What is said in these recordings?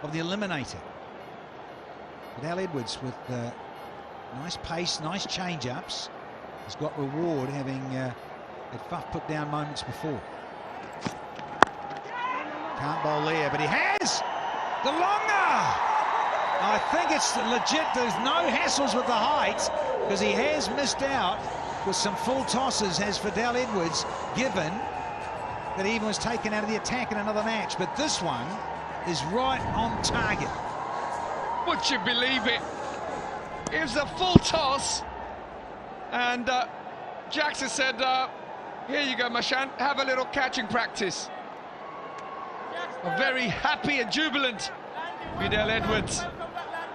of the Eliminator. But Edwards with nice pace, nice change-ups, has got reward having had Fuff put down moments before. Can't bowl there, but he has! Delanga! I think it's legit. There's no hassles with the height, because he has missed out with some full tosses, has Fidel Edwards, given that he even was taken out of the attack in another match. But this one is right on target. Would you believe it? It was a full toss, and Jackson said, here you go, Mashan, have a little catching practice. A very happy and jubilant Fidel Edwards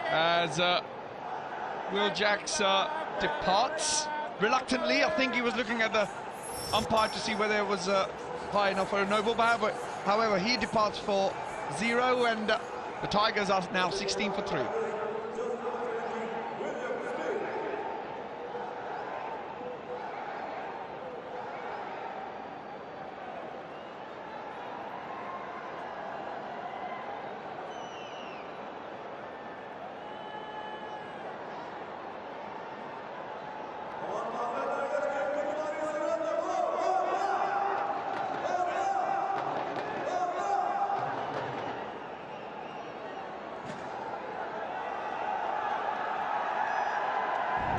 as Will Jacks departs reluctantly. I think he was looking at the umpire to see whether it was high enough for a no ball, but however, he departs for 0, and the Tigers are now 16 for 3.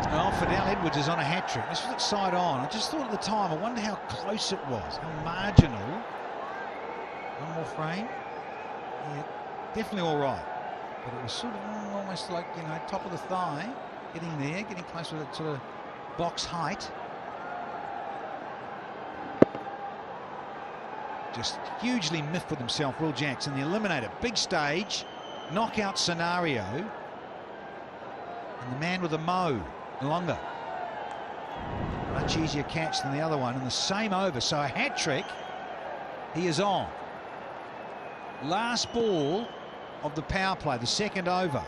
Well, Fidel Edwards is on a hat-trick. This was at side on. I just thought at the time, I wonder how close it was, how marginal. One more frame. Yeah, definitely all right. But it was sort of almost like, you know, top of the thigh, getting there, getting close to the sort of box height. Just hugely miffed with himself, Will Jackson, the Eliminator. Big stage, knockout scenario. And the man with the mo. Longer, much easier catch than the other one, and the same over. So a hat trick. He is on. Last ball of the power play, the second over.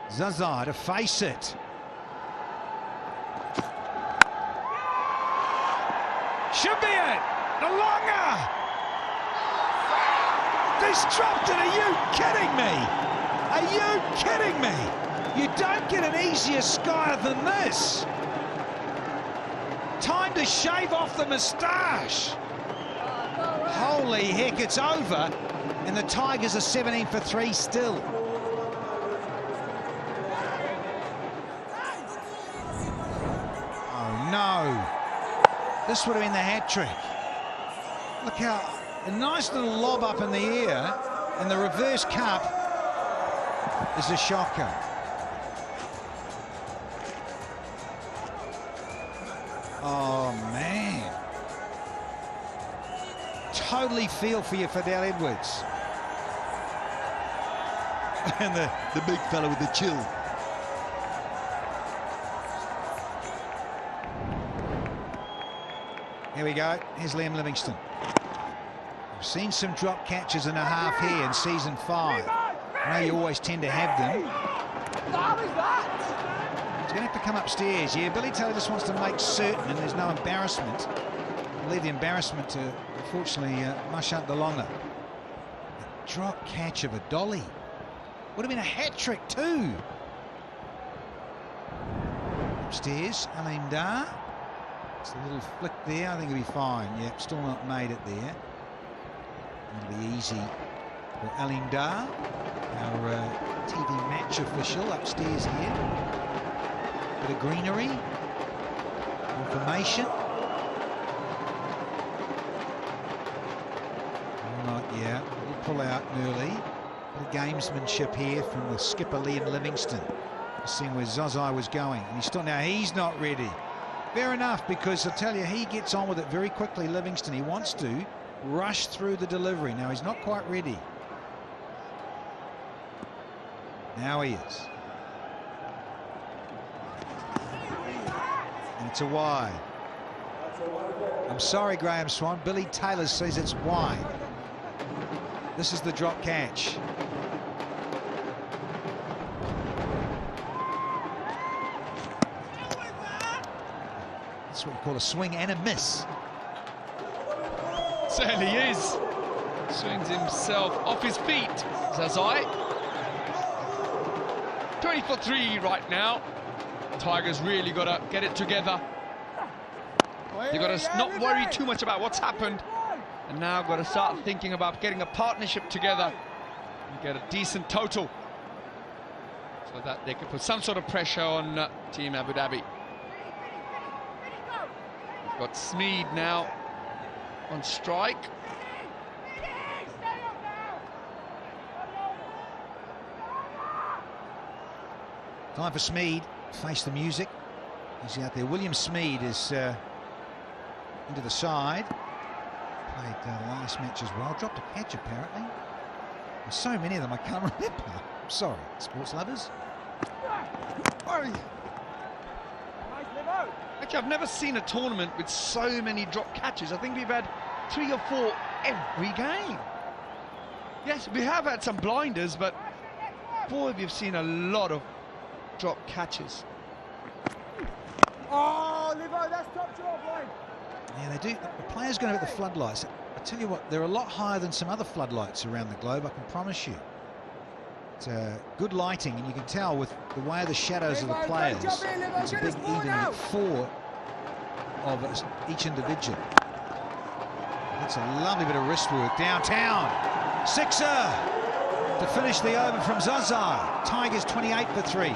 Zazai to face it. Should be it. Delanga disrupted. Are you kidding me? Are you kidding me? You don't get an easier skier than this. Time to shave off the moustache. Holy heck, it's over. And the Tigers are 17 for 3 still. Oh no. This would have been the hat trick. Look how a nice little lob up in the air, and the reverse cup is a shocker. Oh, man. Totally feel for you, Fidel Edwards. And the big fella with the chill. Here we go. Here's Liam Livingston. We've seen some drop catches and a half here in season 5. I know you always tend to have them. He's going to have to come upstairs. Yeah, Billy Taylor just wants to make certain, and there's no embarrassment. Leave the embarrassment to, unfortunately, Mashan Delanga. A drop catch of a dolly. Would have been a hat trick too. Upstairs, Eliminator. It's a little flick there. I think he'll be fine. Yep, still not made it there. It'll be easy for Eliminator, our TV match official, upstairs here. Bit of greenery, information. Yeah, we'll pull out early. Bit of gamesmanship here from the skipper Liam Livingston. Seeing where Zazai was going, and he's still, now he's not ready. Fair enough, because I'll tell you, he gets on with it very quickly, Livingston. He wants to rush through the delivery. Now he's not quite ready. Now he is. And it's a wide. I'm sorry, Graham Swan. Billy Taylor says it's wide. This is the drop catch. That's what we call a swing and a miss. Certainly is. Swings himself off his feet. Zazai 20 for 3 right now. Tigers really got to get it together. They've got to not worry too much about what's happened, and now got to start thinking about getting a partnership together and get a decent total so that they can put some sort of pressure on Team Abu Dhabi. We've got Smeed now on strike. Time for Smeed. Face the music. He's out there. William Smeed is into the side. Played last match as well. Dropped a catch apparently. There's so many of them I can't remember. I'm sorry, sports lovers. Actually, I've never seen a tournament with so many drop catches. I think we've had 3 or 4 every game. Yes, we have had some blinders, but boy, we've seen a lot of drop catches. Oh, Livo, that's top job, boy. Yeah, they do. The players going to get the floodlights. I tell you what, they're a lot higher than some other floodlights around the globe, I can promise you. It's good lighting, and you can tell with the way of the shadows of the players. It's a big even 4 of each individual. That's a lovely bit of wrist work downtown. Sixer to finish the over from Zazai. Tigers 28 for 3.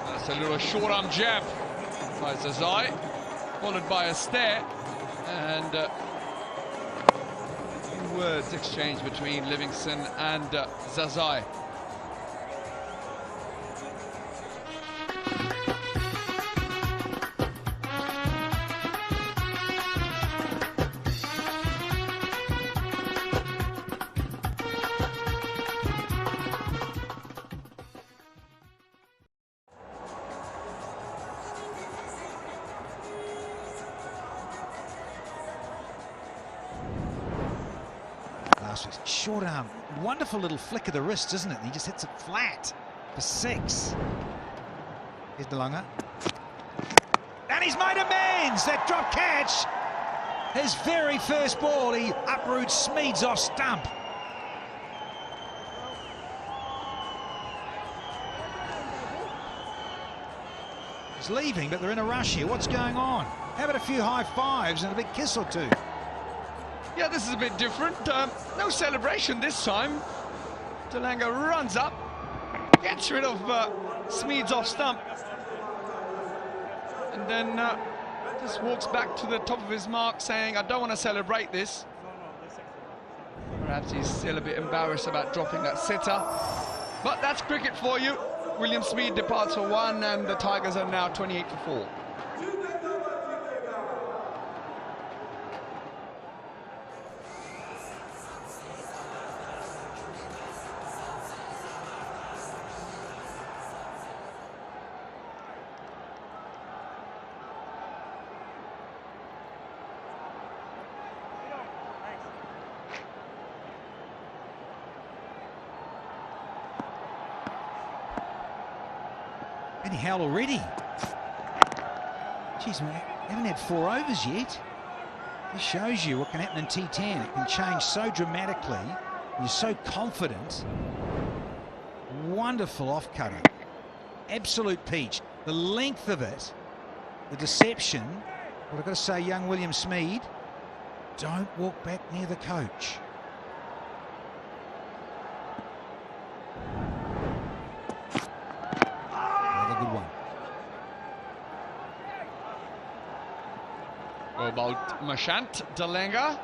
That's a little short arm jab by Zazai, followed by a stare, and words exchanged between Livingston and Zazai. Short arm, wonderful little flick of the wrist, isn't it? And he just hits it flat for 6. Here's Delanga. And he's made amends! That drop catch! His very first ball, he uproots Smeed's off stump. He's leaving, but they're in a rush here. What's going on? How about a few high fives and a big kiss or two? Yeah, this is a bit different. No celebration this time. Delanga runs up, gets rid of Smeed's off stump, and then just walks back to the top of his mark saying, I don't want to celebrate this. Perhaps he's still a bit embarrassed about dropping that sitter. But that's cricket for you. William Smeed departs for 1, and the Tigers are now 28 for 4. Any hell already? Jeez, man, we haven't had 4 overs yet. This shows you what can happen in T10. It can change so dramatically. You're so confident. Wonderful off-cutter. Absolute peach. The length of it, the deception. But I've got to say, young William Smeed, don't walk back near the coach. Good one. About Mashant, Delanga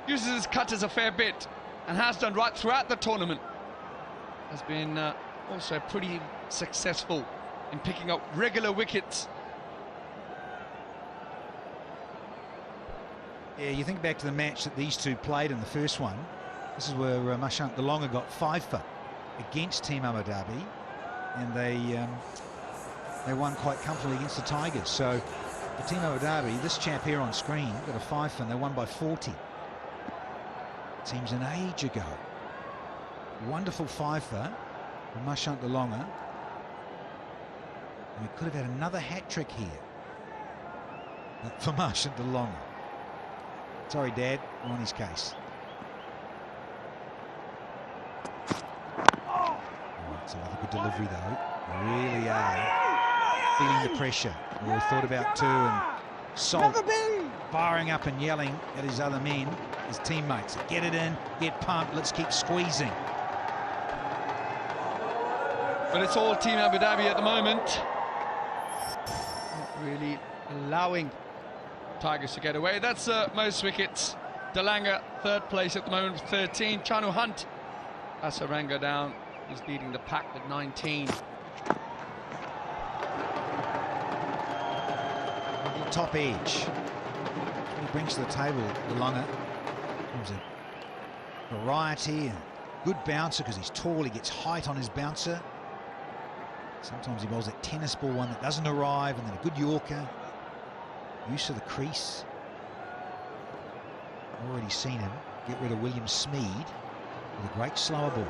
uses his cutters a fair bit and has done right throughout the tournament. Has been also pretty successful in picking up regular wickets. Yeah, you think back to the match that these two played in the first one. This is where Mashant Delanga got 5 for against Team Abu Dhabi, and they won quite comfortably against the Tigers. So for Team Abu Dhabi, this chap here on screen got a 5 for, and they won by 40. Seems an age ago. Wonderful 5 for Mashant Delanga. And we could have had another hat-trick here for Mashant Delanga. Sorry, Dad, I'm on his case. Oh, it's another good delivery, though. Really feeling the pressure. We thought about two, and Salt firing up and yelling at his other men, his teammates. Get it in, get pumped, let's keep squeezing. But it's all Team Abu Dhabi at the moment. Not really allowing Tigers to get away. That's most wickets. Delanga, third place at the moment with 13. Chanu Hunt, Asaranga down. He's leading the pack with 19. Top edge. He brings to the table, Delanga. There's a variety and good bouncer because he's tall. He gets height on his bouncer. Sometimes he bowls that tennis ball one that doesn't arrive, and then a good Yorker. Use of the crease. Already seen him get rid of William Smeed with a great slower ball.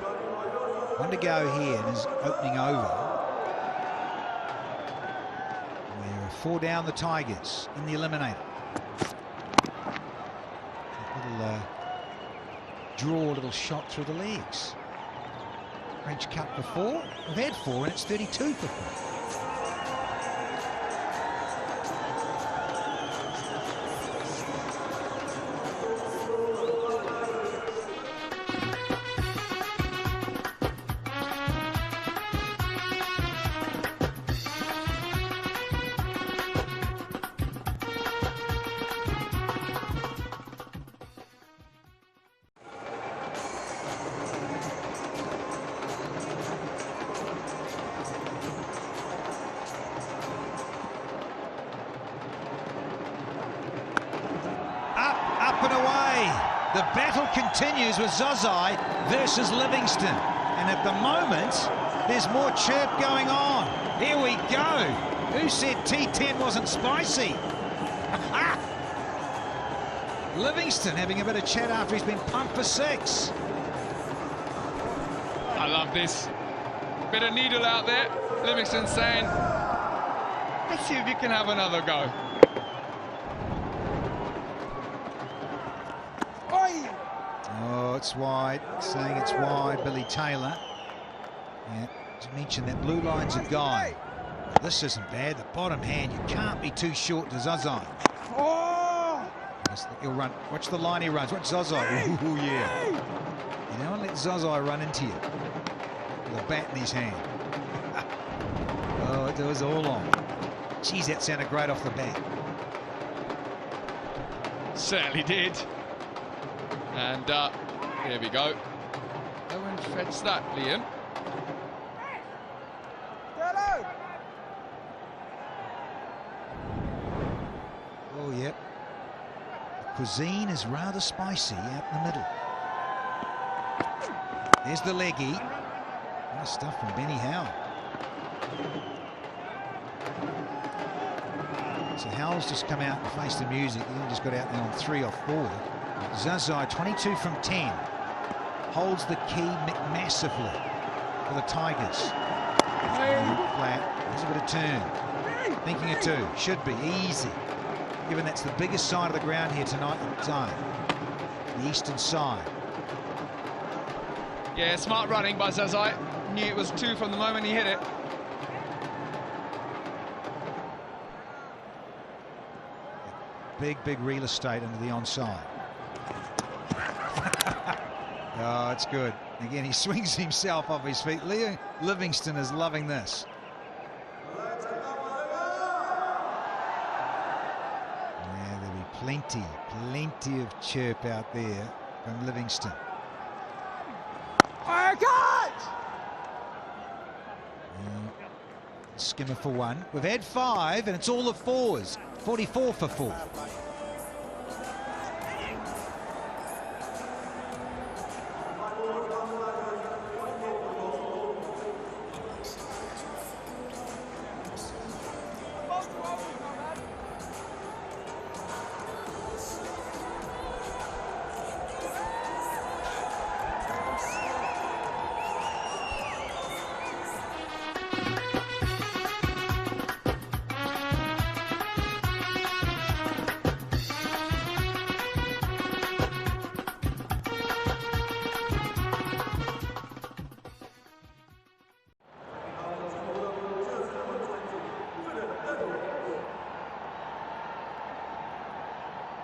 One to go here, and is opening over. There are 4 down the Tigers in the Eliminator. A little little shot through the legs. French Cup before. We've had 4, and it's 32 for 4. Up and away. The battle continues with Zazai versus Livingston. And at the moment, there's more chirp going on. Here we go. Who said T10 wasn't spicy? Livingston having a bit of chat after he's been pumped for 6. I love this. Bit of needle out there. Livingston saying, let's see if we can have another go. Oh, it's wide. Saying it's wide, Billy Taylor. Yeah, to mention that blue line's a guy. This isn't bad. The bottom hand, you can't be too short to Zazai. Oh! He'll run. Watch the line he runs. Watch Zazai. Ooh, yeah. You don't let Zazai run into you with a bat in his hand. Oh, it was all on. Geez, that sounded great off the bat. Certainly did. And here we go. No one fetched that, Liam. Oh, yep. The cuisine is rather spicy out in the middle. There's the leggy. Nice stuff from Benny Howell. So Howell's just come out and faced the music. He just got out there on 3 or 4. Zazai, 22 from 10. Holds the key massively for the Tigers. Flat. There's a bit of turn. Thinking of 2. Should be easy. Given that's the biggest side of the ground here tonight at the time. The eastern side. Yeah, smart running by Zazai. Knew it was 2 from the moment he hit it. Big real estate under the onside. Oh, it's good. Again, he swings himself off his feet. Livingston is loving this. Yeah, there'll be plenty of chirp out there from Livingston. Skimmer for 1. We've had 5, and it's all the 4s. 44 for 4.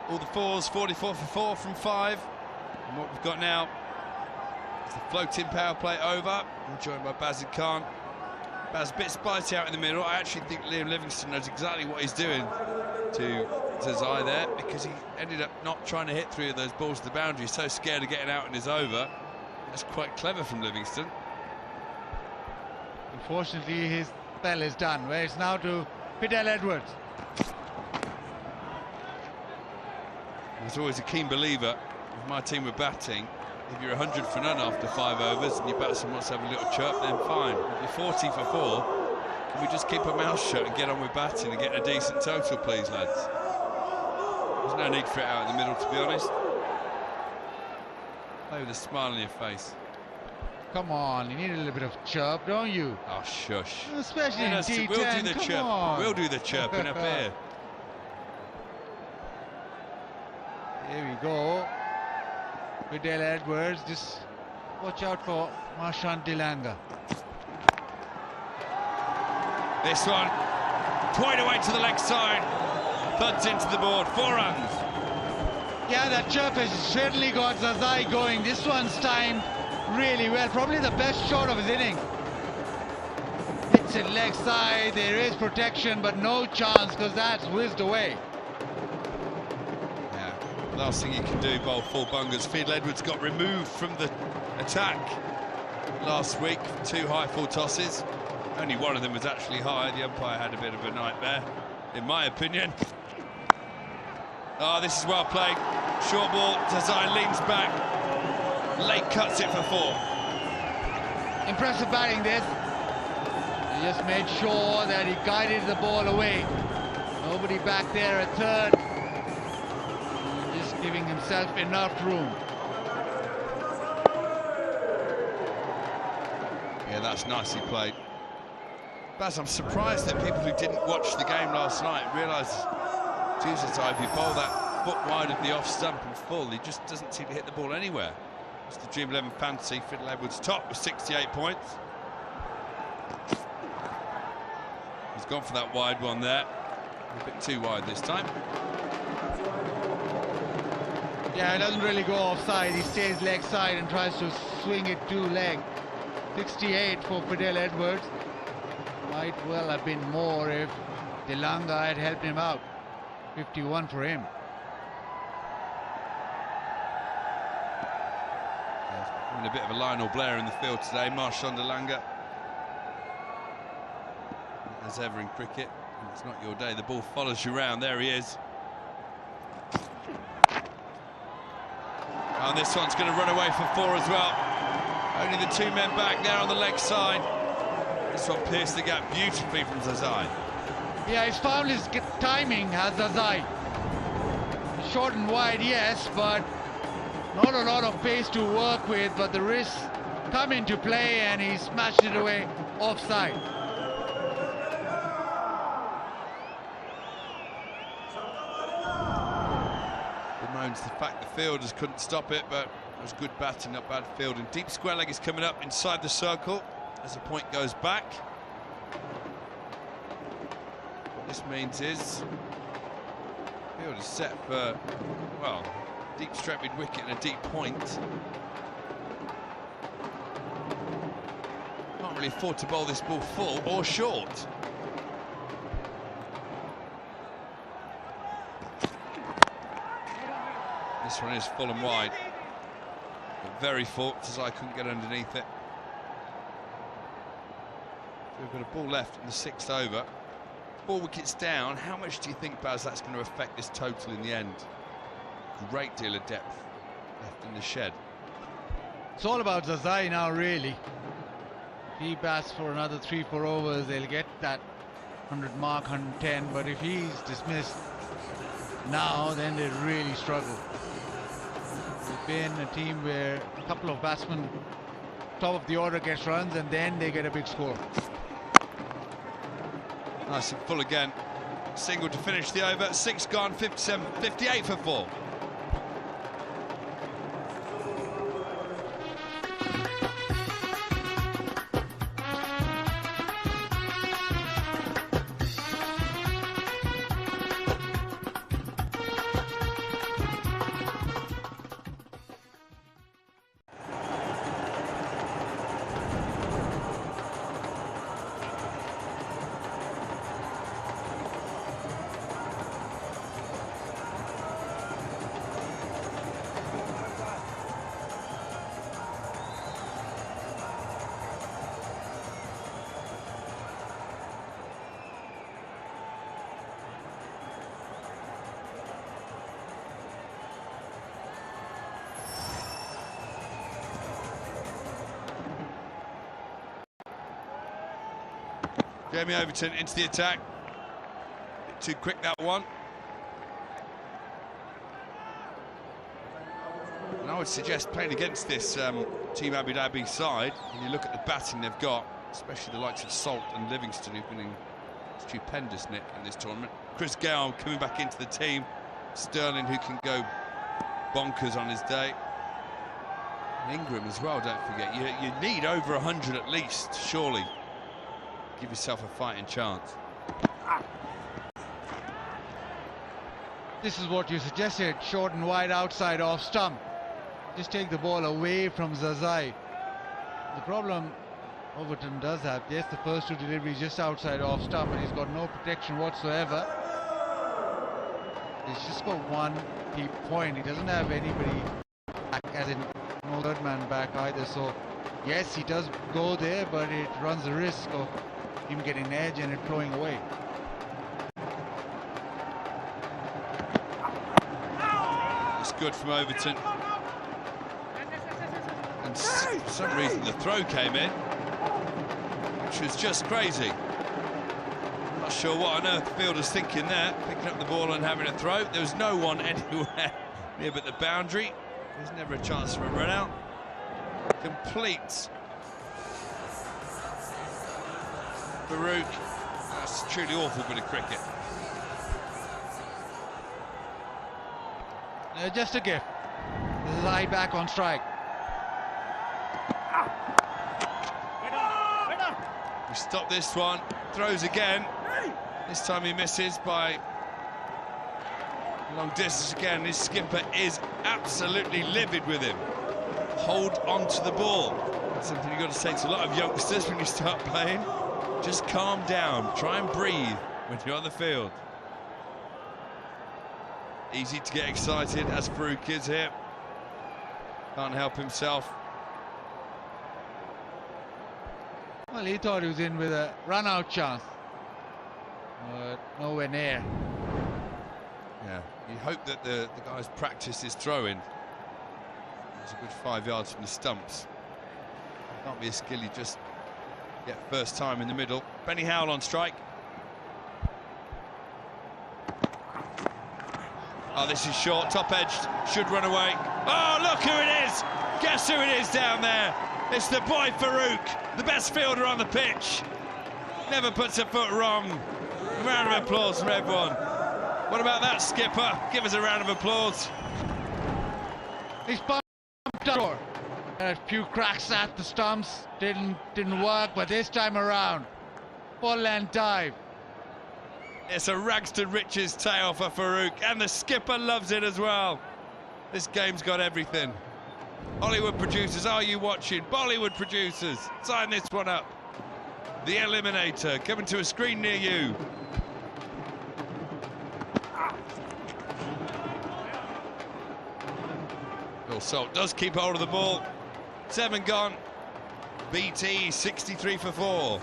All the fours, 44 for 4 from 5. And what we've got now is the floating power play over. Joined by Baz and Khan. Baz a bit spicy out in the middle. I actually think Liam Livingston knows exactly what he's doing to Zazai there, because he ended up not trying to hit 3 of those balls to the boundary. He's so scared of getting out in his over. That's quite clever from Livingston. Unfortunately, his spell is done, where it's now to Fidel Edwards. I was always a keen believer, if my team were batting, if you're 100 for none after 5 overs and your batsman wants to have a little chirp, then fine. If you're 40 for 4, can we just keep our mouth shut and get on with batting and get a decent total, please, lads? There's no need for it out in the middle, to be honest. Play with a smile on your face. Come on, you need a little bit of chirp, don't you? Oh, shush. Especially in T10, we'll do the come chirp. on. We'll do the chirping up here. Here we go. Fidel Edwards, just watch out for Marchand Delanga. This one, point away to the leg side. Thuds into the board, 4 runs. Yeah, that chirp has certainly got Zazai going. This one's timed really well. Probably the best shot of his inning. Hits it leg side. There is protection, but no chance because that's whizzed away. Yeah, last thing you can do, bowl 4 bungers. Fidel Edwards got removed from the attack last week. 2 high full tosses. Only one of them was actually high. The umpire had a bit of a nightmare, in my opinion. Oh, this is well played. Short ball, Zazai leans back. Late cuts it for 4. Impressive batting this. He just made sure that he guided the ball away. Nobody back there at third. Just giving himself enough room. Yeah, that's nicely played. Baz, I'm surprised that people who didn't watch the game last night realise, Jesus, if you bowl that foot wide of the off stump and full, he just doesn't seem to hit the ball anywhere. It's the Dream 11 fantasy. Fidel Edwards top with 68 points. He's gone for that wide one there. A bit too wide this time. Yeah, it doesn't really go offside. He stays leg side and tries to swing it to leg. 68 for Fidel Edwards. Might well have been more if Delanga had helped him out. 51 for him. A bit of a Lionel Blair in the field today. Marchand Delanga, as ever in cricket, and it's not your day. The ball follows you around. There he is. And this one's going to run away for 4 as well. Only the 2 men back there on the leg side. This one pierced the gap beautifully from Zazai. Yeah, he's found his timing, has Zazai. Short and wide, yes, but not a lot of pace to work with, but the wrists come into play and he smashed it away offside. Bemoans the fact the fielders couldn't stop it, but it was good batting, not bad fielding. Deep square leg is coming up inside the circle as the point goes back. What this means is field is set for, well, deep straight mid wicket and a deep point. Can't really afford to bowl this ball full or short. This one is full and wide, but very full, as I couldn't get underneath it. So we've got a ball left in the 6th over. 4 wickets down. How much do you think, Baz, that's going to affect this total in the end? Great deal of depth left in the shed. It's all about Zazai now, really. If he bats for another 3-4 overs, they'll get that 100 mark, 110. But if he's dismissed now, then they really struggle. They've been a team where a couple of batsmen top of the order gets runs and then they get a big score. Nice and full again. Single to finish the over. 6 gone, 57, 58 for 4. Jamie Overton into the attack. Bit too quick, that one. And I would suggest playing against this Team Abu Dhabi side, when you look at the batting they've got, especially the likes of Salt and Livingston, who've been in stupendous nick in this tournament. Chris Gale coming back into the team. Sterling, who can go bonkers on his day. And Ingram as well, don't forget. You need over 100 at least, surely. Give yourself a fighting chance. This is what you suggested, short and wide outside off stump. Just take the ball away from Zazai. The problem Overton does have, yes, the first two deliveries just outside off stump, and he's got no protection whatsoever. He's just got one key point. He doesn't have anybody back, as in no third man back either. So yes, he does go there, but it runs the risk of him getting an edge and it throwing away. It's good from Overton. And for some reason the throw came in, which was just crazy. Not sure what on earth the fielder's thinking there, picking up the ball and having a throw. There was no one anywhere near but the boundary. There's never a chance for a run out. Complete. Farouk. That's a truly awful bit of cricket. Just a gift. This is eye back on strike. We stop this one. Throws again. This time he misses by long distance again. His skipper is absolutely livid with him. Hold on to the ball. That's something you've got to say to a lot of youngsters when you start playing. Just calm down. Try and breathe when you're on the field. Easy to get excited, as Farouk is here. Can't help himself. Well, he thought he was in with a run-out chance, but nowhere near. Yeah, you hope that the guy's practiced his throwing. It's a good 5 yards from the stumps. Can't be a skill you just get first time in the middle. Benny Howell on strike. Oh, this is short, top-edged, should run away. Oh, look who it is! Guess who it is down there? It's the boy Farouk, the best fielder on the pitch. Never puts a foot wrong. A round of applause from everyone. What about that, skipper? Give us a round of applause. He's bumped up. A few cracks at the stumps, didn't work, but this time around, full length dive. It's a rags to riches tale for Farouk, and the skipper loves it as well. This game's got everything. Hollywood producers, are you watching? Bollywood producers, sign this one up. The Eliminator, coming to a screen near you. Bill Salt does keep hold of the ball. 7 gone. BT 63 for 4.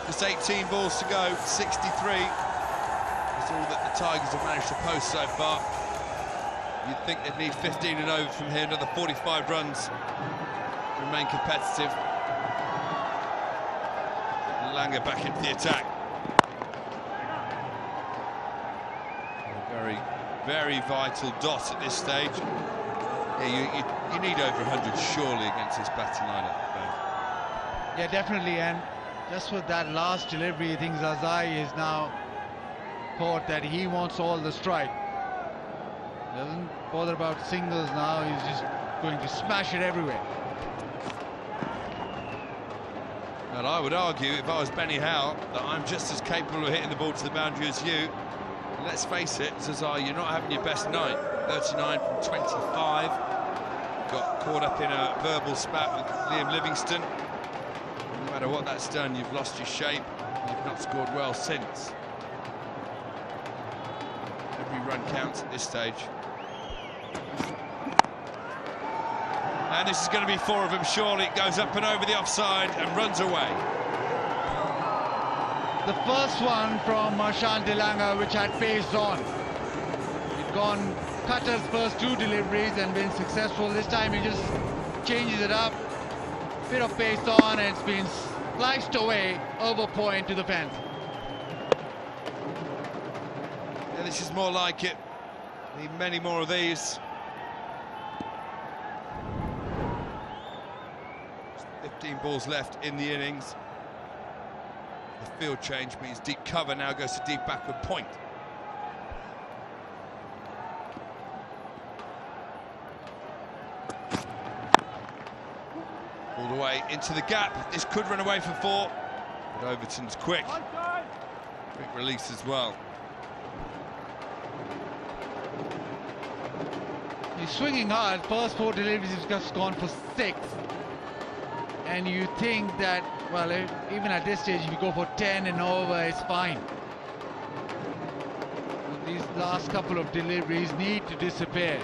Just 18 balls to go, 63. That's all that the Tigers have managed to post so far. You'd think they'd need 15 and over from here, another 45 runs to remain competitive. Delanga back into the attack. A very, very vital dot at this stage. Yeah, you need over 100 surely against this batting lineup. Yeah, definitely, and just with that last delivery, I think Zazai is now thought that he wants all the strike. Doesn't bother about singles now, he's just going to smash it everywhere. And I would argue, if I was Benny Howe, that I'm just as capable of hitting the ball to the boundary as you. And let's face it, Zazai, you're not having your best night. 39 from 25. Got caught up in a verbal spat with Liam Livingston. No matter what that's done, you've lost your shape. You've not scored well since. Every run counts at this stage. And this is going to be 4 of them, surely. It goes up and over the offside and runs away. The first one from Delanga, which had pace on. He'd gone Cutter's first 2 deliveries and been successful. This time he just changes it up. Bit of pace on, and it's been sliced away over point to the fence. Yeah, this is more like it. Need many more of these. 15 balls left in the innings. The field change means deep cover now goes to deep backward point. All the way into the gap. This could run away for 4, but Overton's quick. Quick release as well. He's swinging hard. First 4 deliveries, he's just gone for 6. And you think that, well, even at this stage, if you go for 10 and over, it's fine. But these last couple of deliveries need to disappear.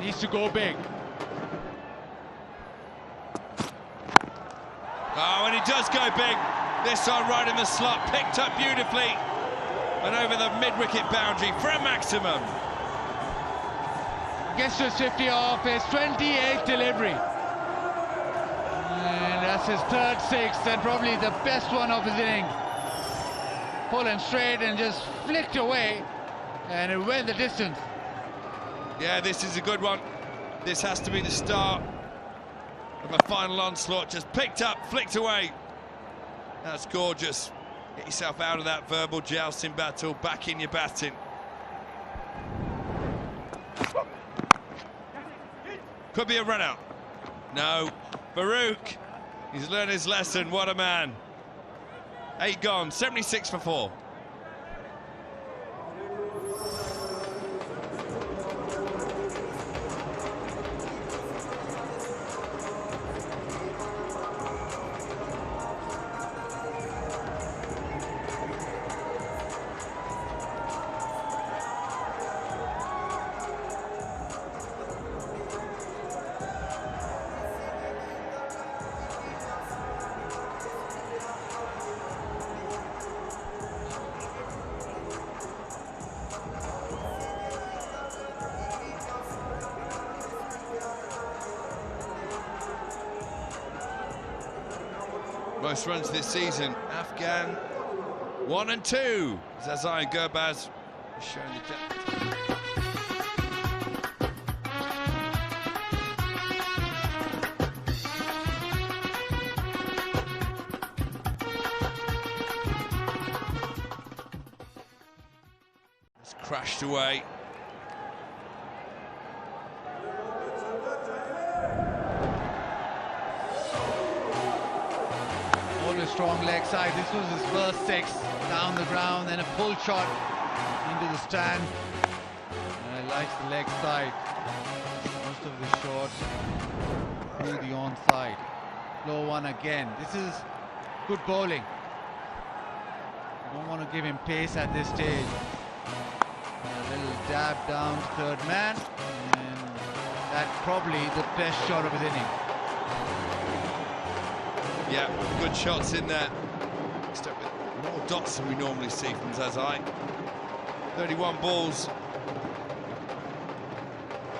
Needs to go big. Oh, and he does go big. This time right in the slot, picked up beautifully. And over the mid-wicket boundary for a maximum. Gets to his 50 off his 28th delivery. And that's his 3rd 6th, and probably the best one of his innings. Pulling straight and just flicked away, and it went the distance. Yeah, this is a good one. This has to be the start of a final onslaught. Just picked up, flicked away. That's gorgeous. Get yourself out of that verbal jousting battle, back in your batting. Could be a run out. No. Baruch, he's learned his lesson. What a man. 8 gone, 76 for 4. Most runs this season, Afghan 1 and 2. Zazai and Gurbaz showing the depth. It's crashed away. Strong leg side. This was his first 6 down the ground, then a pull shot into the stand. And he likes the leg side. Most of the shots through the onside. Low one again. This is good bowling. You don't want to give him pace at this stage. A little dab down to 3rd man, and that's probably the best shot of his innings. Yeah, good shots in there. Mixed up with more dots than we normally see from Zazai. 31 balls.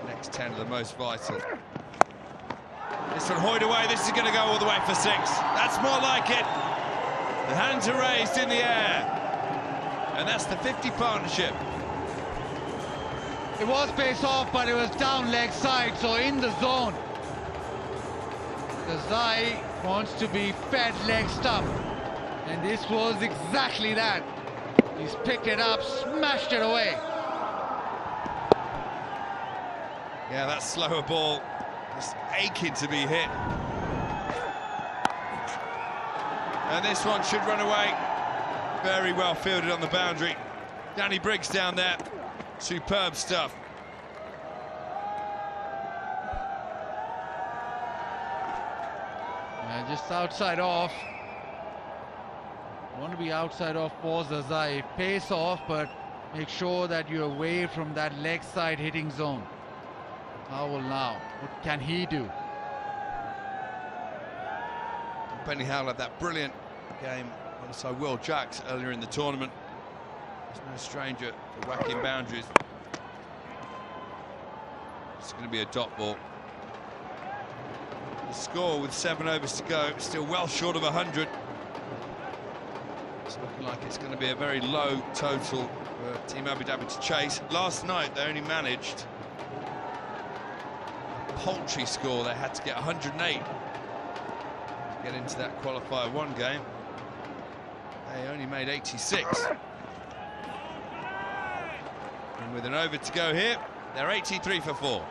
The next 10 are the most vital. This one hoyed away. This is going to go all the way for 6. That's more like it. The hands are raised in the air. And that's the 50 partnership. It was pace off, but it was down leg side, so in the zone. Zazai wants to be fed leg stump, and this was exactly that. He's picked it up, smashed it away. Yeah, that slower ball is aching to be hit. And this one should run away. Very well fielded on the boundary. Danny Briggs down there. Superb stuff. Just outside off. You want to be outside off for Zazai. Pace off, but make sure that you're away from that leg side hitting zone. Howell now. What can he do? Benny Howell had that brilliant game alongside Will Jacks earlier in the tournament. He's no stranger to whacking boundaries. It's going to be a dot ball. The score with 7 overs to go, still well short of 100. It's looking like it's going to be a very low total for Team Abu Dhabi to chase. Last night they only managed a paltry score. They had to get 108 to get into that qualifier 1 game. They only made 86. And with an over to go here, they're 83 for 4.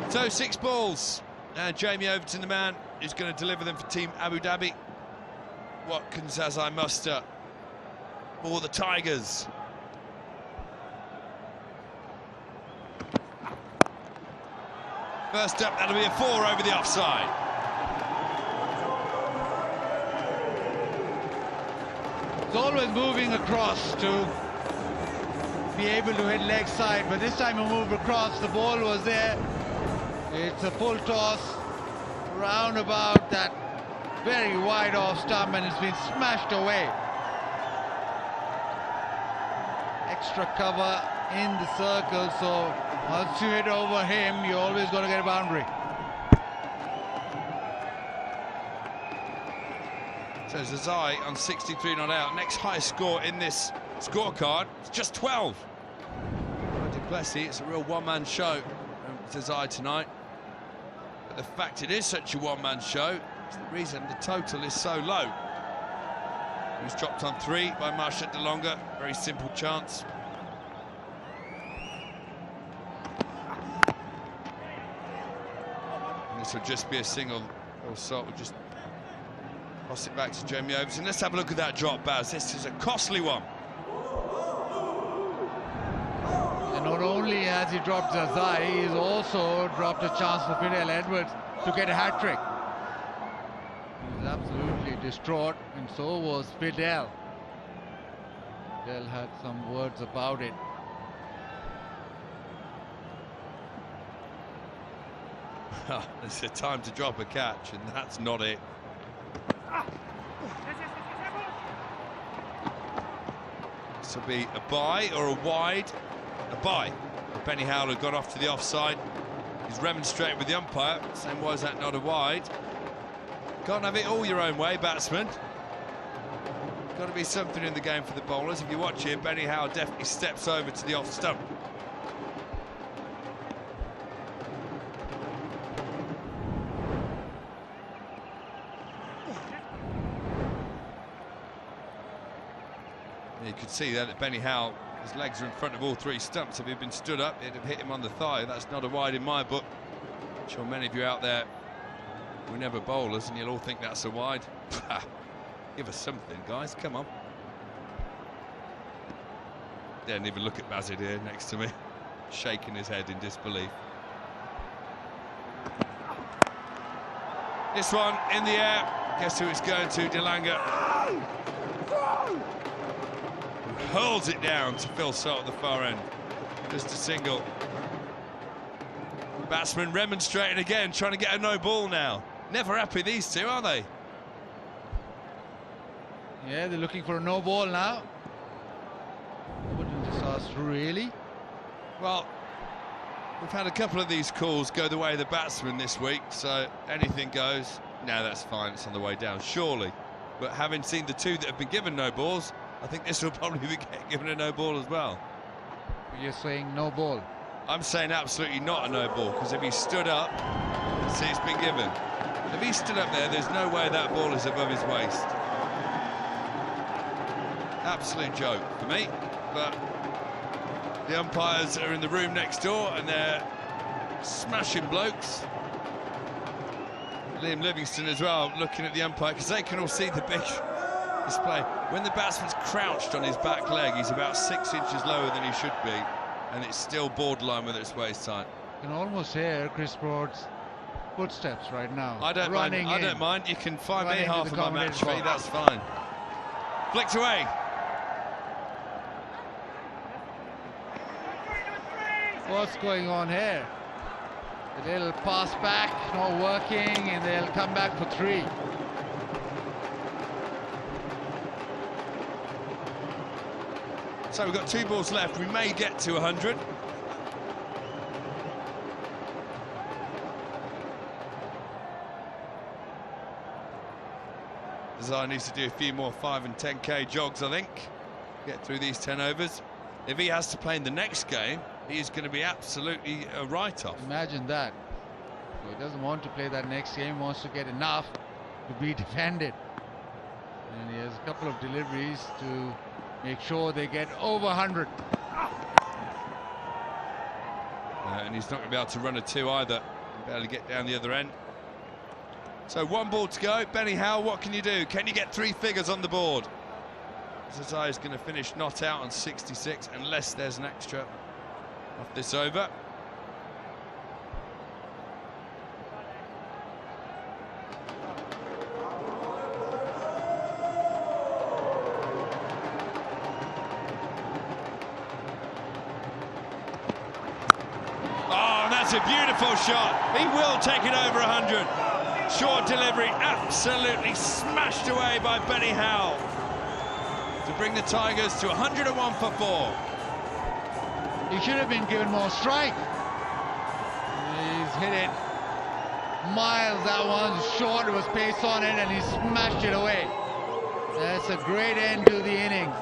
So 6 balls, and Jamie Overton, the man who's going to deliver them for Team Abu Dhabi. What can Zazai muster for the Tigers? First up, that'll be a 4 over the offside. It's always moving across to be able to hit leg side, but this time he moved across, the ball was there. It's a full toss round about that very wide off stump, and it's been smashed away. Extra cover in the circle, so once you hit over him, you're always going to get a boundary. So Zazai on 63 not out. Next highest score in this scorecard, it's just 12. Du Plessis, it's a real one-man show from Zazai tonight. But the fact it is such a one-man show is the reason the total is so low. He was dropped on 3 by Marshall Delanga. Very simple chance. And this will just be a single. Also, we'll just toss it back to Jamie Overton. Let's have a look at that drop, Baz. This is a costly one. And not only has he dropped Zazai, he's also dropped a chance for Fidel Edwards to get a hat-trick. He's absolutely distraught, and so was Fidel. Fidel had some words about it. It's a time to drop a catch, and that's not it. This will be a bye or a wide. A bye. Benny Howell had got off to the offside. He's remonstrating with the umpire, saying, why is that not a wide? Can't have it all your own way, batsman. Got to be something in the game for the bowlers. If you watch here, Benny Howell definitely steps over to the off stump. You could see that Benny Howell, his legs are in front of all 3 stumps. If he'd been stood up, it'd have hit him on the thigh. That's not a wide in my book. I'm sure many of you out there were never bowlers, and you'll all think that's a wide. Give us something, guys. Come on. Didn't even look at Mazid here next to me, shaking his head in disbelief. This one in the air. Guess who it's going to? Delanga. Hurls it down to Phil Salt at the far end. Just a single. Batsman remonstrating again, trying to get a no ball now. Never happy, these two, are they? Yeah, they're looking for a no ball now. Wouldn't this ask really? Well, we've had a couple of these calls go the way of the batsman this week, so anything goes. No, that's fine, it's on the way down, surely. But having seen the two that have been given no balls, I think this will probably be given a no ball as well. You're saying no ball? I'm saying absolutely not a no ball, because if he stood up, see, it's been given. If he stood up there, there's no way that ball is above his waist. Absolute joke for me, but the umpires are in the room next door and they're smashing blokes. Liam Livingston as well, looking at the umpire, because they can all see the big display. When the batsman's crouched on his back leg, he's about 6 inches lower than he should be, and it's still borderline with its waist height. You can almost hear Chris Broad's footsteps right now. I don't mind. I don't mind. You can find me half of my match fee. That's fine. Flicked away. What's going on here? A little pass back, not working, and they'll come back for 3. So we've got 2 balls left. We may get to 100. Zazai needs to do a few more 5 and 10k jogs, I think, get through these 10 overs. If he has to play in the next game, he's going to be absolutely a write-off. Imagine that. So he doesn't want to play that next game, wants to get enough to be defended. And he has a couple of deliveries to make sure they get over 100. And he's not going to be able to run a 2 either. Barely get down the other end. So 1 ball to go. Benny Howe, what can you do? Can you get 3 figures on the board? Zazai is going to finish not out on 66 unless there's an extra off this over. Oh, that's a beautiful shot. He will take it over 100. Short delivery, absolutely smashed away by Benny Howe to bring the Tigers to 101 for 4. He should have been given more strike. He's hit it miles. That one short, it was pace on it, and he smashed it away. That's a great end to the innings.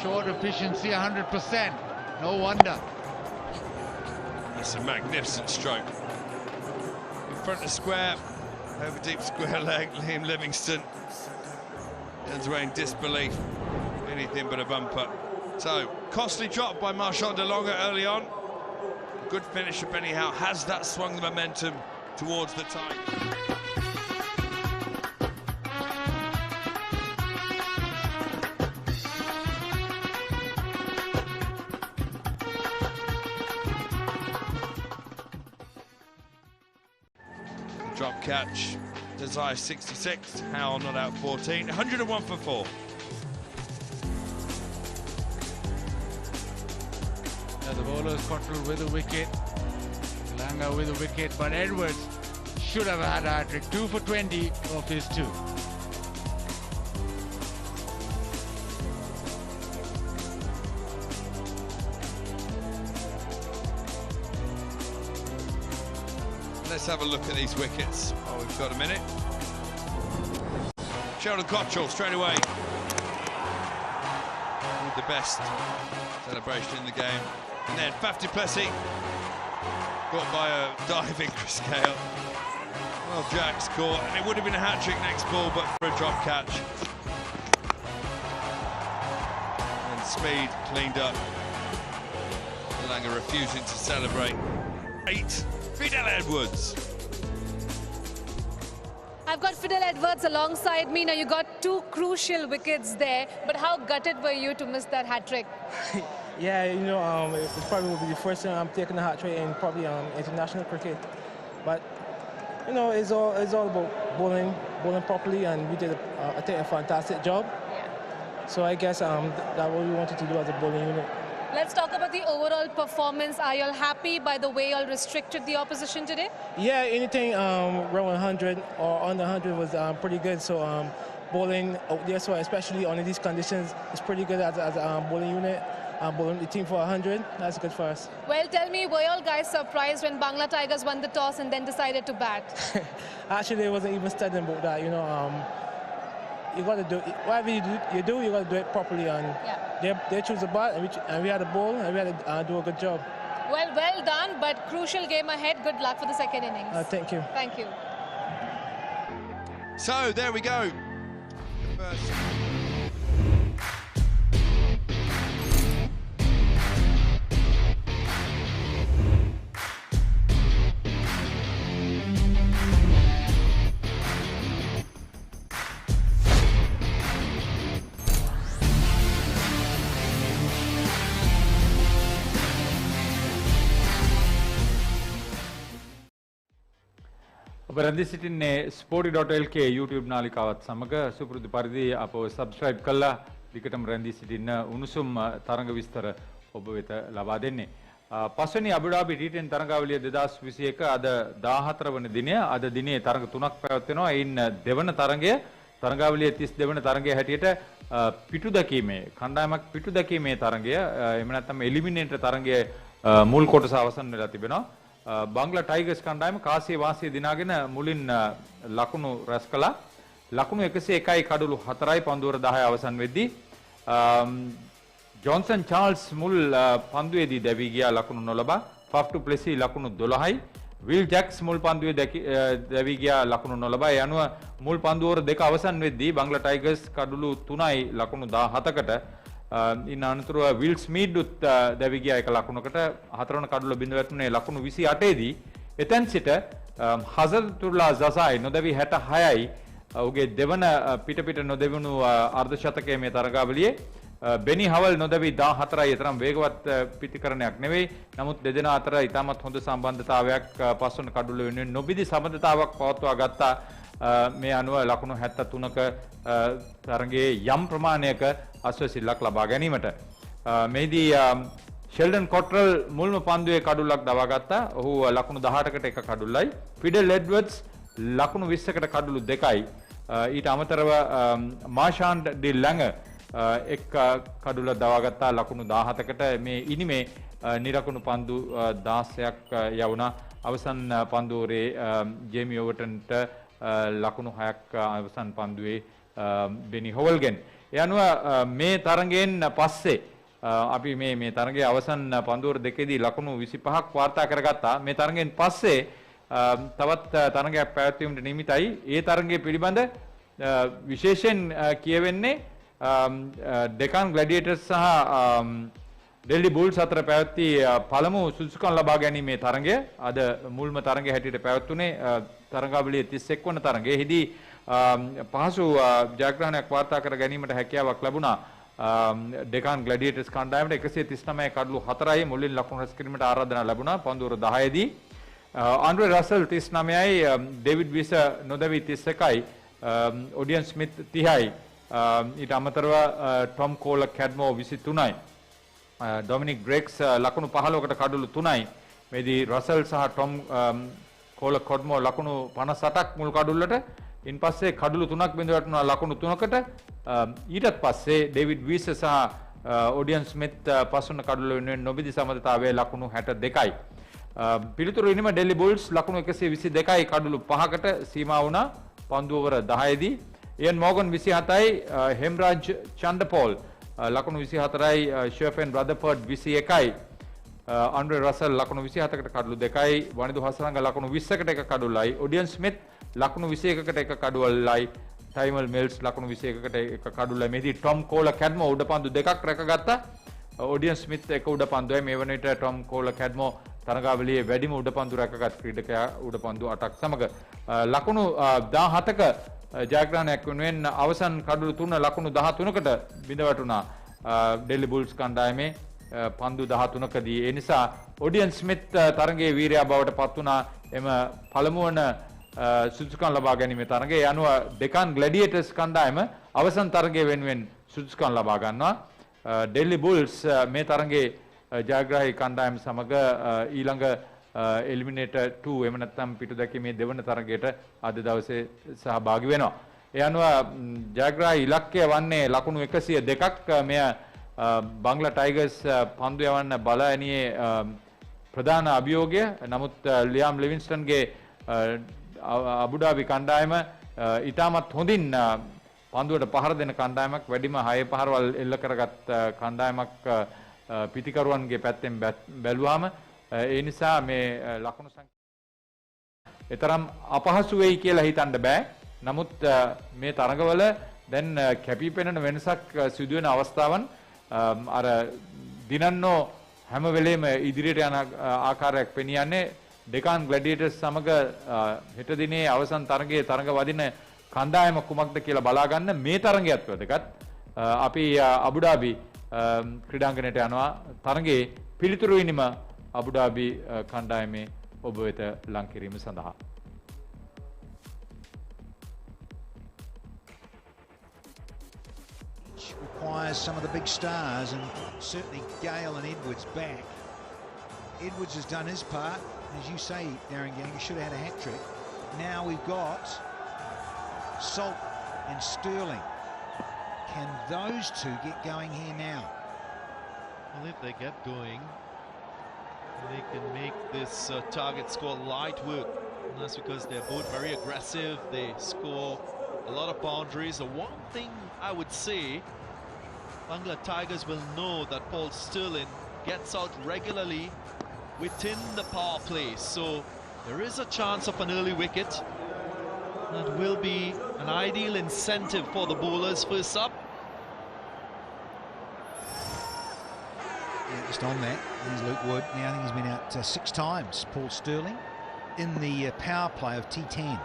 Short efficiency, 100%. No wonder. That's a magnificent stroke. In front of square, over deep square leg, Liam Livingston turns away in disbelief. Anything but a bumper. So, costly drop by Marchand Delanga early on. Good finish of Benny Howe. Has that swung the momentum towards the tie? Drop catch. Zazai 66. Howe not out 14. 101 for 4. The bowlers Cottrell with a wicket, Delanga with a wicket, but Edwards should have had a hat-trick. 2 for 20 of his 2. Let's have a look at these wickets. Oh, we've got a minute. Sheldon Cottrell straight away with the best celebration in the game. And then Faf du Plessis caught by a diving Chris Gale. Well, Jack's caught, and it would have been a hat-trick next ball, but for a drop catch. And Speed cleaned up. Delanga refusing to celebrate. 8, Fidel Edwards. I've got Fidel Edwards alongside me. Now, you got 2 crucial wickets there, but how gutted were you to miss that hat-trick? Yeah, you know, it probably will be the first time I'm taking a hat-trick in probably international cricket. But, you know, it's all about bowling properly, and we did, I think, a fantastic job. Yeah. So I guess that's what we wanted to do as a bowling unit. Let's talk about the overall performance. Are you all happy by the way you all restricted the opposition today? Yeah, anything around 100 or under 100 was pretty good. So bowling out there. So especially under these conditions, it's pretty good as a bowling unit. Bowling the team for 100, that's good for us. Well, tell me, were you all guys surprised when Bangla Tigers won the toss and then decided to bat? Actually, I wasn't even studying about that. You know, you got to do whatever you do, you got to do it properly. And they choose the bat, and we had a bowl, and we had to do a good job. Well done, but crucial game ahead. Good luck for the second innings. Thank you. Thank you. So there we go. The first. රැඳී සිටින්නේ sporty.lk YouTube නාලිකාවත් සමග සුපුරුදු පරිදි අපව subscribe කළා දිගටම රැඳී සිටින්න උණුසුම් තරඟ විස්තර ඔබ වෙත ලබා දෙන්නේ. පස්වෙනි අබු ඩාබි T10 තරඟාවලිය 2021 අද 14 වන දිනය. අද දිනේ තරඟ 3ක් පැවැත්වෙනවා. එයින් දෙවන තරඟය තරඟාවලිය 32 වන තරඟය හැටියට පිටු දැකීමේ කණ්ඩායමක් පිටු දැකීමේ තරඟය එහෙම නැත්නම් Eliminator තරඟයේ මුල් කොටස අවසන් වෙලා තිබෙනවා. Bangla Tigers කණ්ඩායම කාසිය වාසිය දිනාගෙන මුලින් ලකුණු රැස් කළා. ලකුණු 101යි කඩලු 4යි පන්දුවර 10 අවසන් වෙද්දී ජොන්සන් චාල්ස් මුල් පන්දුවේදී දැවී ගියා ලකුණු නොලබා. ෆෆ් ටු ප්ලෙසි ලකුණු 12යි. විල් ජැක්ස් මුල් පන්දුවේ දැවී ගියා ලකුණු නොලබා. ඒ අනුව මුල් පන්දුවර දෙක අවසන් වෙද්දී Bangla Tigers කඩලු 3යි ලකුණු 17කට ඉන් අනතුරුව විල් ස්මීඩ් උත් දැවී ගියා එක ලකුණකට හතරවන කඩුල බිඳ වැටුනේ ලකුණු 28 දී එතෙන් සිට හසල්තුල්ලා Zazai නොදැවී 66යි ඔහුගේ දෙවන පිට නොදෙවුණු අර්ධ ශතකයේ මේ තරගාවලියේ බෙනි හවල් නොදැවී 14යි තරම් වේගවත් පිටිකරණයක් නෙවෙයි. නමුත් දෙදෙනා අතර ඉතාමත් හොඳ සම්බන්ධතාවයක් පස්වන කඩුල වෙනුවෙන් නොබිදි සම්බන්ධතාවක් පවත්වා ගත්තා. මේ අනුව ලකුණු 73ක තරගයේ යම් ප්‍රමාණයක අස්වැසිල්ලක් ලබා ගැනීමට මේදී ෂෙල්ඩන් කොට්‍රල් මුල්ම පන්දුවේ කඩුල්ලක් දවා ගත්තා. ඔහු ලකුණු 18කට එක කඩුල්ලයි. ෆිඩල් එඩ්වර්ඩ්ස් ලකුණු 20කට කඩුළු 2යි. ඊට අමතරව මාෂාන් ඩිලැඟ එක් කඩුල්ල දවා ගත්තා ලකුණු 17කට. මේ ඉනිමේ නිරකුණු පන්දු 16ක් යවුණා. අවසන් පන්දුවරේ ජේමි ඕවර්ටන්ට ලකුණු 6ක් අවසන් පන්දුවේ බෙනි හොවල්ගෙන්. ඒ අනුව මේ තරගයෙන් පස්සේ අපි මේ තරගයේ අවසන් පන්දුවර දෙකේදී ලකුණු 25ක් වාර්තා කරගත්තා. මේ තරගයෙන් පස්සේ තවත් තරගයක් පැවැත්වීමට නියමිතයි. ඒ තරගයේ පිළිබඳ විශේෂයෙන් කියවෙන්නේ Deccan Gladiators සහ Delhi Bulls අතර පැවැත්වී පළමු සුදුසුකම් ලබා ගැනීමේ තරගය අද මුල්ම තරගය හැටියට පැවැත්වුණේ තරගාවලියේ 31 වන තරගයේ. එහිදී පහසු ජයග්‍රහණයක් වාර්තා කර ගැනීමට හැකියාවක් ලැබුණා. Deccan Gladiators කණ්ඩායමට 139 කඩලු 4යි මුලින් ලකුණු රැස් කිරීමට ආරාධනා ලැබුණා. පන්දුවර 10 දී ආන්ඩ්‍රේ රසල් 39යි ඩේවිඩ් විස නොදැවී 31යි ඔඩියන් ස්මිත් 30යි ඊට අමතරව ටොම් කෝල කැඩ්මෝ 23යි ඩොමිනික් බ්‍රෙක්ස් ලකුණු 15කට කඩලු 3යි. මේදී රසල් සහ ටොම් කෝල කොඩ්මෝ ලකුණු 58ක් මුල් කඩුල්ලට ඉන් පස්සේ කඩලු 3ක් බිඳ වැටුණා ලකුණු 3කට. ඊටත් පස්සේ ඩේවිඩ් වීස සහ ඔඩියන් ස්මිත් පස්වන කඩුල්ල වෙනුවෙන් නොබිදි සමතතාවයේ ලකුණු 62යි. පිළිතුරු ඉනිම ඩෙල්ලි බුල්ස් ලකුණු 122යි කඩලු 5කට සීමා වුණා පන්දුවර 10 දී. ඉයන් මෝගන් 27යි හෙම්රාජ් චන්ඩපෝල් ලකුණු 24යි ෂෙෆෙන් රදර්ෆර්ඩ් 21යි ආන්ඩ්‍රේ රසල් ලකුණු 27කට කඩලු 2යි වනිදු හසරංග ලකුණු 20කට එක කඩුල්ලයි ඔඩියන් ස්මිත් ලකුණු 21කට එක කඩුල්ලයි ටයිමල් මිල්ස් ලකුණු 21කට එක කඩුල්ලයි. මෙහිදී ටොම් කෝල කැඩ්මෝ උඩපන්දු දෙකක් රැකගත්තා. ඔඩියන් ස්මිත් එක උඩපන්දුවයි. මේ වන විට ටොම් කෝල කැඩ්මෝ තරගාවලියේ වැඩිම උඩපන්දු රැකගත් ක්‍රීඩකයා උඩපන්දු 8ක් සමග ලකුණු 17ක ජයග්‍රහණයක් වෙනුවෙන් අවසන් කඩලු 3 ලකුණු 13කට බිඳ වැටුණා ඩෙල්ලි බුල්ස් කණ්ඩායමේ පන්දු 13කදී. ඒ නිසා ඔඩියන් ස්මිත් තරගයේ වීරයා බවට පත් වුණා. එම පළමු වන සුදුසුකම් ලබා ගැනීමේ තරගයේ අනුව Deccan Gladiators කණ්ඩායම අවසන් තරගයේ වෙනුවෙන් සුදුසුකම් ලබා ගන්නවා. ඩෙල්ලි බුල්ස් මේ තරගයේ ජයග්‍රාහී කණ්ඩායම සමග ඊළඟ Eliminator 2 එහෙම නැත්නම් පිටු දැකීමේ දෙවන තරගයට අද දවසේ සහභාගී වෙනවා. ඒ අනුව ජයග්‍රාහී ඉලක්කය වන්නේ ලකුණු 102ක්. මෙය බංග්ලා ටයිගර්ස් පන්දු යවන්න බල ඇනියේ ප්‍රධාන අභියෝගය. නමුත් ලියාම් ලිවින්ස්ටන්ගේ අබුඩාබි කණ්ඩායම ඉතාමත් හොඳින් පන්දුවට පහර දෙන කණ්ඩායමක්, වැඩිම 6 පහරවල් එල්ල කරගත් කණ්ඩායමක් පිටිකරුවන්ගේ පැත්තෙන් බැලුවාම. ඒ නිසා මේ ලකුණු සංඛ්‍යාව එතරම් අපහසු වෙයි කියලා හිතන්න බෑ. නමුත් මේ තරඟවල දැන් කැපී පෙනෙන වෙනසක් සිදුවෙන අවස්ථාවන් අර දිනන්නෝ හැම වෙලේම ඉදිරියට යන ආකාරයක් පෙනියන්නේ. Deccan Gladiators සමග හෙට දිනේ අවසන් තරඟයේ තරඟ වදින කණ්ඩායම කුමක්ද කියලා බලා ගන්න මේ තරඟයත් වැදගත්. අපි අබුඩාබි ක්‍රීඩාංගණයට යනවා තරඟයේ පිළිතුරු විනිම අබුඩාබි කණ්ඩායමේ ඔබ වෙත ලං කිරීම සඳහා. Requires some of the big stars, and certainly Gale and Edwards back. Edwards has done his part, as you say, Darren Gang. He should have had a hat-trick. Now we've got Salt and Sterling. Can those two get going here now? Well, if they get going, they can make this target score light work. And that's because they're both very aggressive. They score a lot of boundaries. The one thing I would say, Bangla Tigers will know that Paul Sterling gets out regularly within the power play. So there is a chance of an early wicket. That will be an ideal incentive for the bowlers first up. Yeah, just on that, here's Luke Wood. Now I think he's been out 6 times, Paul Sterling, in the power play of T10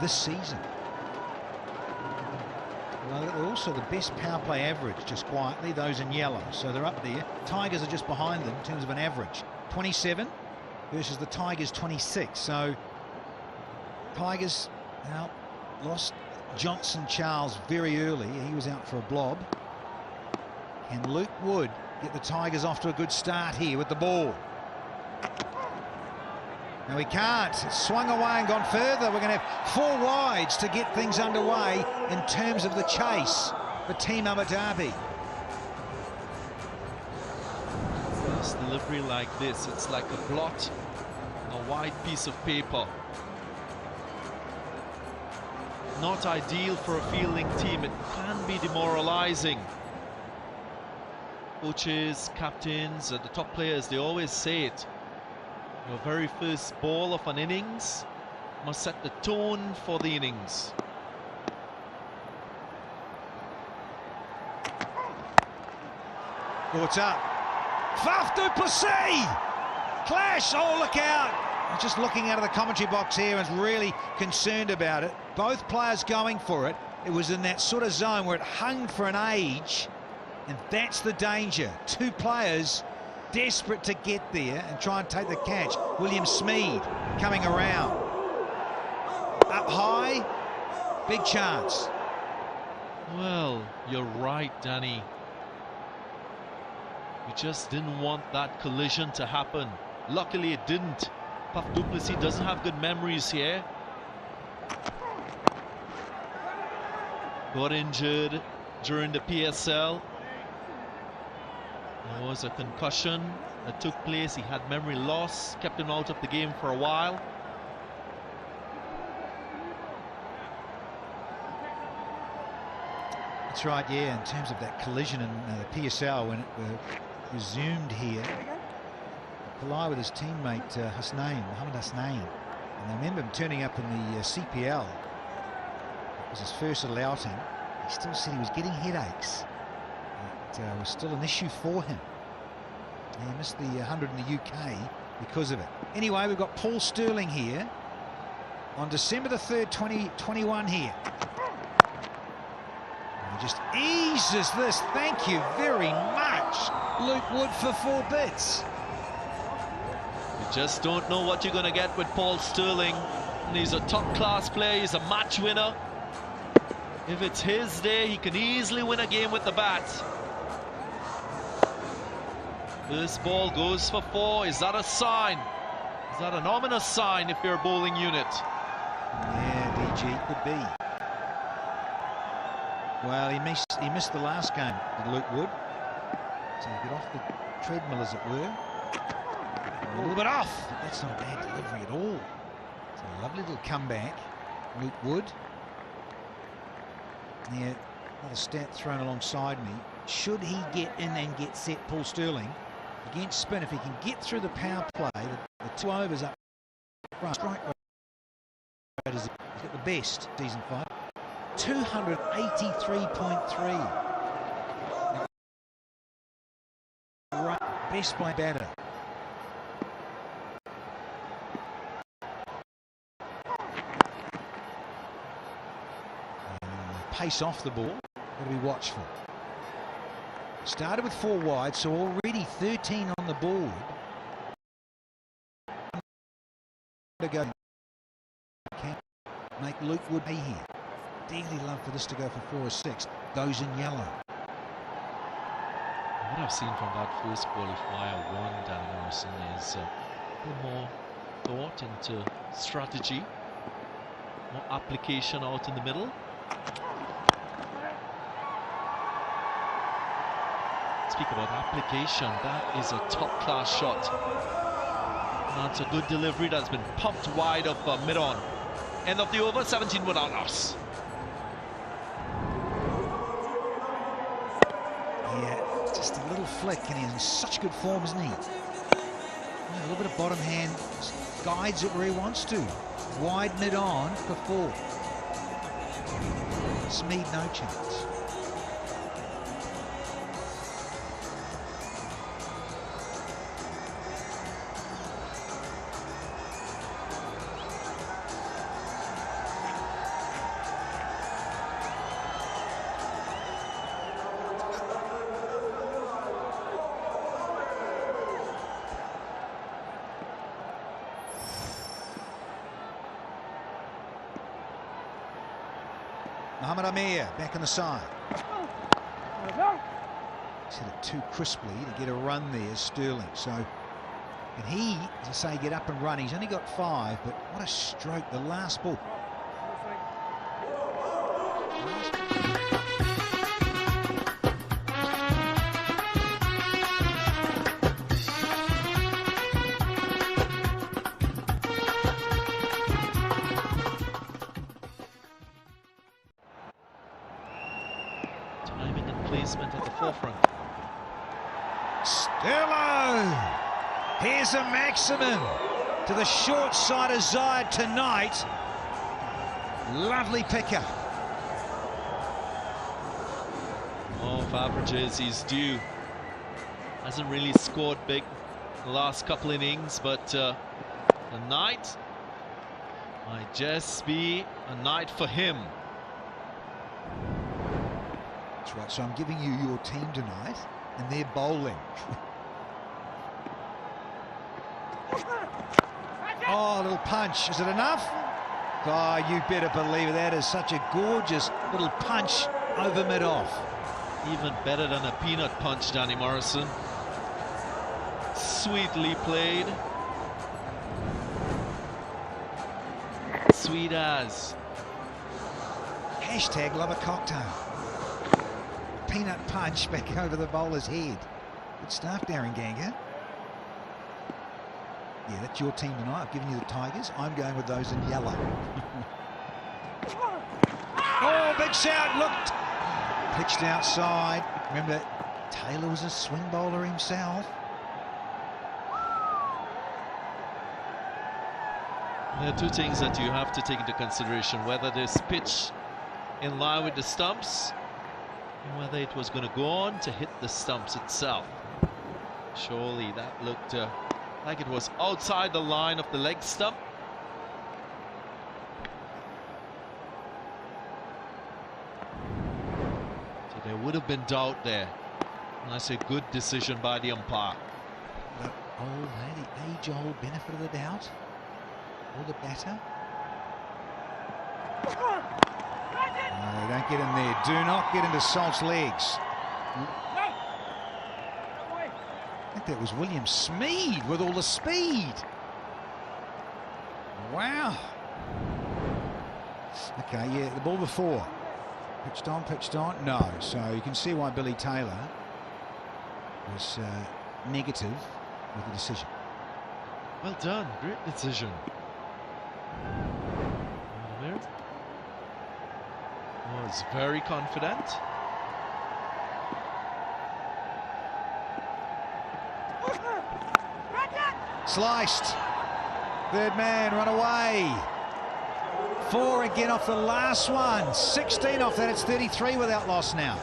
this season. Well, they're also the best power play average, just quietly, those in yellow. So they're up there. Tigers are just behind them in terms of an average. 27 versus the Tigers 26. So Tigers now lost Johnson Charles very early. He was out for a blob. And Luke Wood get the Tigers off to a good start here with the ball. No, he can't. It's swung away and gone further. We're going to have 4 wides to get things underway in terms of the chase for Team Abu Dhabi. First delivery like this, it's like a blot on a white piece of paper. Not ideal for a fielding team. It can be demoralizing. Coaches, captains, the top players, they always say it. Your very first ball of an innings must set the tone for the innings. Caught up. Faf du Plessis! Clash! Oh, look out! I'm just looking out of the commentary box here and really concerned about it. Both players going for it. It was in that sort of zone where it hung for an age, and that's the danger. 2 players desperate to get there and try and take the catch. William Smeed coming around. Up high, big chance. Well, you're right, Danny. We just didn't want that collision to happen. Luckily it didn't. Faf du Plessis doesn't have good memories here. Got injured during the PSL. There was a concussion that took place. He had memory loss, kept him out of the game for a while. That's right, yeah, in terms of that collision in the PSL when it resumed here. Collide with his teammate Mohammed Hasnain. And I remember him turning up in the CPL. It was his first little outing. He still said he was getting headaches. It was still an issue for him. He missed the 100 in the UK because of it. Anyway, we've got Paul Sterling here on December the 3rd, 2021 here. And he just eases this. Thank you very much, Luke Wood, for 4 bits. You just don't know what you're going to get with Paul Sterling. And he's a top-class player. He's a match winner. If it's his day, he can easily win a game with the bat. This ball goes for 4. Is that a sign? Is that an ominous sign if you're a bowling unit? Yeah, DG, could be. Well, he missed the last game with Luke Wood. So he got off the treadmill, as it were. A little bit off, but that's not a bad delivery at all. It's a lovely little comeback, Luke Wood. Yeah, another stat thrown alongside me. Should he get in and get set Paul Sterling against spin, if he can get through the power play, the 2 overs up front, strike rate is, he's got the best season 5, 283.3. Right, best by batter. Pace off the ball, got to be watchful. Started with 4 wide, so already 13 on the board. To go. Can't make Luke Wood pay here. Dearly love for this to go for 4 or 6. Those in yellow. What I've seen from that first qualifier 1, Danny Morrison, is a bit more thought into strategy, more application out in the middle. Speak about application, that is a top-class shot. That's a good delivery that's been pumped wide of mid-on. End of the over, 17 without loss. Yeah, just a little flick, and he's in such good form, isn't he? A little bit of bottom hand, guides it where he wants to. Wide mid-on for 4. Smeed, no chance. Mohamed Amir back on the side. He's hit it too crisply to get a run there, Sterling. So, and he, as I say, get up and run. He's only got 5, but what a stroke. The last ball. At the forefront. Sterling! Here's a maximum to the short side of Zazai tonight. Lovely picker. Off averages, he's due. Hasn't really scored big the last couple innings, but tonight might just be a night for him. That's right, so I'm giving you your team tonight, and they're bowling. Oh, a little punch. Is it enough? Oh, you better believe it. That is such a gorgeous little punch over mid-off. Even better than a peanut punch, Danny Morrison. Sweetly played. Sweet as. Hashtag love a cocktail. Peanut punch back over the bowler's head. Good stuff, Darren Ganga. Yeah, that's your team tonight. I've given you the Tigers. I'm going with those in yellow. Oh, big shout. Looked. Pitched outside. Remember, Taylor was a swing bowler himself. There are 2 things that you have to take into consideration: whether this pitch in line with the stumps, and whether it was going to go on to hit the stumps itself. Surely that looked like it was outside the line of the leg stump. So there would have been doubt there. And that's a good decision by the umpire. The age-old benefit of the doubt. Or the batter. No, don't get in there. Do not get into Salt's legs. I think that was William Smeed with all the speed. Wow. Okay, yeah, the ball before. Pitched on. No. So you can see why Billy Taylor was negative with the decision. Well done, great decision. Was very confident. Sliced. Third man, run away. 4 again off the last one. 16 off that. It's 33 without loss now.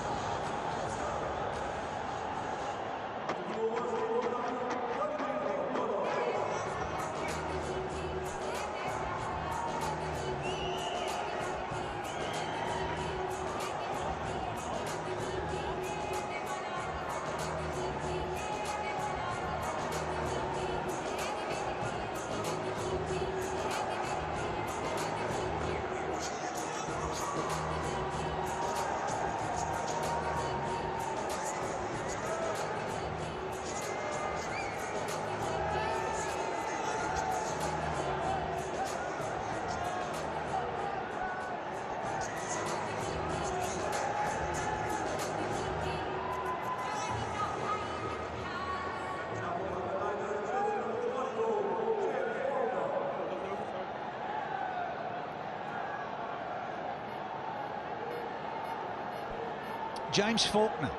James Faulkner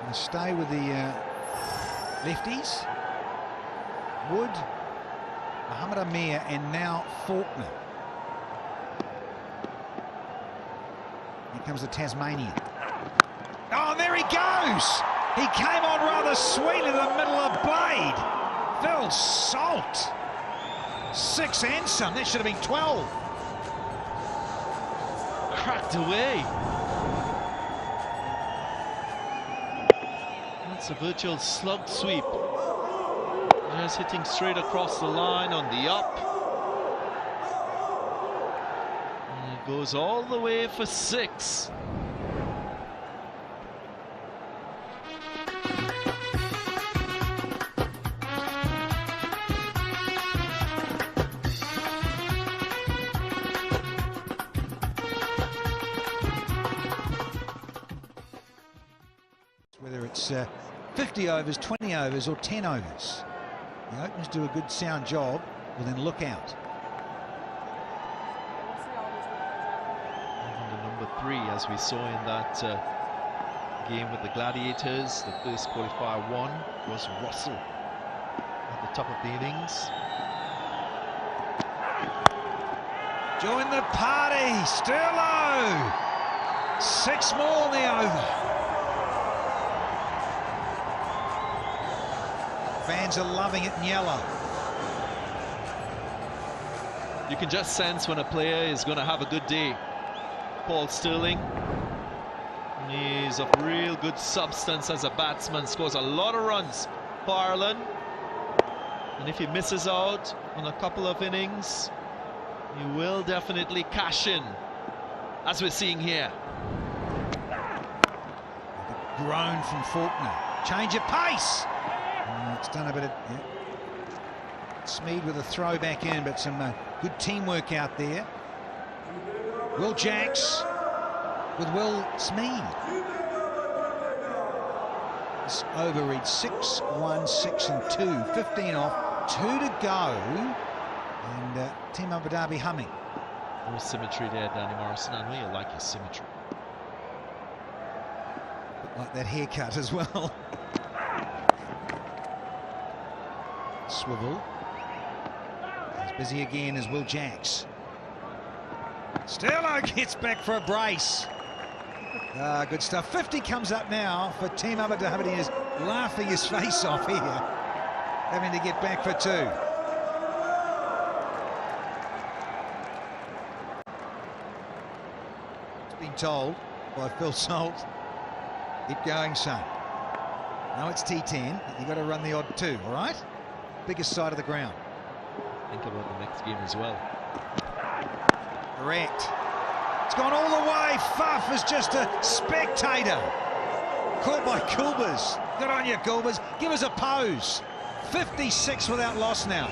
going to stay with the lefties. Wood, Muhammad Amir, and now Faulkner. Here comes the Tasmanian. Oh, there he goes! He came on rather sweetly in the middle of blade. Phil Salt. 6 and some. That should have been 12. Cracked away. That's a virtual slug sweep. Just hitting straight across the line on the up. And it goes all the way for 6. Whether it's 50 overs, 20 overs or 10 overs. The openers do a good sound job, well then look out. Even the number 3, as we saw in that game with the Gladiators, the first qualifier 1, was Russell at the top of the innings. Join the party, Sturlo! 6 more in the over. Fans are loving it in yellow. You can just sense when a player is going to have a good day. Paul Stirling, he's of real good substance as a batsman, scores a lot of runs for Ireland. And if he misses out on a couple of innings, he will definitely cash in, as we're seeing here. The groan from Faulkner. Change of pace. It's done a bit of Smeed with a throw back in, but some good teamwork out there. Will Jacks with Will Smeed. This over reads 6, 1, 6 and 2. 15 off, 2 to go. And Team Abu Dhabi humming. No symmetry there, Danny Morrison. I know you like your symmetry. Like that haircut as well. Swivel. He's busy again as Will Jacks. Sturlo gets back for a brace. Good stuff. 50 comes up now for Team Abu Dhabi. He is laughing his face off here, having to get back for 2. He's been told by Phil Salt, keep going, son. Now it's T10. You've got to run the odd 2, all right? Biggest side of the ground. Think about the next game as well. Correct. It's gone all the way. Fuff is just a spectator. Caught by Kulbers. Good on you, Kulbers. Give us a pose. 56 without loss now.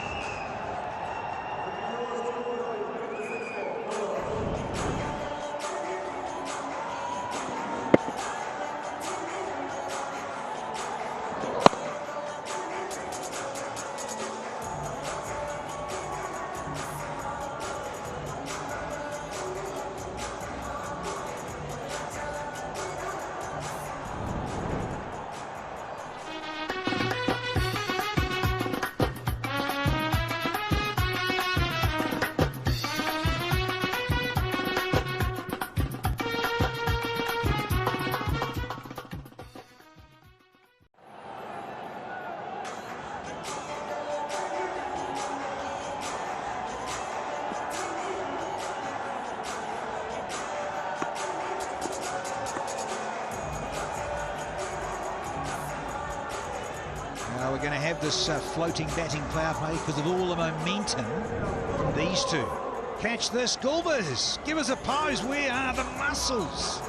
have this floating batting power play because of all the momentum from these two. Catch this, Gulbers. Give us a pose. Where are the muscles?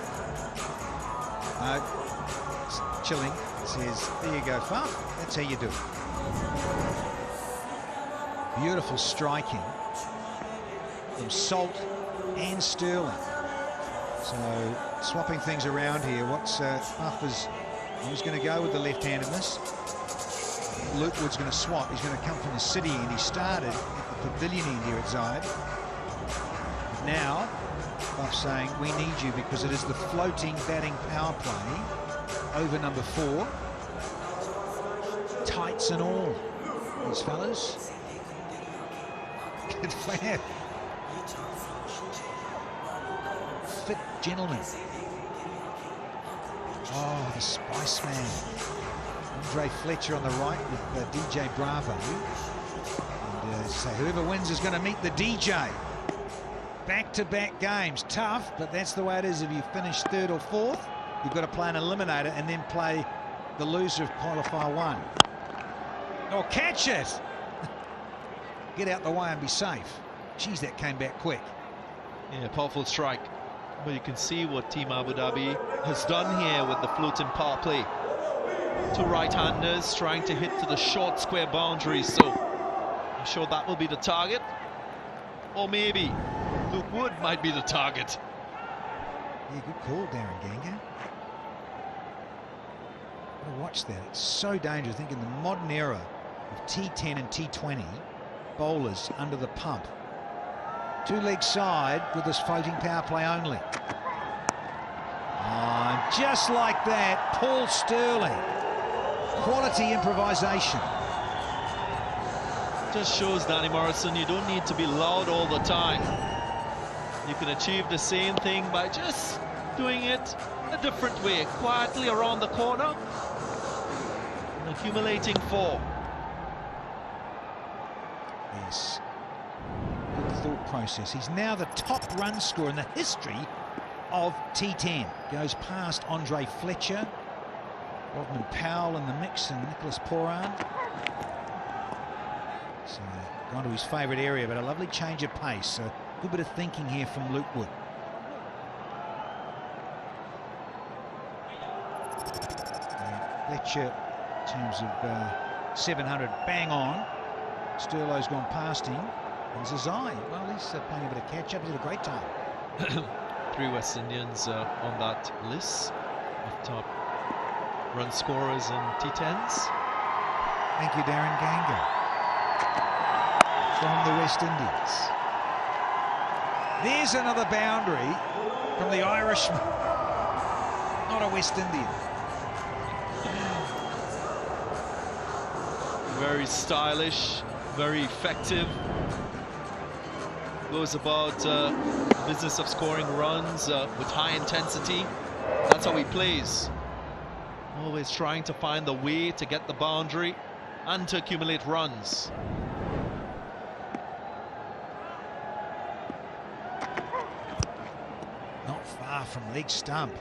Chilling says, there you go, Faf. That's how you do it. Beautiful striking from Salt and Sterling. So swapping things around here. What's Faf is? He's going to go with the left-handedness. Luke Wood's going to swap. He's going to come from the city end. He started at the pavilion end here at Zayed. Now, Buff's saying, we need you because it is the floating batting power play over number 4. Tights and all, these fellas. Good flair. Fit gentlemen. Oh, the Spice Man. Andre Fletcher on the right with DJ Bravo. And so whoever wins is going to meet the DJ. Back-to-back games. Tough, but that's the way it is. If you finish 3rd or 4th, you've got to play an eliminator and then play the loser of Qualifier 1. Oh, catch it! Get out the way and be safe. Geez, that came back quick. Yeah, powerful strike. But you can see what Team Abu Dhabi has done here with the floating power play. 2 right-handers trying to hit to the short square boundary, so I'm sure that will be the target. Or maybe Luke Wood might be the target. Yeah, good call, Darren Ganga. Watch that. It's so dangerous. I think in the modern era of T10 and T20, bowlers under the pump. 2-leg side with this floating power play only. Oh, just like that, Paul Sterling. Quality improvisation. Just shows, Danny Morrison, you don't need to be loud all the time. You can achieve the same thing by just doing it a different way, quietly around the corner and accumulating 4. Yes. Good thought process. He's now the top run scorer in the history of T10. Goes past Andre Fletcher, Rodman Powell in the mix, and Nicholas Poran. So gone to his favourite area, but a lovely change of pace. So good bit of thinking here from Luke Wood. Fletcher, in terms of 700, bang on. Sterlo's gone past him. And Zazai, well, he's playing a bit of catch-up. He did a great time. 3 West Indians on that list of top run scorers in T10s. Thank you, Darren Ganga. From the West Indies. There's another boundary from the Irishman. Not a West Indian. Very stylish, very effective. Goes about business of scoring runs with high intensity. That's how he plays. Always trying to find the way to get the boundary and to accumulate runs. Not far from leg stump.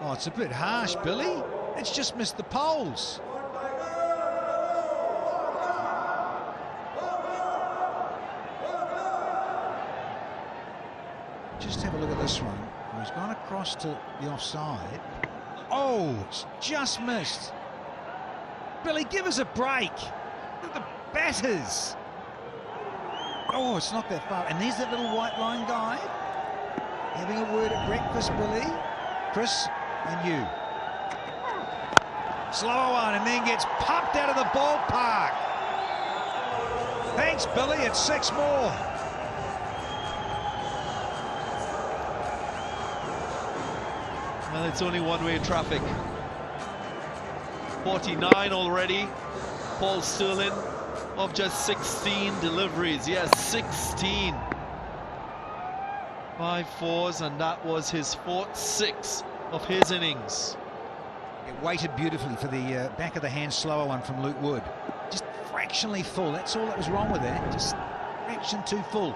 Oh, it's a bit harsh, Billy. It's just missed the poles. Just have a look at this one. He's gone across to the offside. Oh, it's just missed. Billy, give us a break. Look at the batters. Oh, it's not that far. And there's that little white line guy. Having a word at breakfast, Billy. Chris and you. Slower one, and then gets pumped out of the ballpark. Thanks, Billy. It's 6 more. Well, it's only one-way traffic. 49 already. Paul Sterling of just 16 deliveries. Yes, 16. 5 4s, and that was his 4th 6 of his innings. It waited beautifully for the back of the hand slower one from Luke Wood. Just fractionally full. That's all that was wrong with that. Just fraction too full.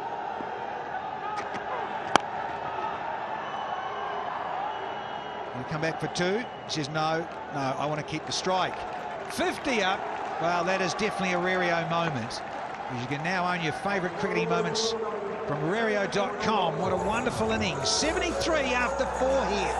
Come back for 2. He says, no, I want to keep the strike. 50 up. Well, that is definitely a Rario moment. You can now own your favourite cricketing moments from Rario.com. What a wonderful innings. 73 after 4 here.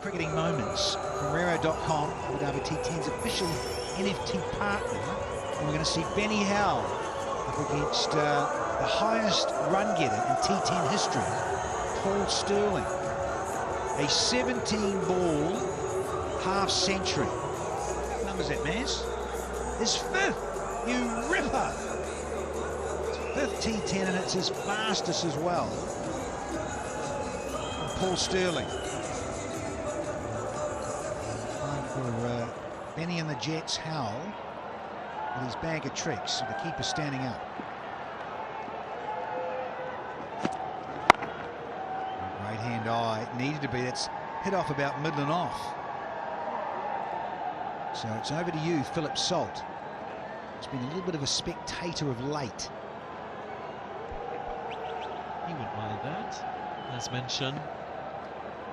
Cricketing moments from Rario.com, Dhabi T10's official NFT partner. And we're going to see Benny Howell up against the highest run getter in T10 history, Paul Sterling. A 17-ball half-century. What number is that, Maz? His 5th, you ripper! It's 5th T10 and it's his fastest as well. From Paul Sterling. For Benny and the Jets, Howell with his bag of tricks, so the keeper standing up. Right hand eye, needed to be, that's hit off about middle and off. So it's over to you, Philip Salt. It's been a little bit of a spectator of late. He wouldn't mind that. As mentioned,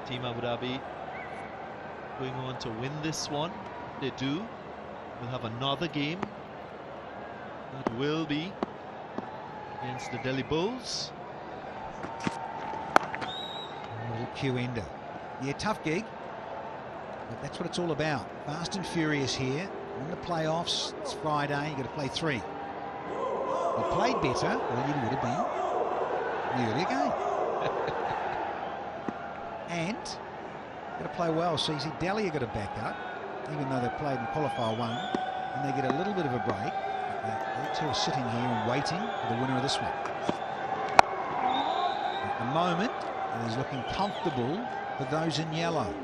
Team Abu Dhabi going on to win this one. They do. We'll have another game. That will be against the Delhi Bulls. A little Q-ender. Yeah, tough gig. But that's what it's all about. Fast and furious here. On the playoffs, it's Friday, you've got to play 3. You played better, well, you would have been the earlier game. And got to play well. So you see Delhi are going to back up, even though they played in Qualifier 1, and they get a little bit of a break. They two are sitting here and waiting for the winner of this one. At the moment, it is looking comfortable for those in yellow.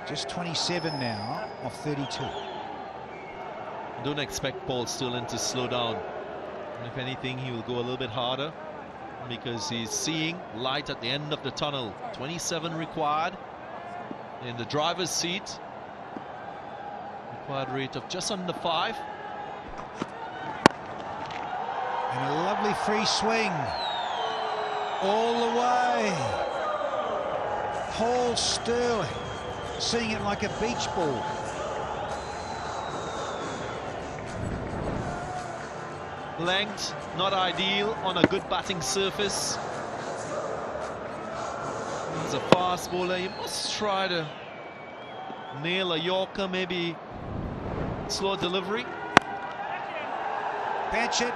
Just 27 now of 32. Don't expect Paul Sterling to slow down. And if anything, he will go a little bit harder, because he's seeing light at the end of the tunnel. 27 required in the driver's seat. Required rate of just under 5. And a lovely free swing all the way. Paul Sterling seeing it like a beach ball. Length, not ideal on a good batting surface. As a fast bowler, you must try to nail a Yorker, maybe slow delivery. Catch it,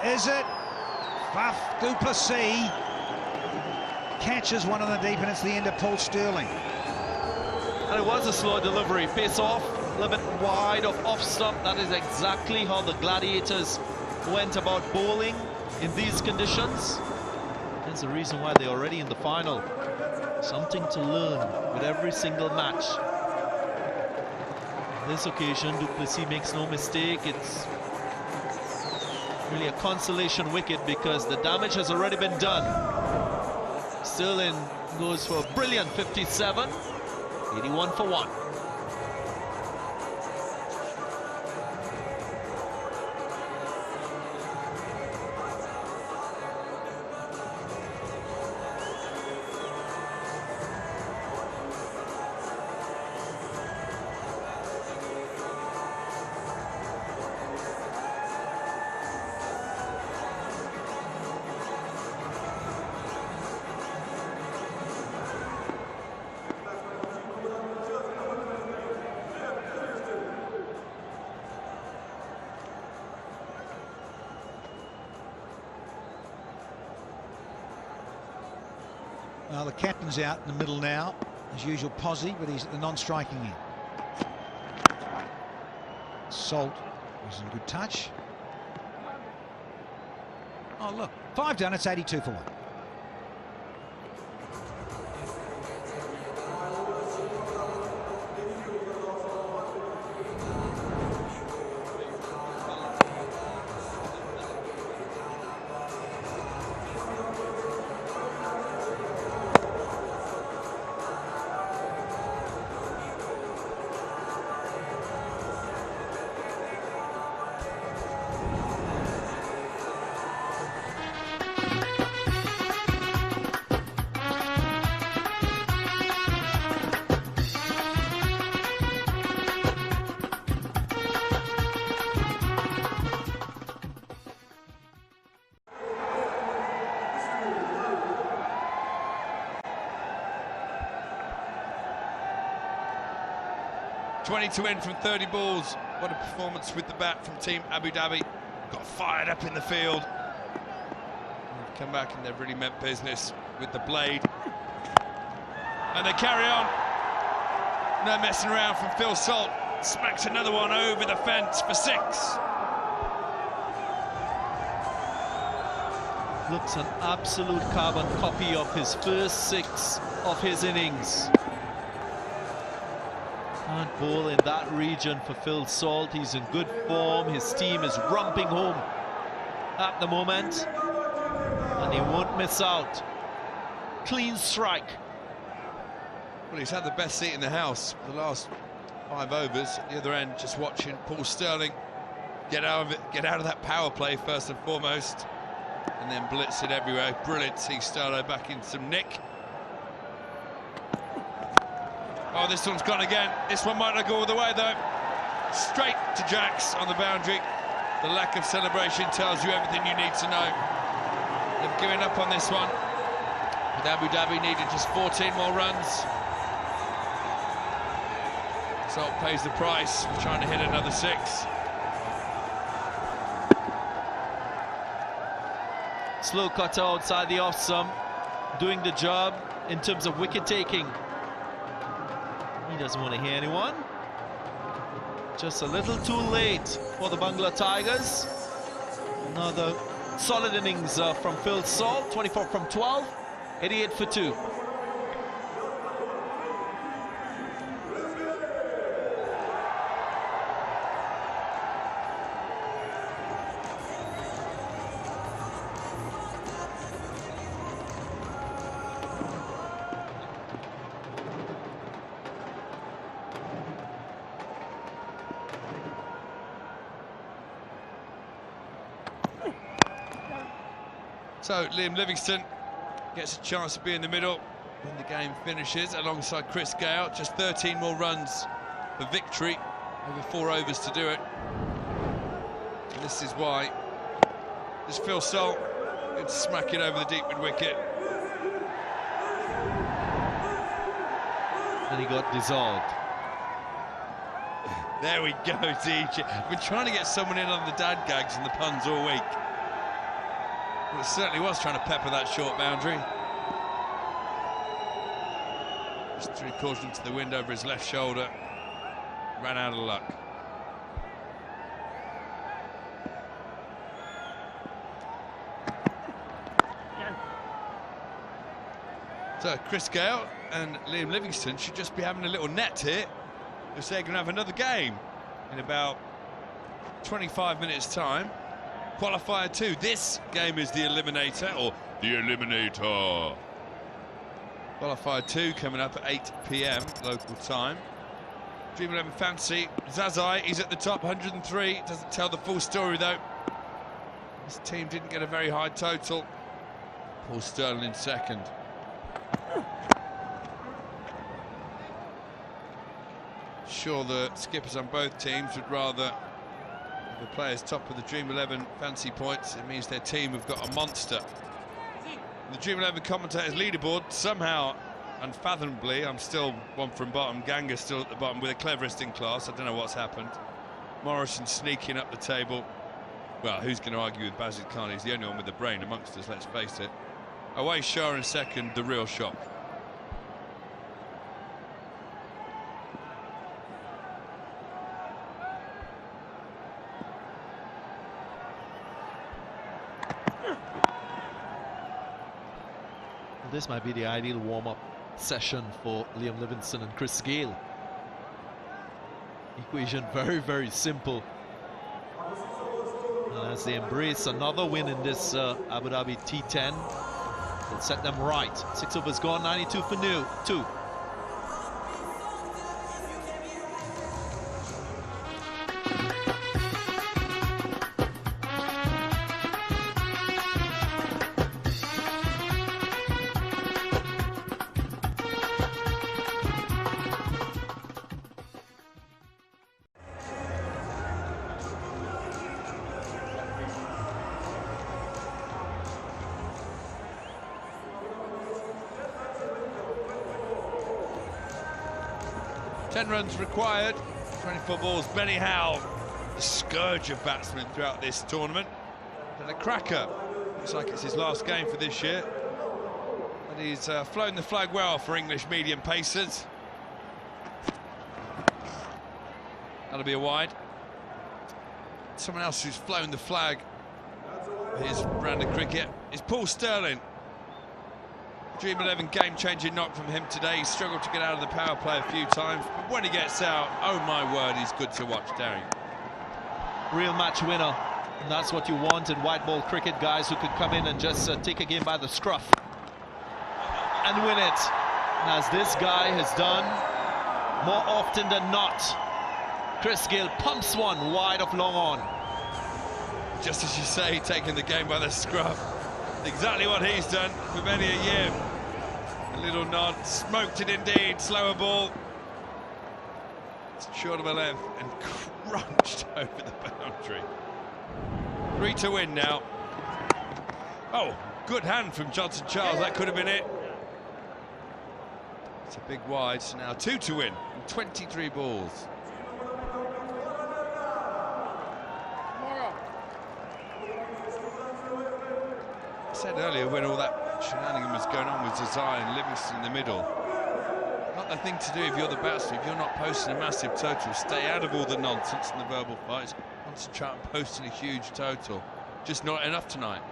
is it? Faf du Plessis catches one on the deep, and it's the end of Paul Sterling. And it was a slow delivery, pace off, a little bit wide of off stump. That is exactly how the Gladiators went about bowling in these conditions. That's the reason why they're already in the final. Something to learn with every single match. This occasion, du Plessis makes no mistake. It's really a consolation wicket because the damage has already been done. Sterling goes for a brilliant 57, 81 for 1. Well, the captain's out in the middle now, as usual, Posy, but he's at the non-striking end. Salt was in good touch. Oh, look, 5 done, it's 82 for 1. To win from 30 balls. What a performance with the bat from Team Abu Dhabi. Got fired up in the field. They've come back and they've really meant business with the blade. And they carry on. No messing around from Phil Salt. Smacks another one over the fence for 6. Looks an absolute carbon copy of his first 6 of his innings. Can't bowl in that region for Phil Salt. He's in good form. His team is romping home at the moment, and he won't miss out. Clean strike. Well, he's had the best seat in the house for the last 5 overs. At the other end, just watching Paul Sterling get out of it, get out of that power play first and foremost, and then blitz it everywhere. Brilliant. See Sterling back in some nick. Oh, this one's gone again. This one might not go all the way, though. Straight to Jacks on the boundary. The lack of celebration tells you everything you need to know. They've given up on this one. But Abu Dhabi needed just 14 more runs. Salt pays the price for trying to hit another 6. Slow cutter outside the off stump, doing the job in terms of wicket taking. He doesn't want to hear anyone. Just a little too late for the Bangla Tigers. Another solid innings from Phil Salt, 24 from 12, 88 for 2. So Liam Livingston gets a chance to be in the middle when the game finishes alongside Chris Gale. Just 13 more runs for victory, over 4 overs to do it. And this is why this Phil Salt going to smack it over the deep mid wicket. And he got dissolved. There we go, DJ. I've been trying to get someone in on the dad gags and the puns all week. Well, it certainly was trying to pepper that short boundary. Just 3/4 into the wind over his left shoulder. Ran out of luck. So Chris Gale and Liam Livingston should just be having a little net here, because they're going to have another game in about 25 minutes' time. Qualifier 2. This game is the Eliminator, or the Eliminator. Qualifier 2 coming up at 8 PM local time. Dream 11 Fancy. Zazai, he's at the top, 103. Doesn't tell the full story though. This team didn't get a very high total. Paul Sterling in second. Sure, the skippers on both teams would rather the players top of the Dream 11 fancy points. It means their team have got a monster. The Dream 11 commentators leaderboard, somehow, unfathomably, I'm still one from bottom. Ganga's still at the bottom with the cleverest in class. I don't know what's happened. Morrison sneaking up the table. Well, who's going to argue with Basil Khan? He's the only one with the brain amongst us, let's face it. Away Shah in second, the real shock. This might be the ideal warm-up session for Liam Livingston and Chris Gale. Equation very, very simple. And as they embrace another win in this Abu Dhabi T10, it'll set them right. 6 overs gone, 92 for 2. 10 runs required, 24 balls. Benny Howe, the scourge of batsmen throughout this tournament. And a cracker. Looks like it's his last game for this year. And he's flown the flag well for English medium pacers. That'll be a wide. Someone else who's flown the flag his brand of cricket is Paul Sterling. Dream 11 game-changing knock from him today. He struggled to get out of the power play a few times, but when he gets out, oh my word, he's good to watch, Derry. Real match winner, and that's what you want in white ball cricket, guys who could come in and just take a game by the scruff and win it. And as this guy has done more often than not, Chris Gale pumps one wide of long on. Just as you say, taking the game by the scruff. Exactly what he's done for many a year. A little nod, smoked it indeed, slower ball. It's short of a length and crunched over the boundary. 3 to win now. Oh, good hand from Johnson Charles, that could have been it. It's a big wide, so now 2 to win, 23 balls. I said earlier when all that shenanigan was going on with Zazai and Livingston in the middle, not the thing to do if you're the batsman. If you're not posting a massive total, stay out of all the nonsense and the verbal fights. Concentrate on posting a huge total. Just not enough tonight.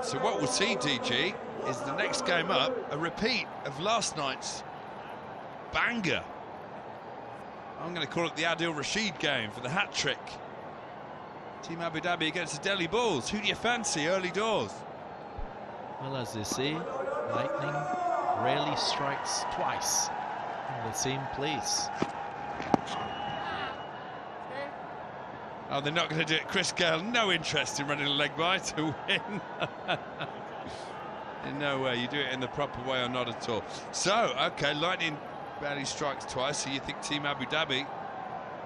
So what we'll see, DG, is the next game up, a repeat of last night's banger. I'm going to call it the Adil Rashid game for the hat-trick. Team Abu Dhabi against the Delhi Bulls. Who do you fancy early doors? Well, as they say, lightning rarely strikes twice in the same place. Oh, they're not going to do it. Chris Gale, no interest in running a leg by to win. In no way. You do it in the proper way or not at all. So, okay, lightning barely strikes twice, so you think Team Abu Dhabi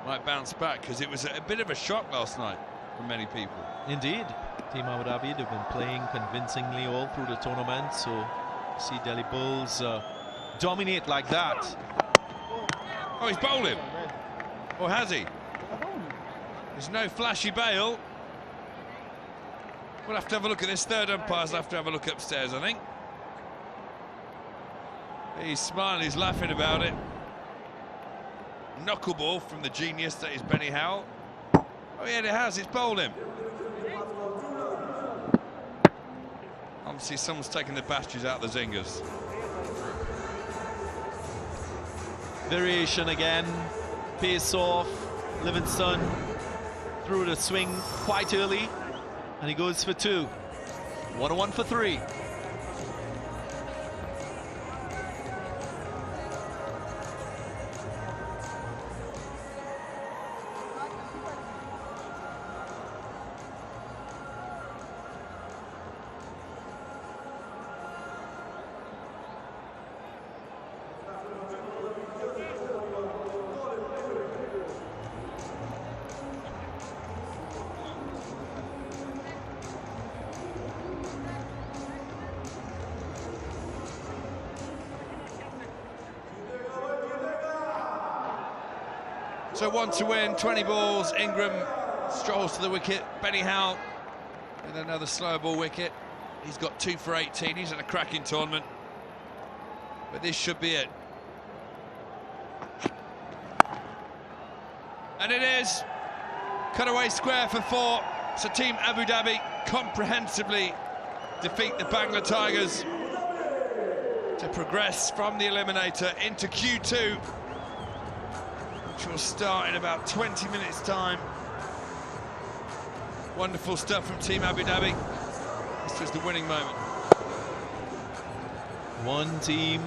might bounce back, because it was a bit of a shock last night for many people. Indeed. Team Abu Dhabi, they've been playing convincingly all through the tournament, so you see Delhi Bulls dominate like that. Oh, he's bowled him. Or has he? There's no flashy bail. We'll have to have a look at this. Third umpires will have to have a look upstairs, I think. He's smiling, he's laughing about it. Knuckleball from the genius that is Benny Howe. Oh yeah, it has, it's bowled him. Obviously someone's taking the batteries out of the zingers. Variation again, pace off, Livingston through the swing quite early, and he goes for 2. 1-1 for 3. So 1 to win, 20 balls. Ingram strolls to the wicket. Benny Howell with another slow ball wicket. He's got 2 for 18. He's in a cracking tournament. But this should be it. And it is. Cut away square for 4. So Team Abu Dhabi comprehensively defeat the Bangla Tigers to progress from the Eliminator into Q2, which will start in about 20 minutes' time. Wonderful stuff from Team Abu Dhabi. This was the winning moment. One team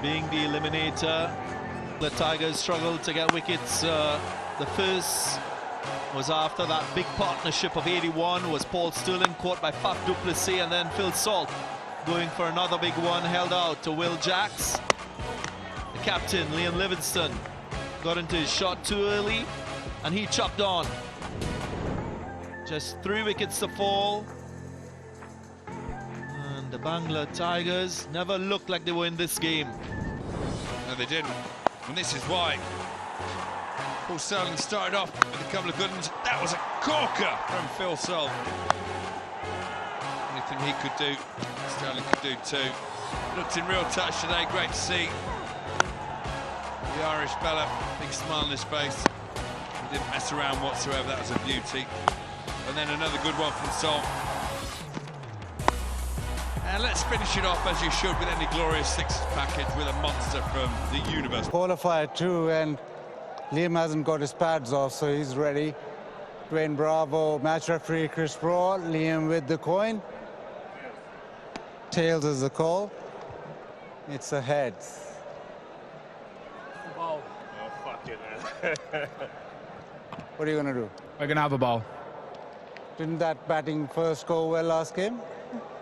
being the Eliminator. The Tigers struggled to get wickets. The first was after that big partnership of 81 was Paul Sterling caught by Faf du Plessis, and then Phil Salt going for another big one, held out to Will Jacks. The captain, Liam Livingston, got into his shot too early and he chopped on. Just 3 wickets to fall. And the Bangla Tigers never looked like they were in this game. No, they didn't. And this is why. Paul Sterling started off with a couple of good ones. That was a corker from Phil Salt. Anything he could do, Sterling could do too. Looked in real touch today, great to see. The Irish fella, big smile on his face. He didn't mess around whatsoever, that was a beauty. And then another good one from Salt. And let's finish it off as you should with any glorious sixes package with a monster from the universe. Qualifier 2, and Liam hasn't got his pads off, so he's ready. Dwayne Bravo, match referee Chris Brawl, Liam with the coin. Tails is the call. It's a heads. Ball. Oh, fuck it, man. What are you going to do? We're going to have a ball. Didn't that batting first go well last game?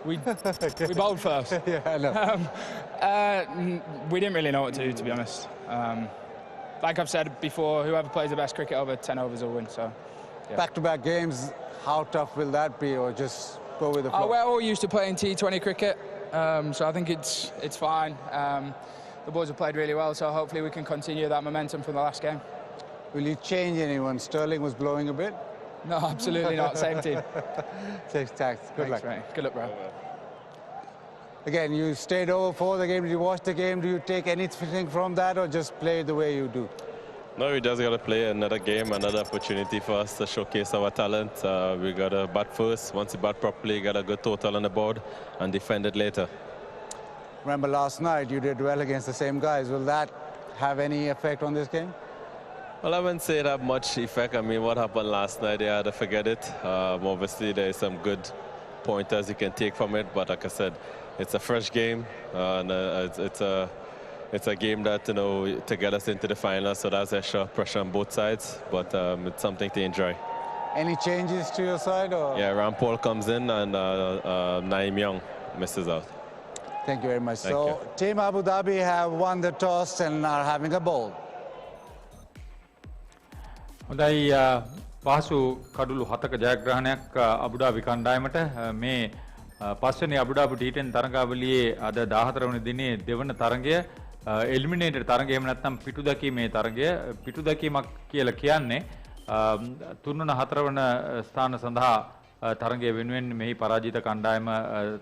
We bowled first. Yeah, I know. We didn't really know what to do, to be honest. Like I've said before, whoever plays the best cricket over 10 overs will win. So, yeah. Back-to-back games, how tough will that be, or just go with the flow? We're all used to playing T20 cricket, so I think it's fine. The boys have played really well, so hopefully we can continue that momentum from the last game. Will you change anyone? Sterling was blowing a bit. No, absolutely not. Same team. Same tax. Good luck. Mate. Good luck, bro. Again, you stayed over for the game. Did you watch the game? Do you take anything from that, or just play the way you do? No, we just got to play another game, another opportunity for us to showcase our talent. We got to bat first. Once you bat properly, got a good total on the board and defend it later. Remember last night you did well against the same guys. Will that have any effect on this game? Well, I wouldn't say that much effect. I mean, what happened last night, yeah, to forget it. Obviously, there's some good pointers you can take from it, but like I said, it's a fresh game, and it's a game that, you know, to get us into the final, so that's extra pressure on both sides, but it's something to enjoy. Any changes to your side? Or? Yeah, Rampal comes in and Naeem Young misses out. Thank you very much. Thank so, you. Team Abu Dhabi have won the toss and are having a bowl. හොඳයි පහසු කඩුළු 7ක ජයග්‍රහණයක් Abu Dhabi කණ්ඩායමට මේ පස්වෙනි Abu Dhabi T10 තරඟාවලියේ අද 14 වෙනි දිනේ දෙවන තරඟය එලිමිනේටර් තරඟය එහෙම නැත්නම් පිටු දැකීමේ තරඟය පිටු දැකීමක් කියලා කියන්නේ 3 වන 4 වන ස්ථාන සඳහා තරඟය වෙනුවෙන් මෙහි පරාජිත කණ්ඩායම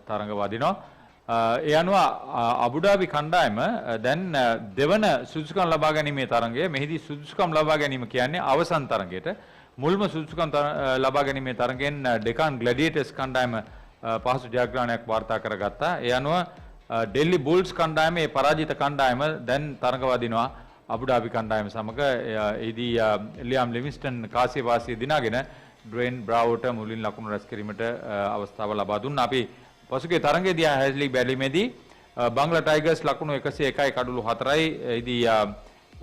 තරඟ වදිනවා ඒ අනුව අබුඩාබි කණ්ඩායම දැන් දෙවන සුදුසුකම් ලබා ගැනීමේ තරඟය මෙහිදී සුදුසුකම් ලබා ගැනීම කියන්නේ අවසන් තරඟයට මුල්ම සුදුසුකම් ලබා ගැනීමේ තරඟෙන් Deccan Gladiators කණ්ඩායම පහසු ජයග්‍රහණයක් වාර්තා කරගත්තා. ඒ අනුව ඩෙල්ලි බුල්ස් කණ්ඩායමේ පරාජිත කණ්ඩායම දැන් තරඟ වදිනවා අබුඩාබි කණ්ඩායම සමග. එහිදී ලියම් ලිවිස්ටන් කාසිය වාසිය දිනාගෙන ඩ්වෙන් බ්‍රාවෝට මුලින් ලකුණු රැස් කිරීමට අවස්ථාව ලබා දුන්නා. අපි පසුගිය තරඟයේදී හැස්ලි බැලීමේදී බංග්ලා ටයිගර්ස් ලකුණු 101යි කඩුළු 4යි. එහිදී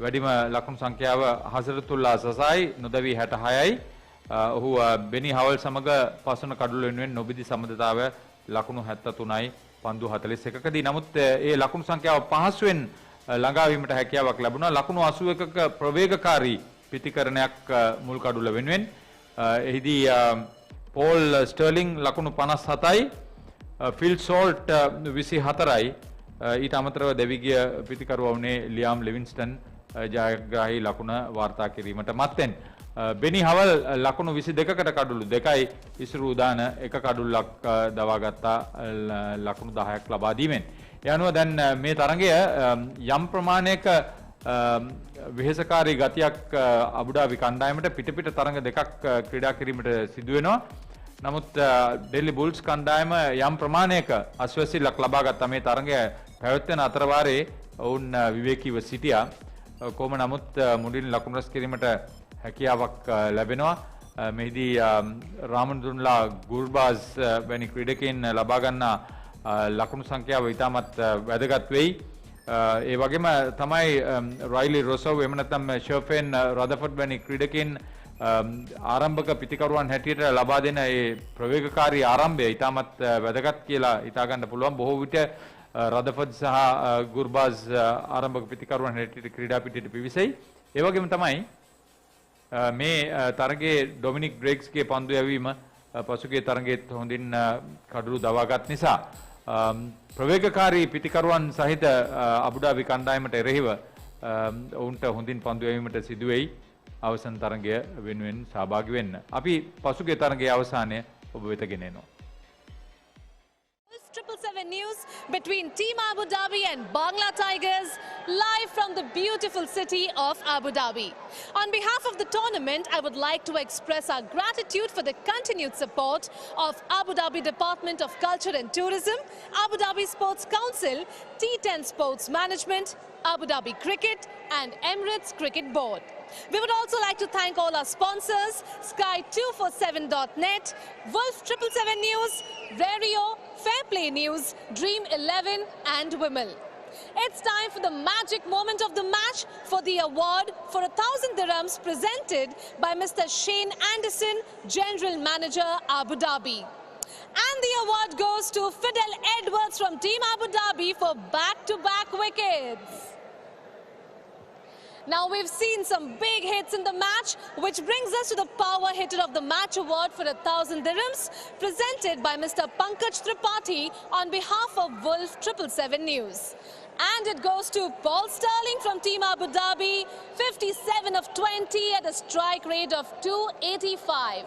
වැඩිම ලකුණු සංඛ්‍යාව හසරතුල්ලා සසයි නොදවි 66යි. ඔහු බෙනි හවල් සමග පස්වන කඩුළු වෙනුවෙන් නොබිදි සමදතාවය ලකුණු 73යි පන්දු 41කදී. නමුත් ඒ ලකුණු සංඛ්‍යාව පහසුවෙන් ළඟා වීමට හැකියාවක් ලැබුණා. ලකුණු 81ක ප්‍රවේගකාරී පිටිකරණයක් මුල් කඩුල්ල වෙනුවෙන්. එහිදී පෝල් ස්ටර්ලිං ලකුණු 57යි. Feel salt 24යි. ඊට අමතරව දෙවිගිය පිටිකරුවා වුණේ ලියම් ලිවින්ස්ටන් ජයග්‍රාහී ලකුණ වාර්තා කිරීමට මත්තෙන් බෙනි හවල් ලකුණු 22කට කඩුළු 2යි ඉසුරු උදාන 1 කඩුල්ලක් දවාගත්තා ලකුණු 10ක් ලබා දීමෙන්. ඒ අනුව දැන් මේ තරගය යම් ප්‍රමාණයක වෙහෙසකාරී ගතියක් අබුඩාබි කණ්ඩායමට පිට තරඟ දෙකක් ක්‍රීඩා කිරීමට සිදු වෙනවා. නමුත් ඩෙල්ලි බුල්ස් කණ්ඩායම යම් ප්‍රමාණයක අස්වැසිල්ලක් ලබා ගත්තා මේ තරඟය පැවැත්වෙන අතරවාරේ ඔවුන් විවේකීව සිටියා. කොහොම නමුත් මුලින් ලකුණු රැස් කිරීමට හැකියාවක් ලැබෙනවා. මෙහිදී රාමන්දුන්ලා ගුර්බාස් වැනි ක්‍රීඩකයන් ලබා ගන්නා ලකුණු සංඛ්‍යාව ඉතාමත් වැදගත් වෙයි. ඒ වගේම තමයි රයිලි රොසව් එහෙම නැත්නම් ෂර්ෆෙන් රදෆර්ඩ් වැනි ක්‍රීඩකයන් ආරම්භක පිතිකරුවන් හැටියට ලබා දෙන ඒ ප්‍රවේගකාරී ආරම්භය ඉතාමත් වැදගත් කියලා හිතා ගන්න පුළුවන්. බොහෝ විට රදෆර්ඩ් සහ ගුර්බාස් ආරම්භක පිතිකරුවන් හැටියට ක්‍රීඩා පිටියට පිවිසෙයි. ඒ වගේම තමයි මේ තරගයේ ඩොමිනික් බ්‍රේග්ස්ගේ පන්දු යැවීම පසුගිය තරගයේත් හොඳින් කඩළු දවාගත් නිසා ප්‍රවේගකාරී පිතිකරුවන් සහිත අබුඩාබි කණ්ඩායමට එරෙහිව ඔවුන්ට හොඳින් පන්දු යැවීමට සිදු වෙයි අවසන් තරගය වෙනුවෙන් සහභාගී වෙන්න. අපි පසුගිය තරගයේ අවසානය ඔබ වෙත ගෙන එනවා. 777 News between Team Abu Dhabi and Bangla Tigers, live from the beautiful city of Abu Dhabi. On behalf of the tournament, I would like to express our gratitude for the continued support of Abu Dhabi Department of Culture and Tourism, Abu Dhabi Sports Council, T10 Sports Management, Abu Dhabi Cricket and Emirates Cricket Board. We would also like to thank all our sponsors, Sky247.net, Wolf 777 News, Radio, Fair Play News, Dream 11 and Wimel. It's time for the magic moment of the match for the award for 1,000 dirhams presented by Mr. Shane Anderson, General Manager, Abu Dhabi. And the award goes to Fidel Edwards from Team Abu Dhabi for back-to-back wickets. Now we've seen some big hits in the match, which brings us to the power hitter of the match award for 1,000 dirhams presented by Mr. Pankaj Tripathi on behalf of Wolf 777 News. And it goes to Paul Sterling from Team Abu Dhabi, 57 of 20 at a strike rate of 285.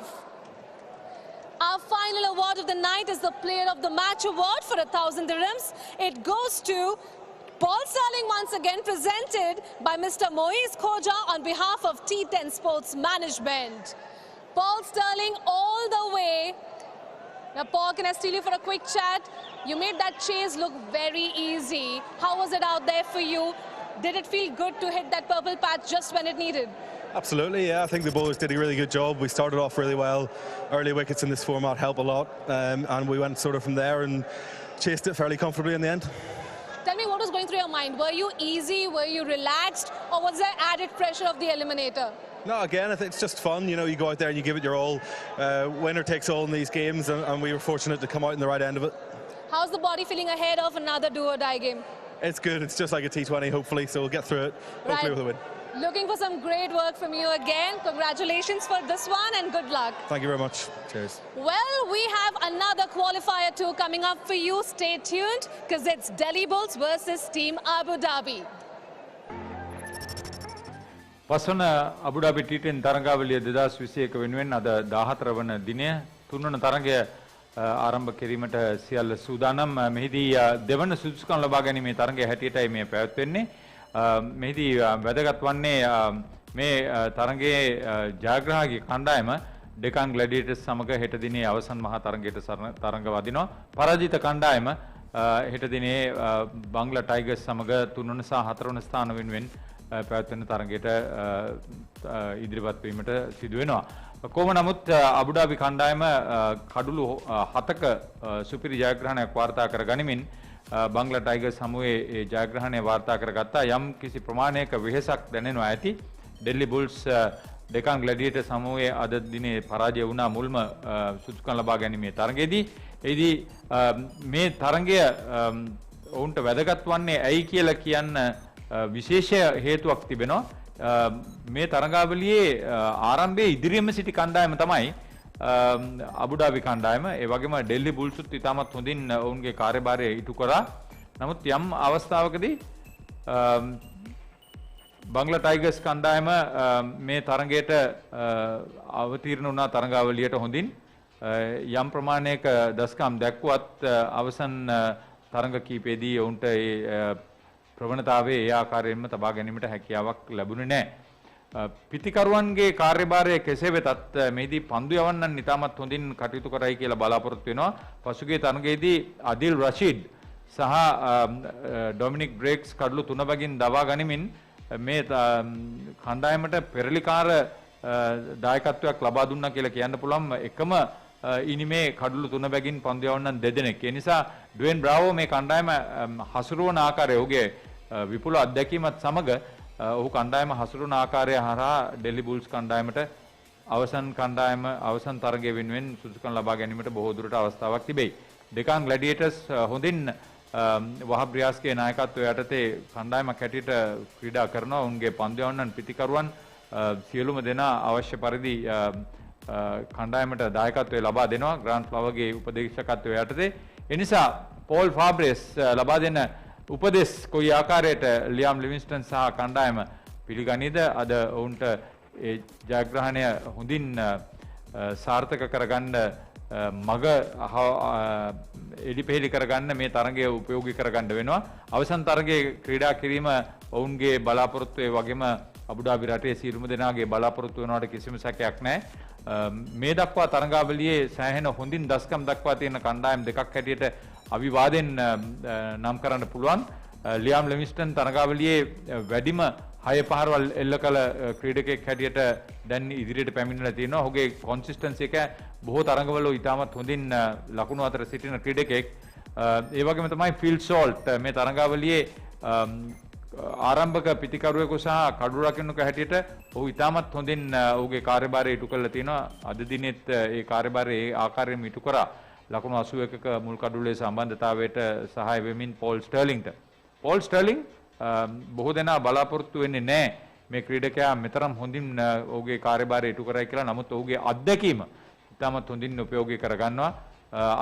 Our final award of the night is the Player of the Match award for 1,000 dirhams. It goes to Paul Sterling once again, presented by Mr. Moise Khoja on behalf of T10 Sports Management. Paul Sterling all the way. Now Paul, can I steal you for a quick chat? You made that chase look very easy. How was it out there for you? Did it feel good to hit that purple patch just when it needed? Absolutely, yeah. I think the bowlers did a really good job. We started off really well. Early wickets in this format help a lot. And we went sort of from there and chased it fairly comfortably in the end. Tell me what was going through your mind. Were you easy? Were you relaxed? Or was there added pressure of the Eliminator? No, again, I think it's just fun. You know, you go out there and you give it your all. Winner takes all in these games, and we were fortunate to come out in the right end of it. How's the body feeling ahead of another do-or-die game? It's good. It's just like a T20, hopefully, so we'll get through it, hopefully with a win. Looking for some great work from you again. Congratulations for this one and good luck. Thank you very much. Cheers. Well, we have another qualifier too coming up for you. Stay tuned because it's Delhi Bulls versus Team Abu Dhabi. පස්වන Abu Dhabi T10 තරඟාවලිය 2021 වෙනුවෙන් අද 14 වන දිනය තුන්වන තරඟය ආරම්භ කිරීමට සියල්ල සූදානම්. මෙහිදී දෙවන සුදුසුකම් ලබා ගැනීමේ තරඟය හැටියටයි මේ පැවැත්වෙන්නේ. මෙහිදී වැදගත් වන්නේ මේ තරඟයේ ජයග්‍රාහී කණ්ඩායම Deccan Gladiators සමග හෙට දිනේ අවසන් මහා තරඟයට තරඟ වදිනවා. පරාජිත කණ්ඩායම හෙට දිනේ බංග්ලා ටයිගර්ස් සමග 3 වන සහ 4 වන ස්ථාන වෙනුවෙන් පැවැත්වෙන තරඟයට ඉදිරිපත් වීමට සිදු වෙනවා. කොහොම නමුත් අබුඩාබි කණ්ඩායම කඩුළු 7ක සුපිරි ජයග්‍රහණයක් වාර්තා කර ගනිමින් බංග්ලා ටයිගර්ස් සමුවේ ඒ ජයග්‍රහණය වාර්තා කරගත්තා. යම් කිසි ප්‍රමාණයක වෙහෙසක් දැනෙනවා ඇති. ඩෙල්ලි බුල්ස් Deccan Gladiators සමුවේ අද දිනේ පරාජය වුණා මුල්ම සුදුසුකම් ලබා ගැනීමේ තරඟයේදී. එෙහිදී මේ තරඟය ඔවුන්ට වැදගත් වන්නේ ඇයි කියලා කියන්න විශේෂ හේතුවක් තිබෙනවා. මේ තරඟාවලියේ ආරම්භයේ ඉදිරියේම සිටි කණ්ඩායම තමයි අබුඩාබි කණ්ඩායම. ඒ වගේම ඩෙල්ලි බුල්ස්ුත් ඉතාමත් හොඳින් ඔවුන්ගේ කාර්යභාරය ඉටු කරා. නමුත් යම් අවස්ථාවකදී බංගලා ටයිගර්ස් කණ්ඩායම මේ තරගයට අවතීර්ණ වුණා තරගාවලියට හොඳින් යම් ප්‍රමාණයක දස්කම් දැක්ුවත් අවසන් තරග කීපෙදී ඔවුන්ට ඒ ප්‍රවණතාවයේ ඒ ආකාරයෙන්ම තබා ගැනීමට හැකියාවක් ලැබුණේ නැහැ. පිතිකරුවන්ගේ කාර්යභාරය කෙසේ වෙතත් මේදී පන්දු යවන්නන් ඉතාමත් හොඳින් කටයුතු කරයි කියලා බලාපොරොත්තු වෙනවා. පසුගිය තරගයේදී අදිල් රෂීඩ් සහ ඩොමිනික් බ්‍රේක්ස් කඩලු 3 බැගින් දවා ගනිමින් මේ කණ්ඩායමට පෙරලිකාර දායකත්වයක් ලබා දුන්නා කියලා කියන්න පුළුවන්. එකම ඉනිමේ කඩලු 3 බැගින් පන්දු යවන්නන් දෙදෙනෙක්. ඒ නිසා ඩුවෙන් බ්‍රාවෝ මේ කණ්ඩායම හසුරුවන ආකාරය ඔහුගේ විපුල අත්දැකීමත් සමග ඔහු කණ්ඩායම හසුරුවන ආකාරය හරහා ඩෙල්ලි බුල්ස් කණ්ඩායමට අවසන් තරගය වෙනුවෙන් සුදුසුකම් ලබා ගැනීමට බොහෝ දුරට අවස්ථාවක් තිබෙයි. ඩෙකාන් ග්ලැඩියේටර්ස් හොඳින් වහබ් රියාස්ගේ නායකත්වය යටතේ කණ්ඩායමක් හැටියට ක්‍රීඩා කරනවා. ඔවුන්ගේ පන්දු යවන්නන් පිතිකරුවන් සියලුම දෙනා අවශ්‍ය පරිදි කණ්ඩායමට දායකත්වය ලබා දෙනවා ග්‍රාන්ඩ් ෆ්ලවර්ගේ උපදේශකත්වය යටතේ. ඒ නිසා පෝල් ෆාබ්‍රෙස් ලබා දෙන උපදෙස් කොයි ආකාරයට ලියාම් ලිවින්ස්ටන් සහ කණ්ඩායම පිළිගනීද? අද ඔවුන්ට ඒ ජයග්‍රහණය හොඳින් සාර්ථක කරගන්න මග එලිපෙහෙලි කරගන්න මේ තරගය උපයෝගී කරගන්න වෙනවා. අවසන් තරගයේ ක්‍රීඩා කිරීම ඔවුන්ගේ බලාපොරොත්තු ඒ වගේම අබුඩාබි රටේ සියලුම දෙනාගේ බලාපොරොත්තු වෙනවට කිසිම සැකයක් නැහැ. මේ දක්වා තරගාවලියේ සෑහෙන හොඳින් දස්කම් දක්වා තියෙන කණ්ඩායම් දෙකක් හැටියට අවිවාදෙන් නම් කරන්න පුළුවන්. ලියාම් ලිවින්ස්ටන් තරගාවලියේ වැඩිම 6 පහරවල් එල්ල කළ ක්‍රීඩකයෙක් හැටියට දැන් ඉදිරියට පැමිණලා තියෙනවා. ඔහුගේ කොන්සිස්ටන්සි එක බොහෝ තරඟවල ඉතාමත් හොඳින් ලකුණු අතර සිටින ක්‍රීඩකයෙක්. ඒ වගේම තමයි ෆිල් සෝල්ට් මේ තරගාවලියේ ආරම්භක පිතිකරුවෙකු සහ කඩු රකින්නක හැටියට ඔහු ඉතාමත් හොඳින් ඔහුගේ කාර්යභාරය ඉටු කරලා තියෙනවා. අද දිනෙත් ඒ කාර්යභාරය ඒ ආකාරයෙන්ම ඉටු කරා ලකුණු 81ක මුල් කඩුල්ලේ සම්බන්ධතාවයට සහාය වෙමින් පෝල් ස්ටර්ලින්ට. පෝල් ස්ටර්ලින් බොහෝ දෙනා බලාපොරොත්තු වෙන්නේ නැහැ මේ ක්‍රීඩකයා මෙතරම් හොඳින් ඔහුගේ කාර්යභාරය ඉටු කරයි කියලා. නමුත් ඔහුගේ අත්දැකීම ඉතාමත් හොඳින් උපයෝගී කරගන්නවා.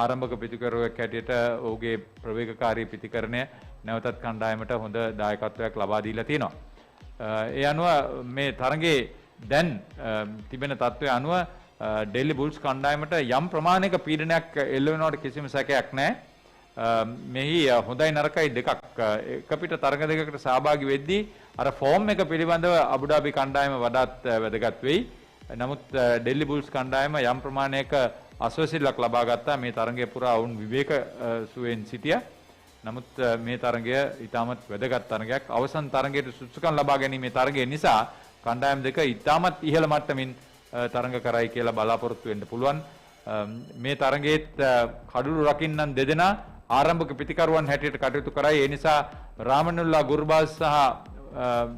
ආරම්භක පිතිකරුවෙක් හැටියට ඔහුගේ ප්‍රවේගකාරී පිතිකරණය නැවතත් කණ්ඩායමට හොඳ දායකත්වයක් ලබා දීලා තියෙනවා. ඒ අනුව මේ තරගයේ දැන් තිබෙන තත්ත්වය අනුව ඩෙල්ලි බුල්ස් කණ්ඩායමට යම් ප්‍රමාණයක පීඩනයක් එල්ල වෙනවට කිසිම සැකයක් නැහැ. මෙහි හොඳයි නරකයි දෙකක් එක පිට තරග දෙකකට සහභාගී වෙද්දී අර ෆෝම් එක පිළිබඳව අබුඩාබි කණ්ඩායම වඩාත් වැදගත් වෙයි. නමුත් ඩෙල්ලි බුල්ස් කණ්ඩායම යම් ප්‍රමාණයක අස්වැසිල්ලක් ලබා ගත්තා. මේ තරගය පුරා වුන් විවේක සුවෙන් සිටියා. නමුත් මේ තරගය ඉතාමත් වැදගත් තරගයක්. අවසන් තරගයට සුදුසුකම් ලබා ගැනීමේ තරගය නිසා කණ්ඩායම් දෙක ඉතාමත් ඉහළ මට්ටමින් තරග කරයි කියලා බලාපොරොත්තු වෙන්න පුළුවන්. මේ තරගයේත් කඩුළු රකින්නන් දෙදෙනා ආරම්භක පිතිකරුවන් හැටියට කටයුතු කරයි. ඒ නිසා රාමනුල්ලා ගුර්බාස් සහ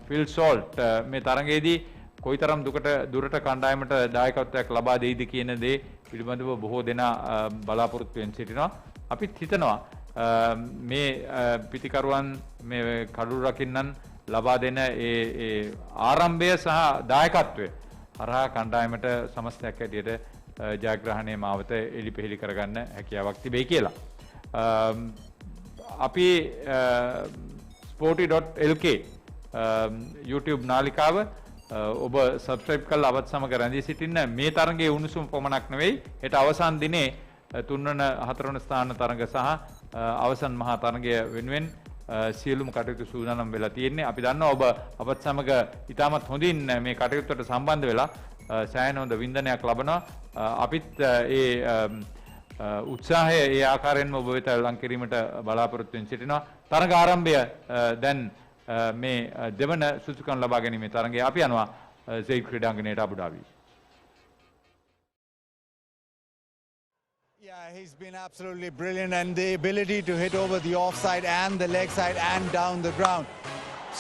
ෆිල් සෝල්ට් මේ තරගයේදී කොයිතරම් දුරට කණ්ඩායමට දායකත්වයක් ලබා දෙයිද කියන දේ පිළිබඳව බොහෝ දෙනා බලාපොරොත්තු වෙමින් සිටිනවා. අපිත් හිතනවා මේ පිතිකරුවන් මේ කඩුළු රකින්නන් ලබා දෙන ඒ ආරම්භය සහ දායකත්වය හරහා කණ්ඩායමට සමස්තයක් හැටියට ජයග්‍රහණයේ මාවත එලිපෙහෙලි කරගන්න හැකියාවක් තිබෙයි කියලා. අපි sporty.lk YouTube නාලිකාව ඔබ සබස්ක්‍රයිබ් කරලා අවත් සමග රැඳී සිටින්න. මේ තරගයේ උණුසුම් පමණක් නෙවෙයි, හෙට අවසන් දිනේ 3 වන 4 වන ස්ථාන තරග සහ අවසන් මහා තරගය වෙනුවෙන් සියලුම කටයුතු සූදානම් වෙලා තියෙන්නේ. අපි දන්නවා ඔබ අපත් සමග ඉතාමත් හොඳින් මේ කටයුත්තට සම්බන්ධ වෙලා සෑහෙන හොඳ වින්දනයක් ලබනවා. අපිත් ඒ උත්සාහය ඒ ආකාරයෙන්ම ඔබ වෙත ලං කිරීමට බලාපොරොත්තු වෙමින් සිටිනවා. තරග ආරම්භය දැන් මේ දෙවන සුසුකම් ලබා ගැනීමේ තරගය අපි යනවා සෙයිඩ් ක්‍රීඩාංගණයට Abu Dhabi. Yeah, he's been absolutely brilliant, and the ability to hit over the offside and the leg side and down the ground.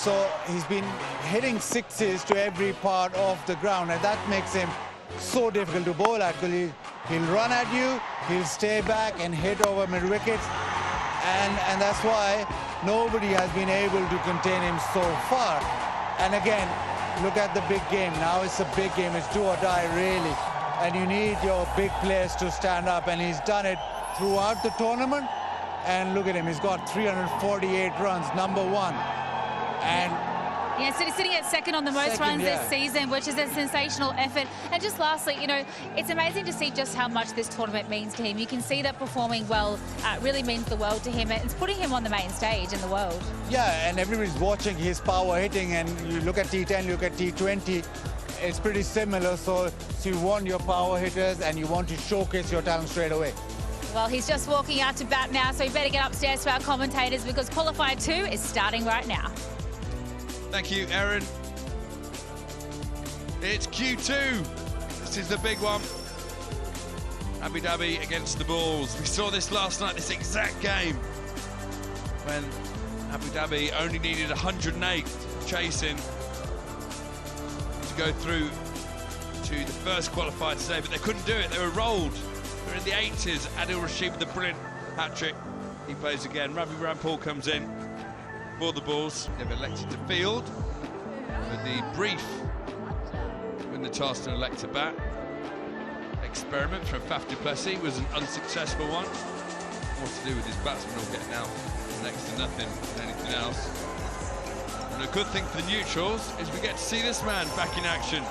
So he's been hitting sixes to every part of the ground, and that makes him so difficult to bowl at. He'll run at you, he'll stay back and hit over mid wickets, and that's why nobody has been able to contain him so far. And again, look at the big game. Now it's a big game, it's do or die really. And you need your big players to stand up, and he's done it throughout the tournament. And look at him, he's got 348 runs, number one. And Yeah, so he's sitting at second on the most runs this season, which is a sensational effort. And just lastly, you know, it's amazing to see just how much this tournament means to him. You can see that performing well really means the world to him. It's putting him on the main stage in the world. Yeah, and everybody's watching his power hitting, and you look at T10, look at T20, it's pretty similar. So you want your power hitters and you want to showcase your talent straight away. Well, he's just walking out to bat now, so we better get upstairs to our commentators because Qualifier 2 is starting right now. Thank you, Erin. It's Q2. This is the big one. Abu Dhabi against the Bulls. We saw this last night, this exact game, when Abu Dhabi only needed 108 chasing to go through to the first qualifier today, but they couldn't do it. They were rolled. They're in the 80s. Adil Rashid with a brilliant hat-trick. He plays again. Ravi Rampal comes in for the Bulls. They've elected to field with the brief when the task to elect to bat. Experiment from Faf du Plessis was an unsuccessful one. More to do with his batsmen all getting out next to nothing than anything else. And a good thing for the neutrals is we get to see this man back in action.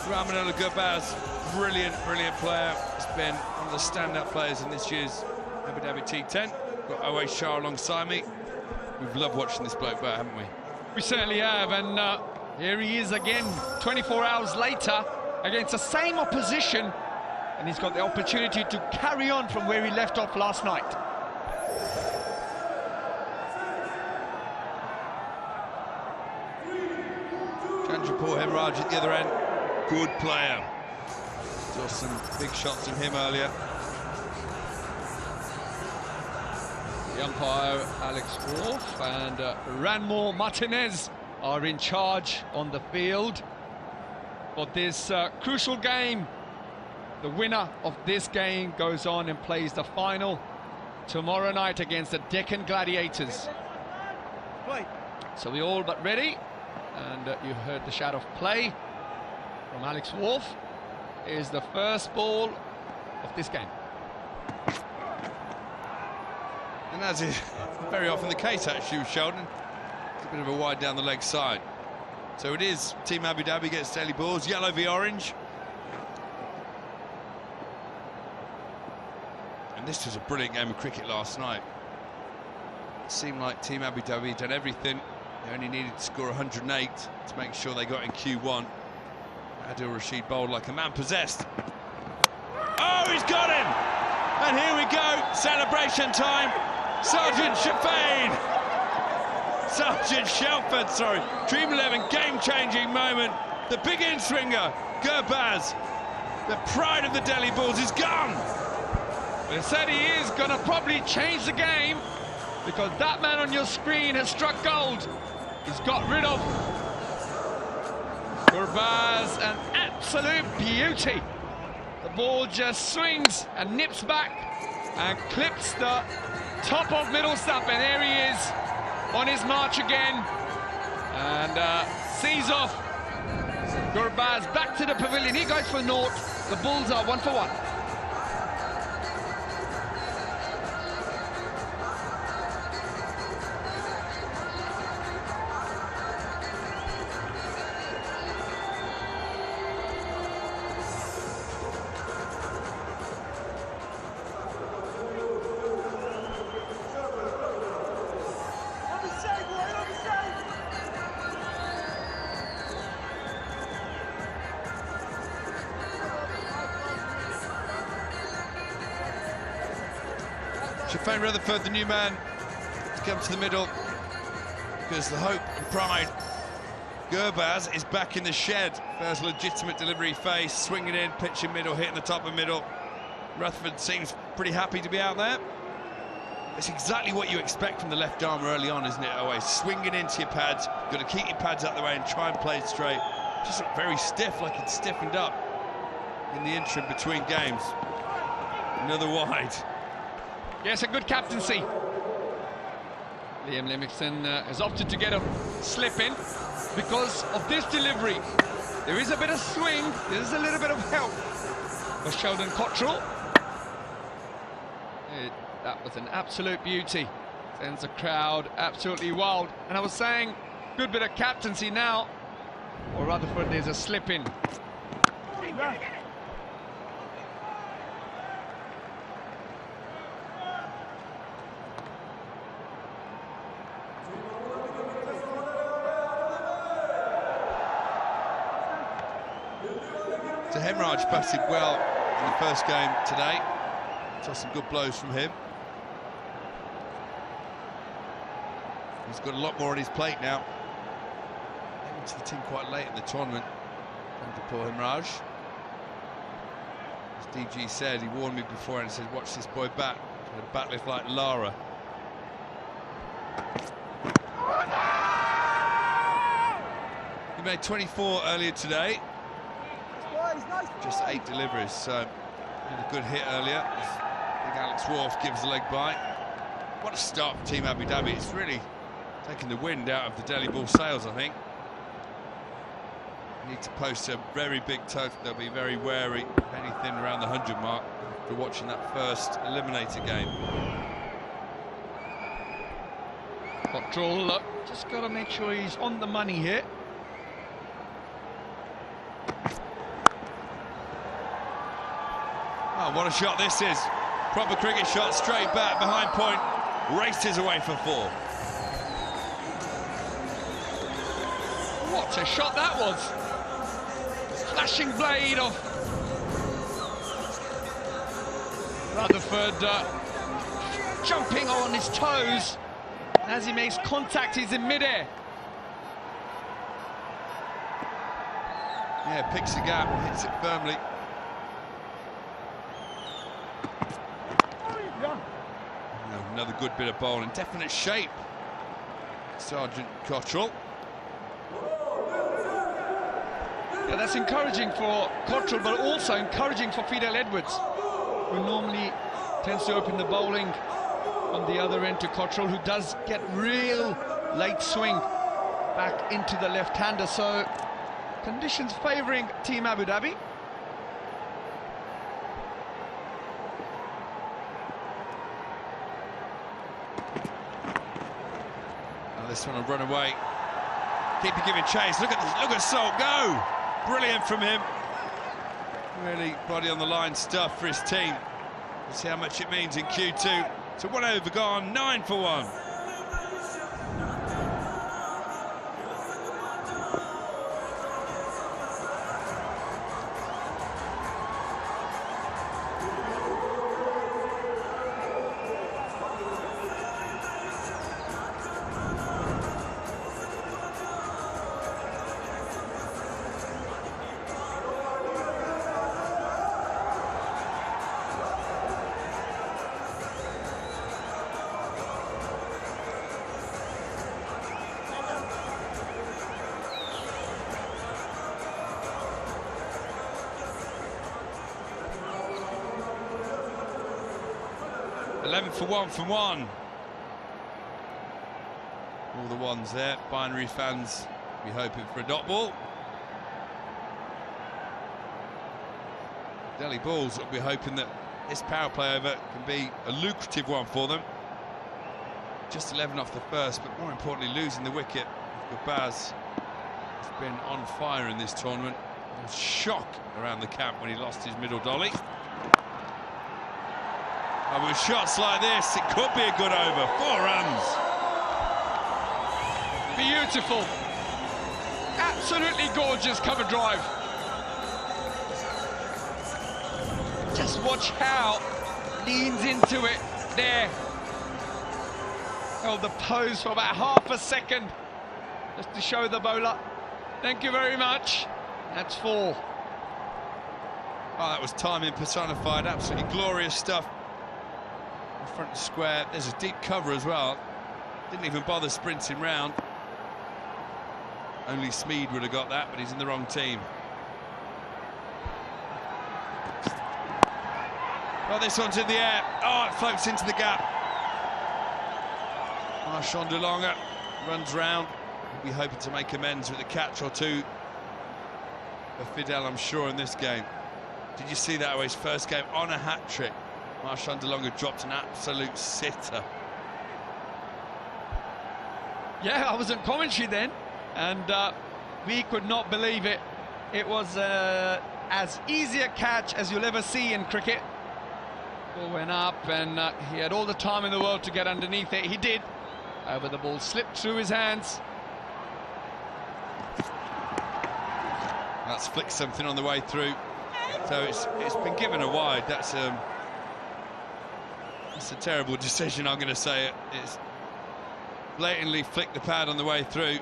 Rahmanullah Gurbaz, brilliant player. He's been one of the standout players in this year's Abu Dhabi T10. Got Awais Shah alongside me. We've loved watching this bloke bat, haven't we? We certainly have, and here he is again, 24 hours later, against the same opposition, and he's got the opportunity to carry on from where he left off last night. Chandrapur Hemraj at the other end, good player. Saw some big shots from him earlier. The umpire, Alex Wolf, and Ranmore Martinez are in charge on the field for this crucial game. The winner of this game goes on and plays the final tomorrow night against the Deccan Gladiators. So we all but ready, and you heard the shout of play from Alex Wolf. Is the first ball of this game. And as is very often the case, actually, with Sheldon, it's a bit of a wide down the leg side. So it is Team Abu Dhabi gets Delhi Bulls, yellow v orange. And this was a brilliant game of cricket last night. It seemed like Team Abu Dhabi had done everything. They only needed to score 108 to make sure they got in Q1. Adil Rashid bowled like a man possessed. Oh, he's got him! And here we go, celebration time. Sergeant Shepard, sorry. Dream 11, game-changing moment. The big in-swinger, Gurbaz. The pride of the Delhi Bulls is gone. They said he is going to probably change the game because that man on your screen has struck gold. He's got rid of Gurbaz, an absolute beauty. The ball just swings and nips back and clips the top of middle stump, and there he is on his march again, and sees off Gurbaz back to the pavilion. He goes for naught. The Bulls are 1 for 1. Shafane Rutherford, the new man, to come to the middle because the hope and pride. Gurbaz is back in the shed. First legitimate delivery face, swinging in, pitching middle, hitting the top of middle. Rutherford seems pretty happy to be out there. It's exactly what you expect from the left arm early on, isn't it? Always swinging into your pads. You've got to keep your pads out of the way and try and play it straight. Just looked very stiff, like it's stiffened up in the interim between games. Another wide. Yes, a good captaincy. Liam Livingston has opted to get a slip in because of this delivery. There is a bit of swing, there's a little bit of help for Sheldon Cottrell. That was an absolute beauty. Sends the crowd absolutely wild. And I was saying, good bit of captaincy now. Or Rutherford, there's a slip in. So Hemraj batted well in the first game today. Saw some good blows from him. He's got a lot more on his plate now. Came into the team quite late in the tournament. Under poor Hemraj. As DG said, he warned me before and said, watch this boy bat. He's a bat lift like Lara. He made 24 earlier today. Just 8 deliveries, so had a good hit earlier. Big Alex Wharf gives the leg by. What a start for Team Abu Dhabi. It's really taking the wind out of the Delhi ball sails, I think. Need to post a very big total. They'll be very wary of anything around the 100 mark after watching that first Eliminator game. Control, just got to make sure he's on the money here. Oh, what a shot this is. Proper cricket shot, straight back, behind point. Races away for 4. What a shot that was. Flashing blade of Rutherford jumping on his toes. As he makes contact, he's in midair. Yeah, picks the gap, hits it firmly. Another good bit of bowling, definite shape. Sergeant Cottrell. Yeah, that's encouraging for Cottrell, but also encouraging for Fidel Edwards, who normally tends to open the bowling on the other end to Cottrell, who does get real late swing back into the left-hander. So conditions favouring Team Abu Dhabi. This one will run away. Keeper giving chase. Look at Salt go. Brilliant from him. Really body on the line stuff for his team. Let's see how much it means in Q2. So 1 over gone, 9 for 1. For 1 from 1. All the ones there. Binary fans be hoping for a dot ball. Delhi Bulls will be hoping that this power play over can be a lucrative one for them. Just 11 off the first, but more importantly losing the wicket. Gurbaz has been on fire in this tournament. There was shock around the camp when he lost his middle dolly. And with shots like this, it could be a good over. 4 runs. Beautiful. Absolutely gorgeous cover drive. Just watch how leans into it there. Held the pose for about half a second just to show the bowler. Thank you very much. That's 4. Oh, that was timing personified. Absolutely glorious stuff. Front square, there's a deep cover as well. Didn't even bother sprinting round. Only Smeed would have got that, but he's in the wrong team. Oh, this one's in the air. Oh, it floats into the gap. Marshawn Delanga runs round. We'll be hoping to make amends with a catch or two for Fidel, I'm sure, in this game. Did you see that? His first game on a hat-trick. Marshawn Delanga dropped an absolute sitter. Yeah, I was in commentary then. and we could not believe it. It was as easy a catch as you'll ever see in cricket. Ball went up, and he had all the time in the world to get underneath it. He did. But the ball slipped through his hands. That's flicked something on the way through. So it's been given a wide. That's a terrible decision, I'm going to say it. It's blatantly flicked the pad on the way through.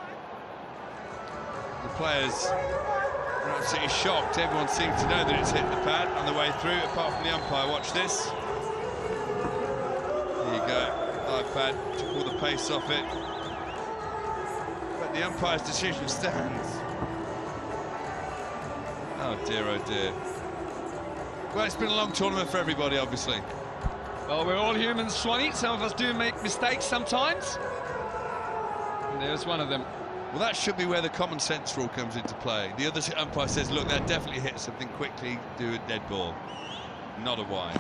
The players are absolutely shocked. Everyone seems to know that it's hit the pad on the way through, apart from the umpire. Watch this. There you go. iPad took all the pace off it. But the umpire's decision stands. Oh dear, oh dear. Well, it's been a long tournament for everybody, obviously. Well, we're all human, Swanee. Some of us do make mistakes sometimes. And there's one of them. Well, that should be where the common sense rule comes into play. The other umpire says, look, that definitely hit something, quickly do a dead ball. Not a wide.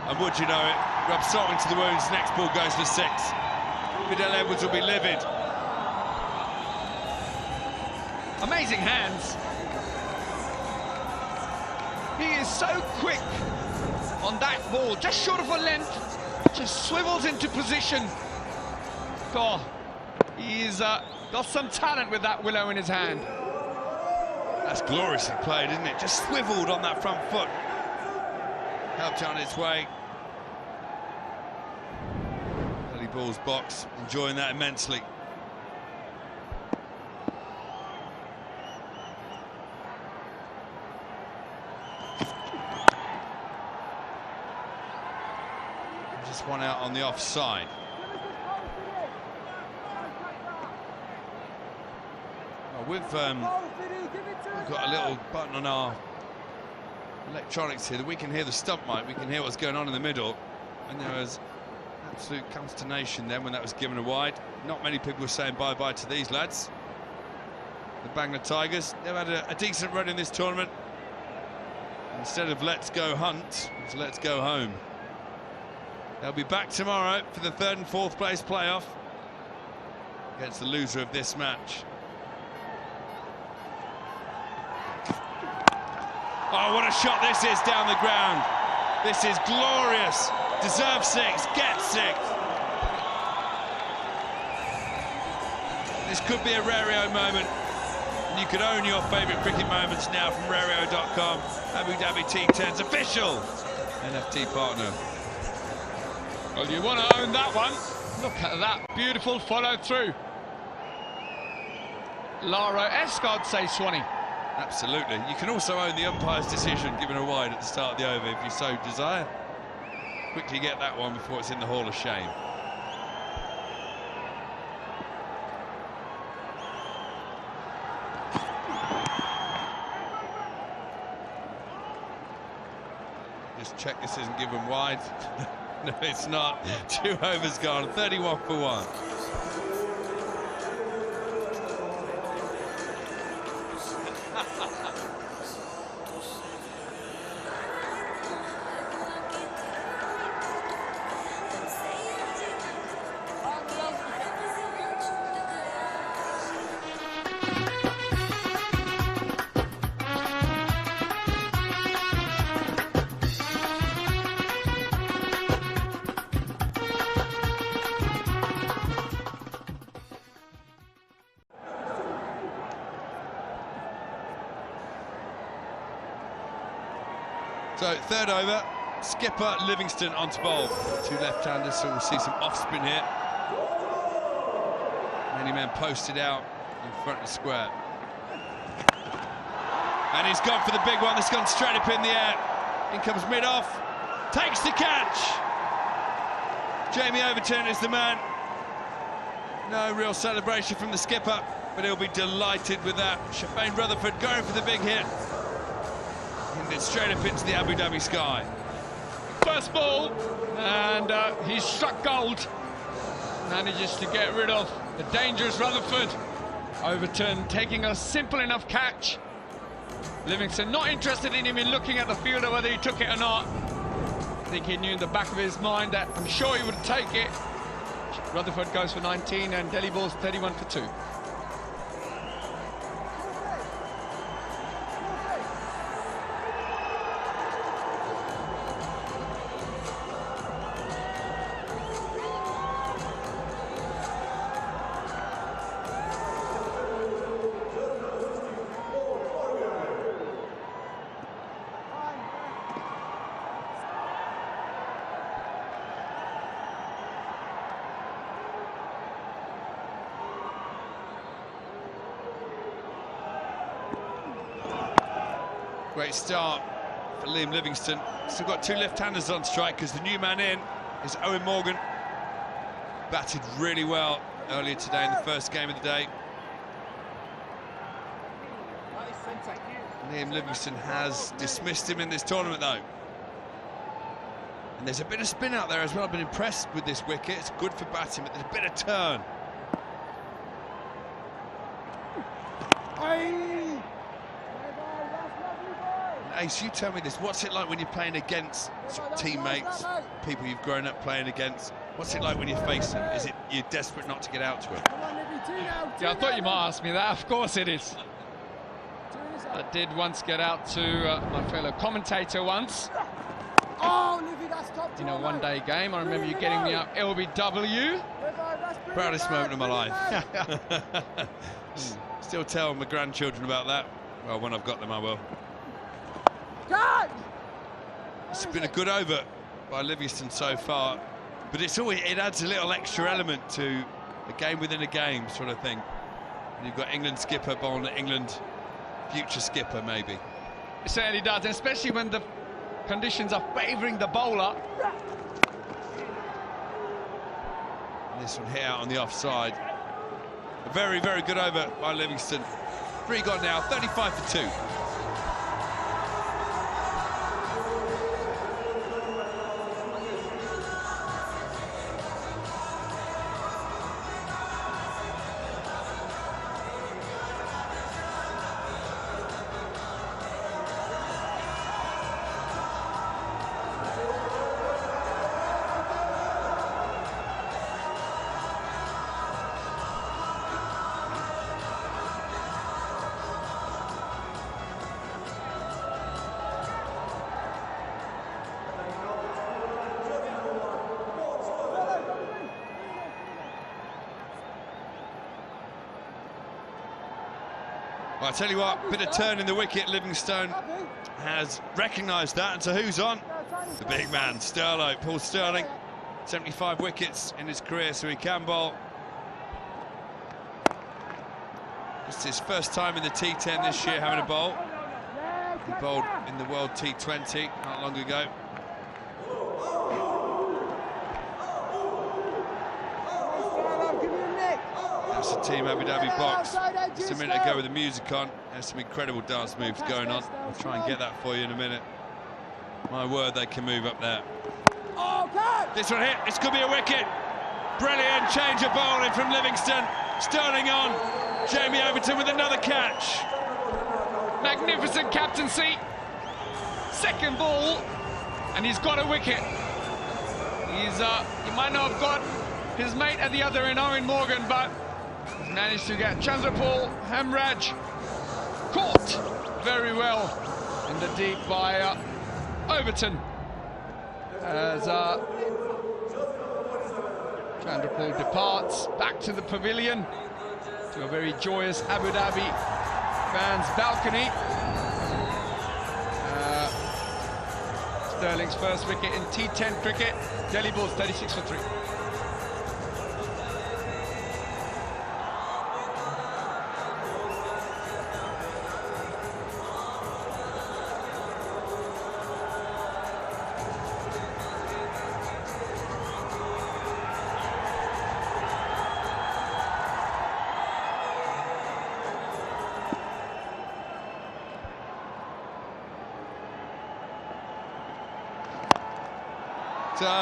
And would you know it, rub salt into the wounds, next ball goes for 6. Fidel Edwards will be livid. Amazing hands. He is so quick on that ball, just short of a length, just swivels into position. God, he's got some talent with that willow in his hand. That's gloriously played, isn't it? Just swiveled on that front foot. Helped it on its way. Early balls box, enjoying that immensely. Just one out on the offside. We've got a little button on our electronics here that we can hear the stump mic, we can hear what's going on in the middle, and there was absolute consternation then when that was given a wide. Not many people were saying bye-bye to these lads. The Bangla Tigers, they've had a decent run in this tournament. Instead of let's go hunt, it's let's go home. They'll be back tomorrow for the 3rd and 4th place playoff against the loser of this match. Oh, what a shot this is down the ground. This is glorious. Deserve 6, get 6. This could be a Rario moment. And you can own your favourite cricket moments now from Rario.com. Dhabi T10's official NFT partner. Well, you want to own that one. Look at that beautiful follow through. Laro-esque, I'd say, Swanee. Absolutely. You can also own the umpire's decision given a wide at the start of the over if you so desire. Quickly get that one before it's in the Hall of Shame. Just check this isn't given wide. No, it's not. 2 overs gone, 31 for 1. So, 3rd over, skipper Livingston onto bowl. 2 left-handers, so we'll see some off-spin here. Many men posted out in front of the square. And he's gone for the big one. This has gone straight up in the air. In comes mid-off, takes the catch. Jamie Overton is the man. No real celebration from the skipper, but he'll be delighted with that. Shepard Rutherford going for the big hit. It's straight up into the Abu Dhabi sky. First ball, and he's struck gold. Manages to get rid of the dangerous Rutherford. Overton taking a simple enough catch. Livingston not interested in him in looking at the fielder whether he took it or not. I think he knew in the back of his mind that I'm sure he would take it. Rutherford goes for 19 and Delhi Ball's 31 for 2. Great start for Liam Livingston. Still got 2 left-handers on strike because the new man in is Owen Morgan. Batted really well earlier today in the first game of the day. Liam Livingston has dismissed him in this tournament though. And there's a bit of spin out there as well. I've been impressed with this wicket. It's good for batting, but there's a bit of turn. Ace, you tell me this. What's it like when you're playing against teammates, people you've grown up playing against? What's it like when you face them? Is it you're desperate not to get out to them? Yeah, I thought you might ask me that. Of course it is. I did once get out to my fellow commentator once. In a one-day game. I remember you getting me up LBW. Proudest moment of my life. Still tell my grandchildren about that. Well, when I've got them, I will. It's been a good over by Livingston so far, but it adds a little extra element to a game within a game sort of thing. And you've got England skipper bowling at England, future skipper maybe. It certainly does, and especially when the conditions are favouring the bowler. And this one hit out on the offside. A very, very good over by Livingston. 3 gone now, 35 for 2. Well, I tell you what, bit of turn in the wicket. Livingstone has recognised that, and so who's on? The big man, Sterlo, Paul Sterling. 75 wickets in his career, so he can bowl. It's his first time in the T10 this year having a bowl. He bowled in the World T20 not long ago. That's the Team Abu Dhabi box. Just a minute ago with the music on. There's some incredible dance moves going on. I'll try and get that for you in a minute. My word, they can move up there. This one hit, this could be a wicket. Brilliant change of bowling from Livingston. Sterling on, Jamie Overton with another catch. Magnificent captaincy. Second ball, and he's got a wicket. He might not have got his mate at the other end, Owen Morgan, but he's managed to get Chandrapal Hamraj caught very well in the deep by Overton. As Chandrapal departs back to the pavilion, to a very joyous Abu Dhabi fans' balcony. Sterling's first wicket in T10 cricket. Delhi Bulls 36 for 3.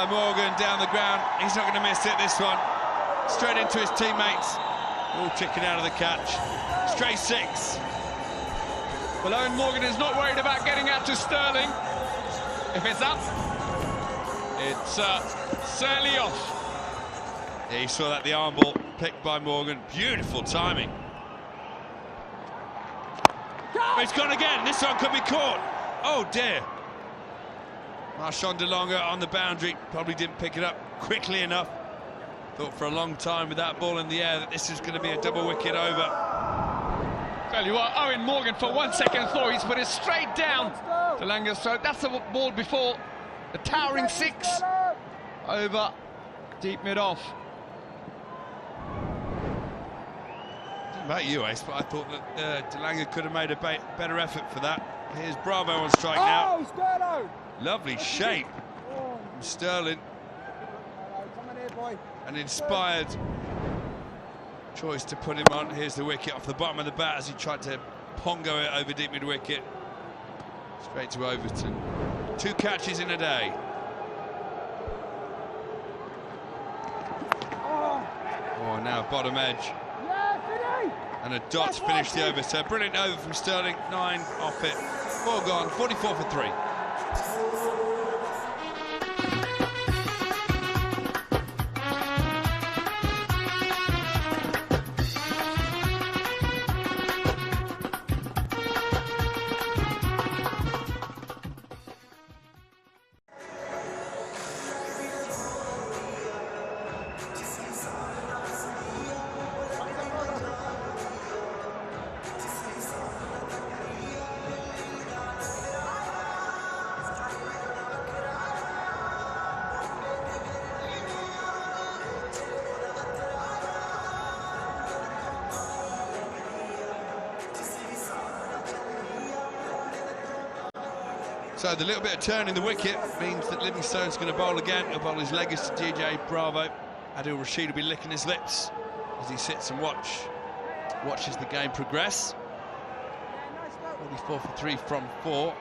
Morgan down the ground, he's not going to miss it this one. Straight into his teammates, all chicken out of the catch. Straight 6. Well, Owen Morgan is not worried about getting out to Sterling. If it's up, it's certainly off. Yeah, he saw that, the arm ball picked by Morgan. Beautiful timing. But it's gone again, this one could be caught. Oh dear. Marshawn Delanga on the boundary, probably didn't pick it up quickly enough. Thought for a long time with that ball in the air that this is going to be a double wicket over. Tell you what, Owen Morgan for 1 second thought he's put it straight down Delanga's throat. That's the ball before the towering 6 over deep mid-off. About you, Ace, but I thought that Delanga could have made a better effort for that. Here's Bravo on strike now. Lovely shape from Sterling. An inspired choice to put him on. Here's the wicket off the bottom of the bat as he tried to pongo it over deep mid-wicket. Straight to Overton. 2 catches in a day. Oh, now bottom edge. And a dot to finish the over. So brilliant over from Sterling. 9 off it. 4 gone. 44 for 3. So the little bit of turn in the wicket means that Livingstone's going to bowl again. He'll bowl his leggers to DJ Bravo. Adil Rashid will be licking his lips as he sits and watches the game progress. 44 for 3 from 4.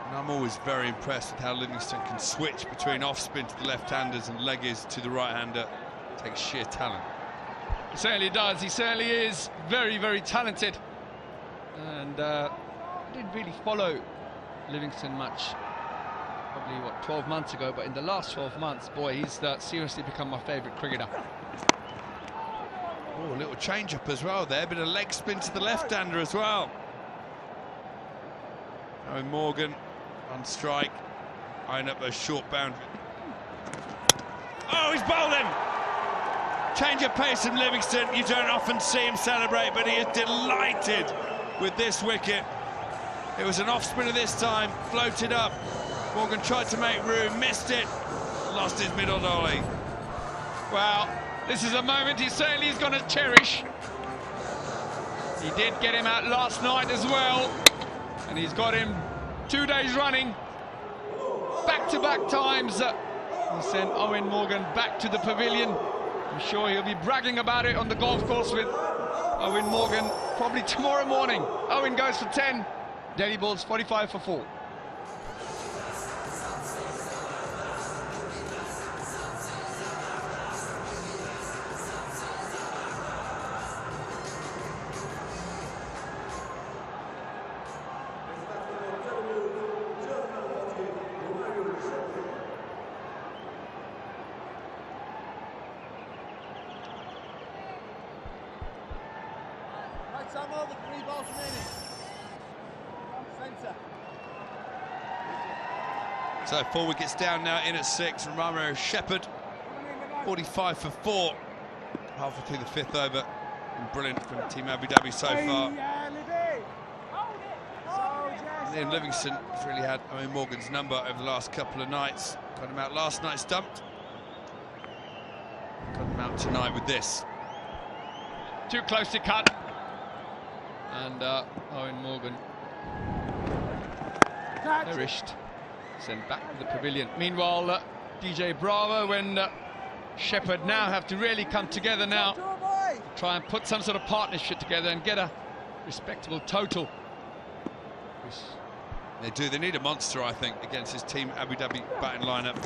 And I'm always very impressed with how Livingston can switch between off-spin to the left-handers and leggers to the right-hander. It takes sheer talent. He certainly does. He certainly is very, very talented. And I didn't really follow Livingston much, probably, 12 months ago, but in the last 12 months, boy, he's seriously become my favourite cricketer. Oh, a little change-up as well there, bit of leg spin to the left-hander as well. Owen Morgan on strike, eyeing up those short boundaries. Oh, he's bowled him! Change of pace from Livingston. You don't often see him celebrate, but he is delighted with this wicket. It was an off spinner this time, floated up. Morgan tried to make room, missed it, lost his middle dolly. Well, this is a moment he certainly is going to cherish. He did get him out last night as well, and he's got him 2 days running. Back-to-back times, he sent Owen Morgan back to the pavilion. I'm sure he'll be bragging about it on the golf course with Owen Morgan probably tomorrow morning. Owen goes for 10, Delhi bowls 45 for 4. So 4 wickets down now, in at 6. Romero Shepard, 45 for 4. Halfway through the 5th over. And brilliant from Team Abu Dhabi so far. And Ian Livingston has really had Owen Morgan's number over the last couple of nights. Got him out last night, stumped. Got him out tonight with this. Too close to cut. And Owen Morgan perished. Sent back to the pavilion. Meanwhile, DJ Bravo and Shepard now have to really come together now, try and put some sort of partnership together and get a respectable total. They do. They need a monster, I think, against his Team Abu Dhabi batting lineup.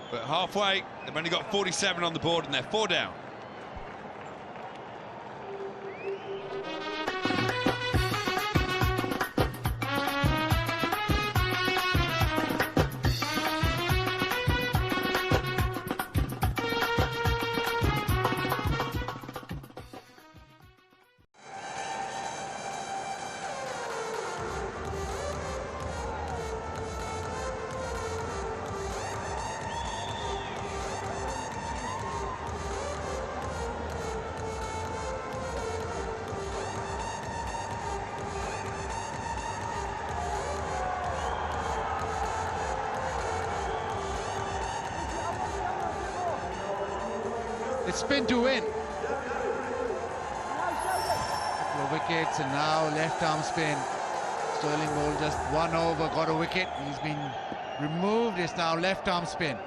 But halfway, they've only got 47 on the board and they're 4 down. It's spin to win. wickets, and now left arm spin. Sterling bowled just 1 over, got a wicket. He's been removed. It's now left arm spin.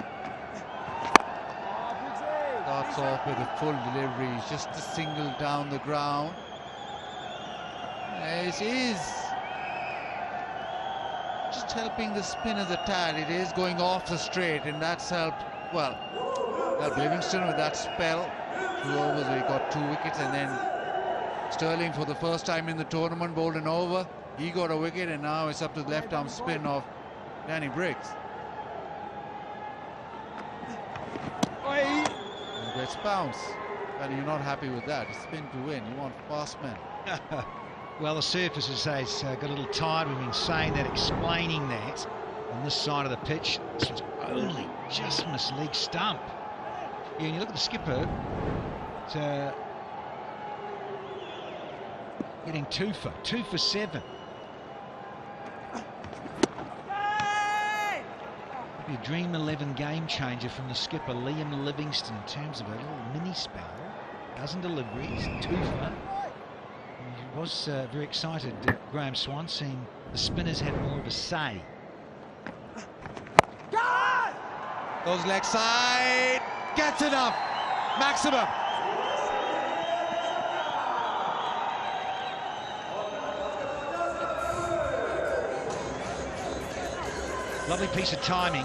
Starts off with a full delivery, just a single down the ground. It is just helping the spinners a tad. It is going off the straight, and that's helped, well, helped Livingston with that spell. 2 overs, he got 2 wickets, and then Sterling, for the first time in the tournament, bowled an over. He got a wicket, and now it's up to the left arm spin of Danny Briggs. He gets bounce, and you're not happy with that. Spin to win, you want fast men. Well, the surface has got a little tired. We've been saying that, explaining that on this side of the pitch. This was only just missed leg stump. Yeah, and you look at the skipper, it's, getting 2 for 7. Be a dream 11 game changer from the skipper Liam Livingston in terms of a little mini spell. Dozen deliveries, 2 for. He was very excited, Graham Swan, seeing the spinners had more of a say. Goes leg side, gets enough, maximum. Lovely piece of timing.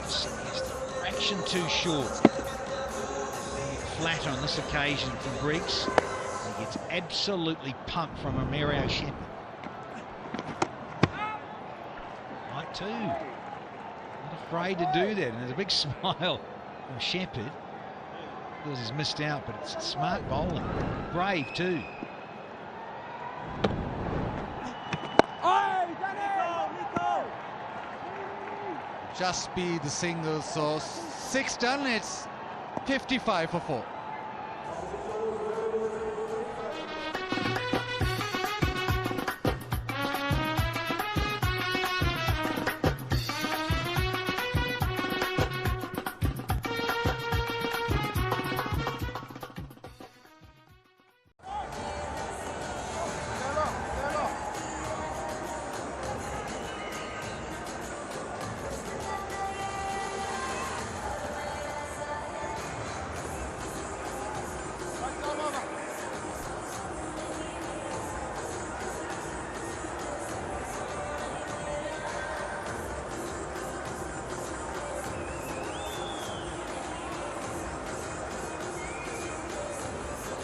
Just a fraction too short. Flat on this occasion from Briggs. He gets absolutely pumped from Romario Shepard. Right too. Not afraid to do that, and there's a big smile from Shepard. Because he's missed out, but it's smart bowling. Brave too. Just be the single, so 6 done, it's 55 for 4.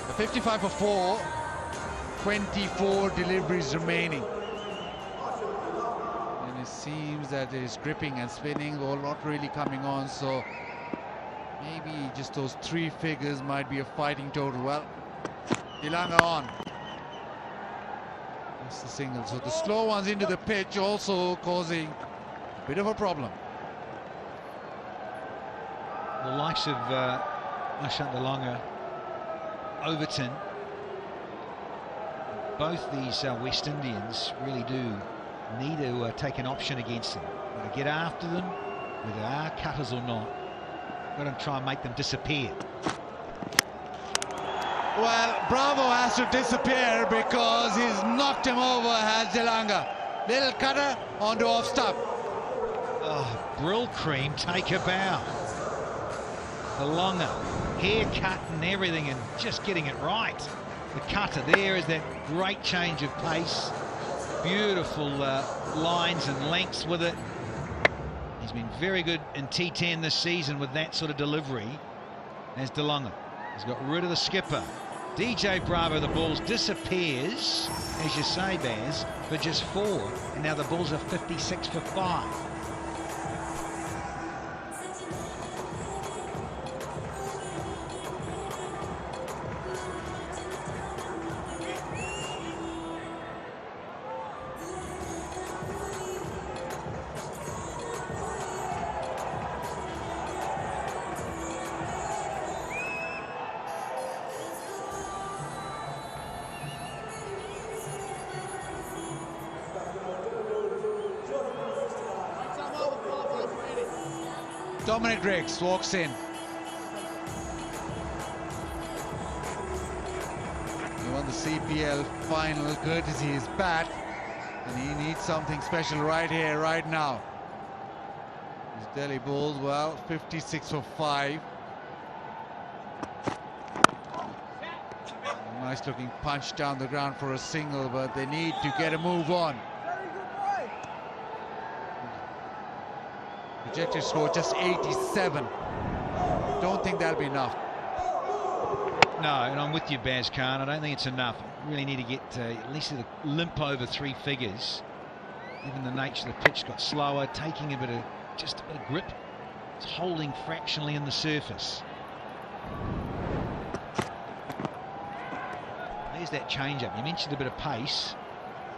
The 55 for 4, 24 deliveries remaining. And it seems that his gripping and spinning all not really coming on, so maybe just those 3 figures might be a fighting total. Well, Delanga on. That's the single. So the slow ones into the pitch also causing a bit of a problem. The likes of Delanga, Overton, both these West Indians really do need to take an option against them. Got to get after them, whether they are cutters or not. Got to try and make them disappear. Well, Bravo has to disappear because he's knocked him over, has Delanga. Little cutter onto off stump. Oh, Brill Cream, take a bow. Delanga, haircut and everything, and just getting it right. The cutter there is that great change of pace. Beautiful lines and lengths with it. He's been very good in T10 this season with that sort of delivery. There's Delanga. He's got rid of the skipper. DJ Bravo, the balls disappears, as you say, Baz, for just 4. And now the balls are 56 for 5. Dominic Briggs walks in. CPL final courtesy his bat, and he needs something special right here, right now. His Delhi Bulls, well, 56 for 5. Nice looking punch down the ground for a single, but they need to get a move on. Projected score just 87. Don't think that'll be enough. No, and I'm with you, Baz Khan. I don't think it's enough. We really need to get at least a limp over 3 figures. Given the nature of the pitch, got slower, taking just a bit of grip. It's holding fractionally in the surface. There's that change-up. You mentioned a bit of pace.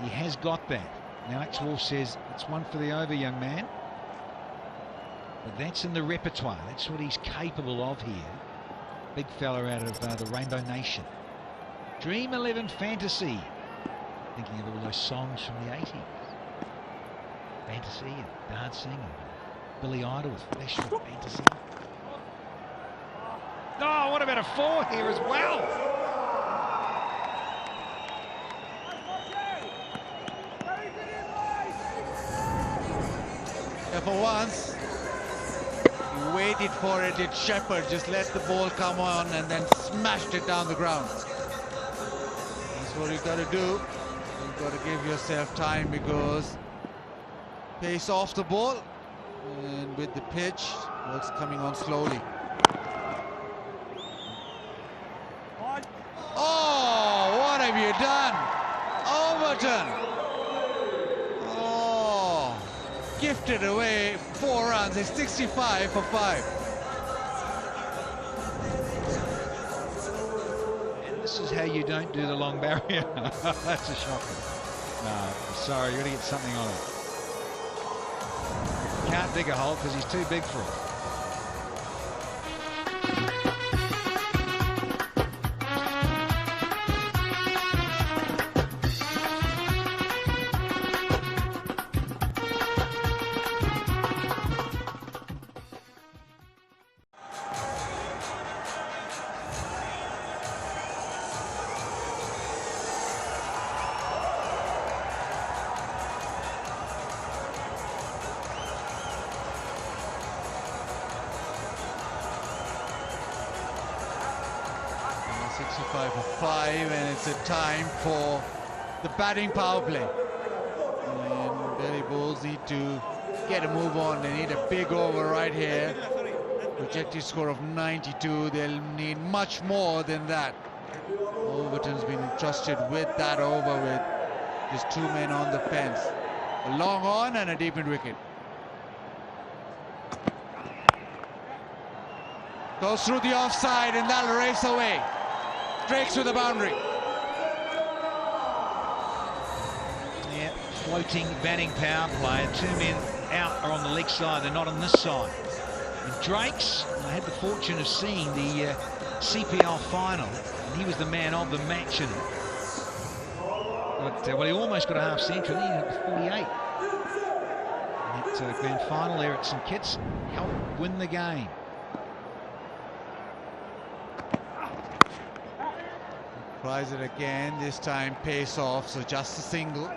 He has got that. Now, Alex Wolf says it's one for the over, young man. But that's in the repertoire. That's what he's capable of here. Big fella out of the Rainbow Nation. Dream 11 Fantasy. Thinking of all those songs from the 80s. Fantasy and dancing. And Billy Idol with Flash with Fantasy. Oh, what about a 4 here as well? Yeah, for once, he waited for it. It's Shepard, just let the ball come on and then smashed it down the ground. That's what you got to do. You've got to give yourself time, because pace off the ball, and with the pitch, ball's coming on slowly. Oh, what have you done? Overton! Gifted away 4 runs. It's 65 for 5. And this is how you don't do the long barrier. That's a shocker. No, sorry, you've got to get something on it. Can't dig a hole because he's too big for it. It's a time for the batting power play. And Delhi Bulls need to get a move on. They need a big over right here. Projected score of 92. They'll need much more than that. Overton's been entrusted with that over with just 2 men on the fence. A long on and a deep in wicket. Goes through the offside and that'll race away. Breaks with the boundary. Yeah, floating batting power play. 2 men out are on the leg side. They're not on this side. And Drake's, I had the fortune of seeing the CPL final, and he was the man of the match in it. But, well, he almost got a half century. He had 48. That grand final there at St Kitts helped win the game. Tries it again, this time pace off, so just a single.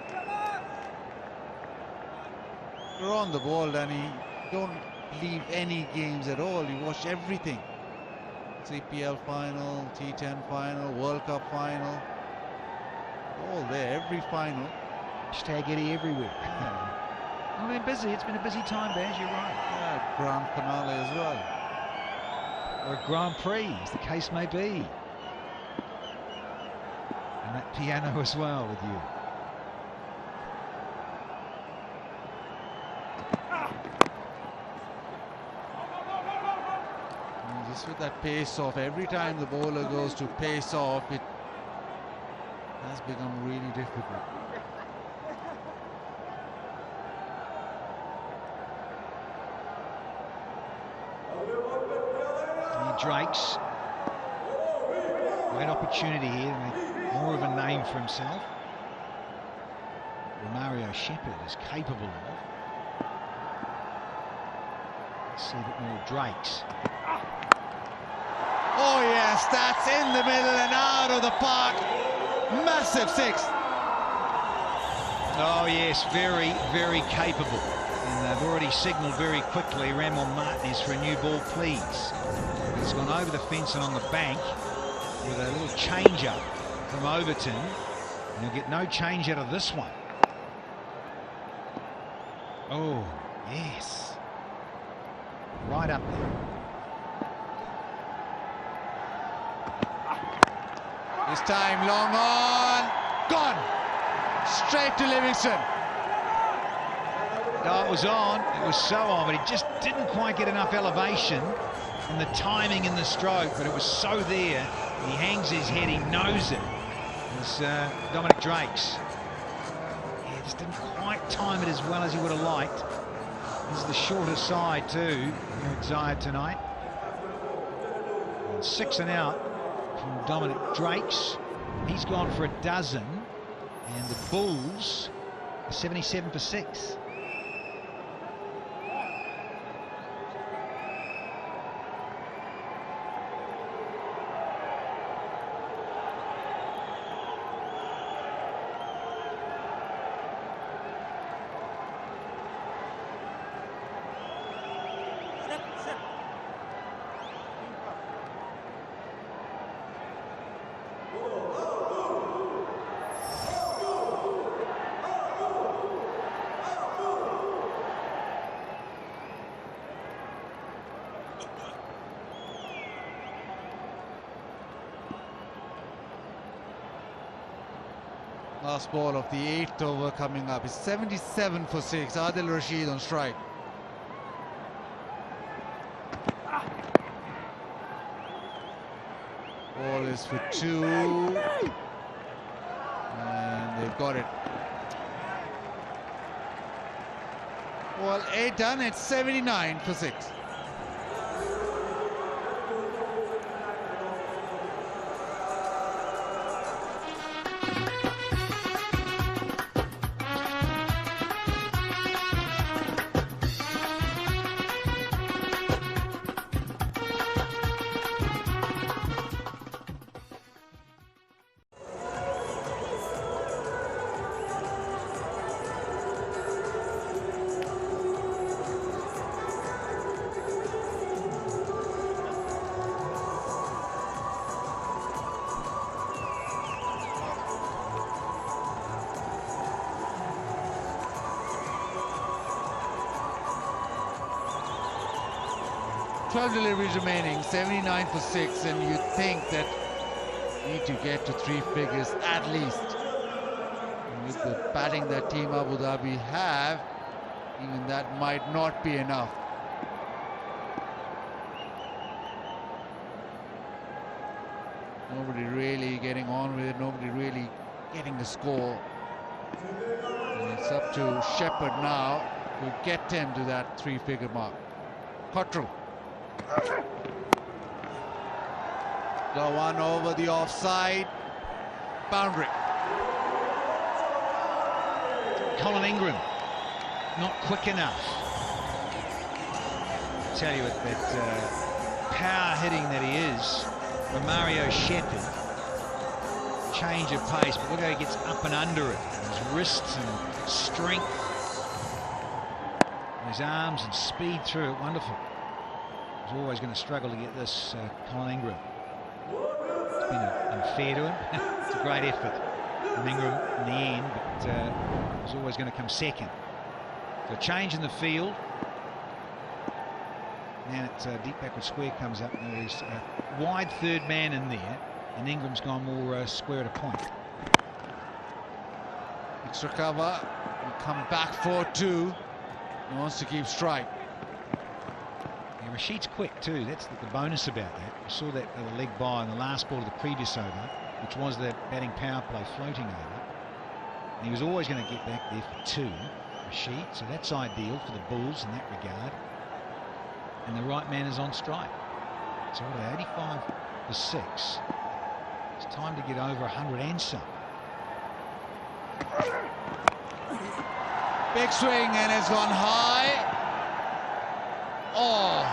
You're on the ball, and you don't leave any games at all. You watch everything. CPL final, T10 final, World Cup final. All there, every final. Hashtag Eddie everywhere. I've been busy. It's been a busy time, Baz. You're right. Yeah, Grand Finale as well. Or a Grand Prix, as the case may be. And that piano as well with you. And just with that pace off, every time the bowler goes to pace off, it has become really difficult. Drake's great opportunity here to make more of a name for himself. Mario Shepard is capable of. Let's see a bit more of Drake's. Oh yes, that's in the middle and out of the park. Massive six. Oh yes, very, very capable. And they've already signalled very quickly, Ramon Martinez, for a new ball, please. It's gone over the fence and on the bank with a little change-up from Overton. And he'll get no change out of this one. Oh, yes. Right up there. This time, long on. Gone. Straight to Livingston. No, it was on. It was so on, but he just didn't quite get enough elevation and the timing in the stroke, but it was so there. He hangs his head, he knows it. It's Dominic Drake's. Yeah, just didn't quite time it as well as he would have liked. This is the shorter side too, here at Zaya tonight. And 6 and out from Dominic Drake's. He's gone for a dozen, and the Bulls are 77 for 6. Last ball of the 8th over coming up. It's 77 for 6. Adil Rashid on strike. Ball is for 2. And they've got it. Well, 8 done. It's 79 for 6. Deliveries remaining, 79 for 6, and you think that you need to get to 3 figures at least. And with the batting that Team Abu Dhabi have, even that might not be enough. Nobody really getting on with it, nobody really getting the score. And it's up to Shepard now to get him to that 3-figure mark. Cottrell. The one over the offside boundary. Colin Ingram not quick enough. I tell you, with that power hitting that he is, Romario Shepard, change of pace, but look how he gets up and under it. His wrists and strength, his arms and speed through it, wonderful. He's always going to struggle to get this, Colin Ingram. It's been unfair to him. It's a great effort from Ingram in the end, but he's always going to come second. So a change in the field. Now it's deep backward square comes up, and there's a wide third man in there, and Ingram's gone more square at a point. Extra cover, and come back for 2. He wants to keep strike. Yeah, Rashid's quick too. That's the bonus about that. We saw that little leg by in the last ball of the previous over, which was the batting power play floating over. And he was always going to get back there for 2, Rashid. So that's ideal for the Bulls in that regard. And the right man is on strike. So what are they, 85 for 6? It's time to get over 100 and some. Big swing, and it's gone high. Oh,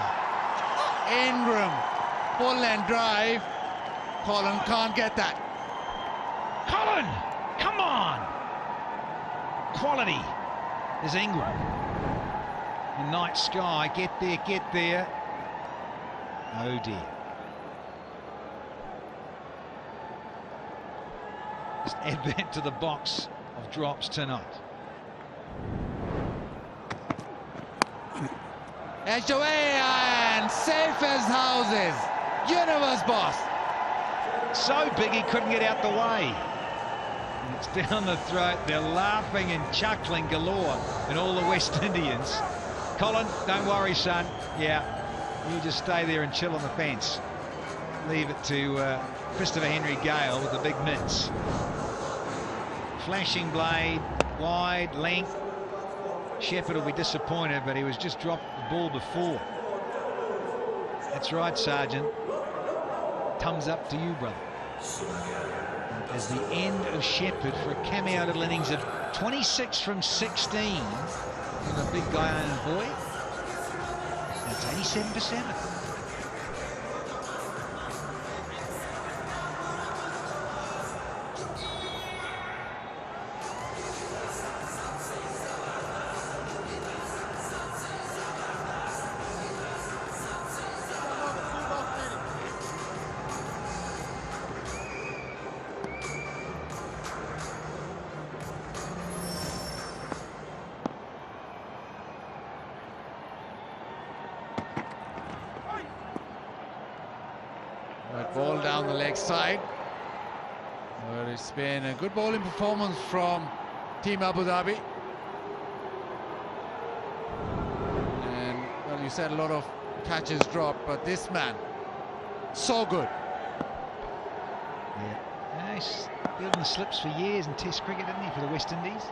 Ingram, full and drive. Colin can't get that. Colin, come on. Quality is Ingram. The night sky, get there, get there. Oh dear. Just add that to the box of drops tonight. Edge away and safe as houses. Universe boss. So big he couldn't get out the way. And it's down the throat. They're laughing and chuckling galore in all the West Indians. Colin, don't worry, son. Yeah, you just stay there and chill on the fence. Leave it to Christopher Henry Gale with the big mitts. Flashing blade, wide, length. Shepard will be disappointed, but he was just dropped the ball before. That's right, Sergeant. Thumbs up to you, brother. As the end of Shepard for a cameo little innings of 26 from 16. With a big guy on boy. That's 87%. Ball down the leg side. But it's been a good bowling performance from Team Abu Dhabi. And, well, you said a lot of catches dropped, but this man, so good. Yeah, he's building the slips for years in Test cricket, didn't he, for the West Indies?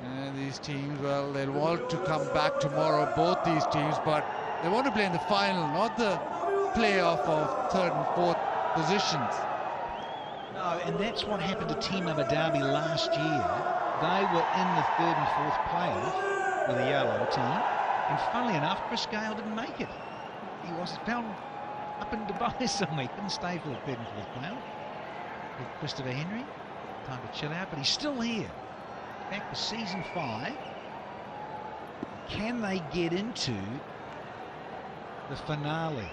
And these teams, well, they'll want to come back tomorrow, both these teams, but they want to play in the final, not the playoff of third and fourth positions. No, and that's what happened to Team Abu Dhabi last year. They were in the third and fourth playoff with the yellow team, and funnily enough, Chris Gale didn't make it. He was found up in Dubai somewhere. He couldn't stay for the third and fourth playoff. With Christopher Henry, time to chill out, but he's still here. Back for season 5. Can they get into the finale?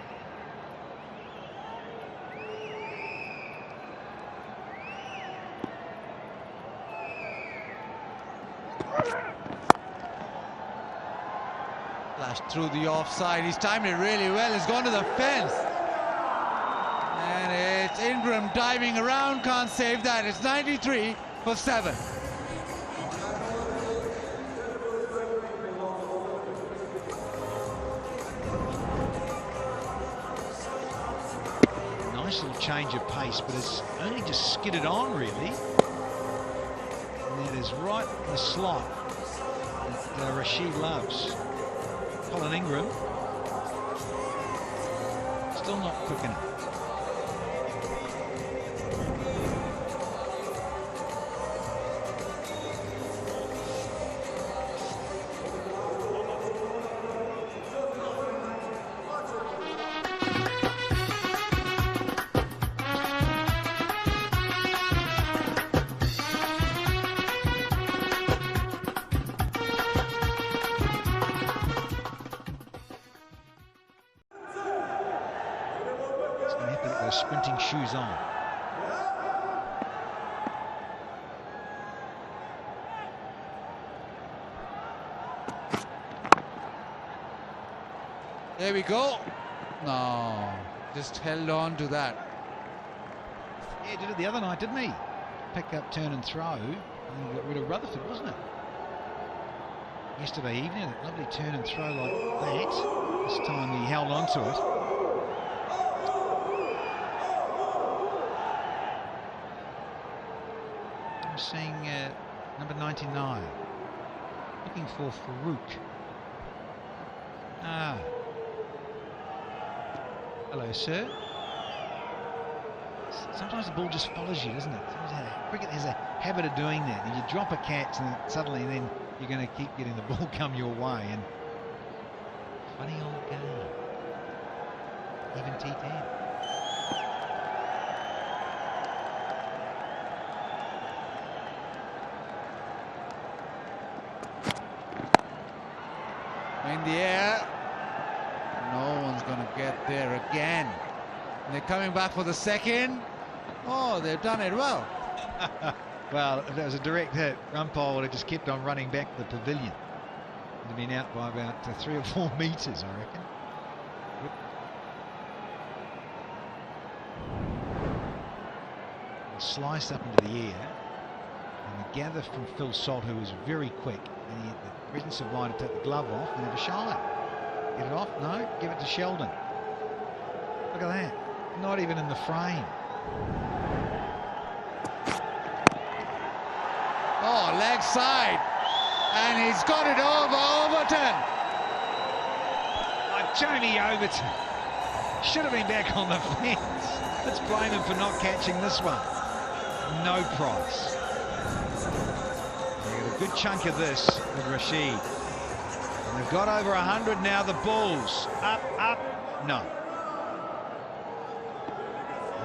Flashed through the offside. He's timed it really well. He's gone to the fence. And it's Ingram diving around. Can't save that. It's 93 for 7. Nice little change of pace, but it's only just skidded on, really. And that is right in the slot that Rashid loves. Colin Ingram. Still not quick enough. Sprinting shoes on. There we go. No, just held on to that. Yeah, he did it the other night, didn't he? Pick up, turn and throw. And he got rid of Rutherford, wasn't it? Yesterday evening, a lovely turn and throw like that. This time he held on to it. Seeing number 99, looking for Farouk. Ah, hello, sir. Sometimes the ball just follows you, doesn't it? Cricket has a habit of doing that. And you drop a catch, and suddenly then you're going to keep getting the ball come your way. And Funny old game. Even T10. In the air. No one's going to get there again. And they're coming back for the second. Oh, they've done it well. Well, if that was a direct hit, umpire would have just kept on running back to the pavilion. Would have been out by about 3 or 4 metres, I reckon. Sliced up into the air. And the gather from Phil Salt, who was very quick. And he had the presence of mind to take the glove off and have a shot. Get it off? No, give it to Sheldon. Look at that. Not even in the frame. Oh, leg side. And he's got it over Overton. Jamie Overton should have been back on the fence. Let's blame him for not catching this one. No price. They got a good chunk of this with Rashid. And they've got over 100 now, the Bulls. Up, no.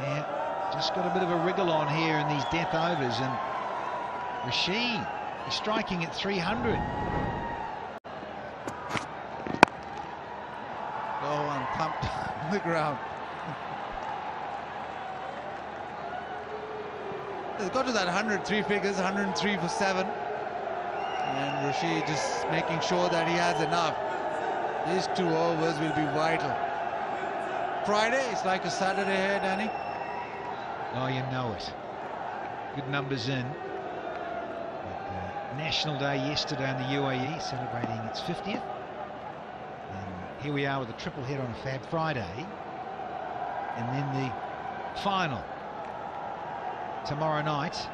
Yeah, just got a bit of a wriggle on here in these death overs, and Rashid is striking at 300. Oh, and pumped on the ground. They've got to that 103 figures, 103 for 7. And Rashid just making sure that he has enough. These 2 overs will be vital. Friday, it's like a Saturday here, Danny. Oh, you know it. Good numbers in. But, National Day yesterday in the UAE, celebrating its 50th. And here we are with a triple hit on a Fab Friday. And then the final tomorrow night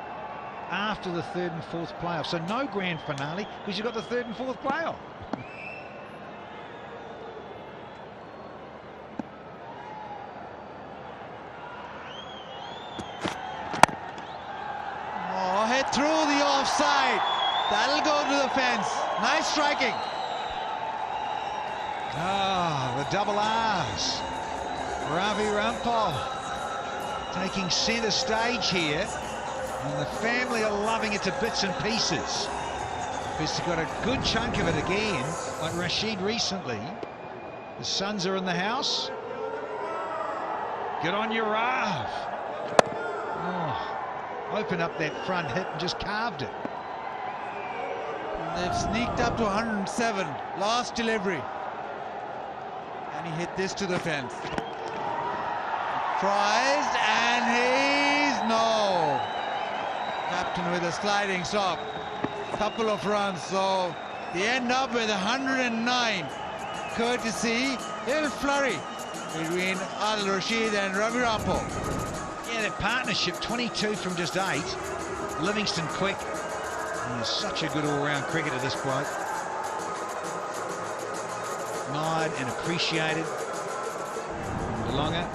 after the 3rd and 4th playoff. So no grand finale because you've got the 3rd and 4th playoff. Oh, hit through the offside. That'll go to the fence. Nice striking. Ah, the double R's. Ravi Rampal taking centre stage here, and the family are loving it to bits and pieces. Because they've got a good chunk of it again, like Rashid recently. The sons are in the house. Good on you, Rav. Oh, open up that front hit and just carved it. They've sneaked up to 107. Last delivery. And he hit this to the fence. Tries, and he's no. Captain with a sliding stop. Couple of runs, so they end up with 109. Courtesy, little flurry between Al Rashid and Ravi Rampal. Yeah, that partnership, 22 from just 8. Livingston quick. And he's such a good all-round cricketer, this bloke. Admired and appreciated. Delanga.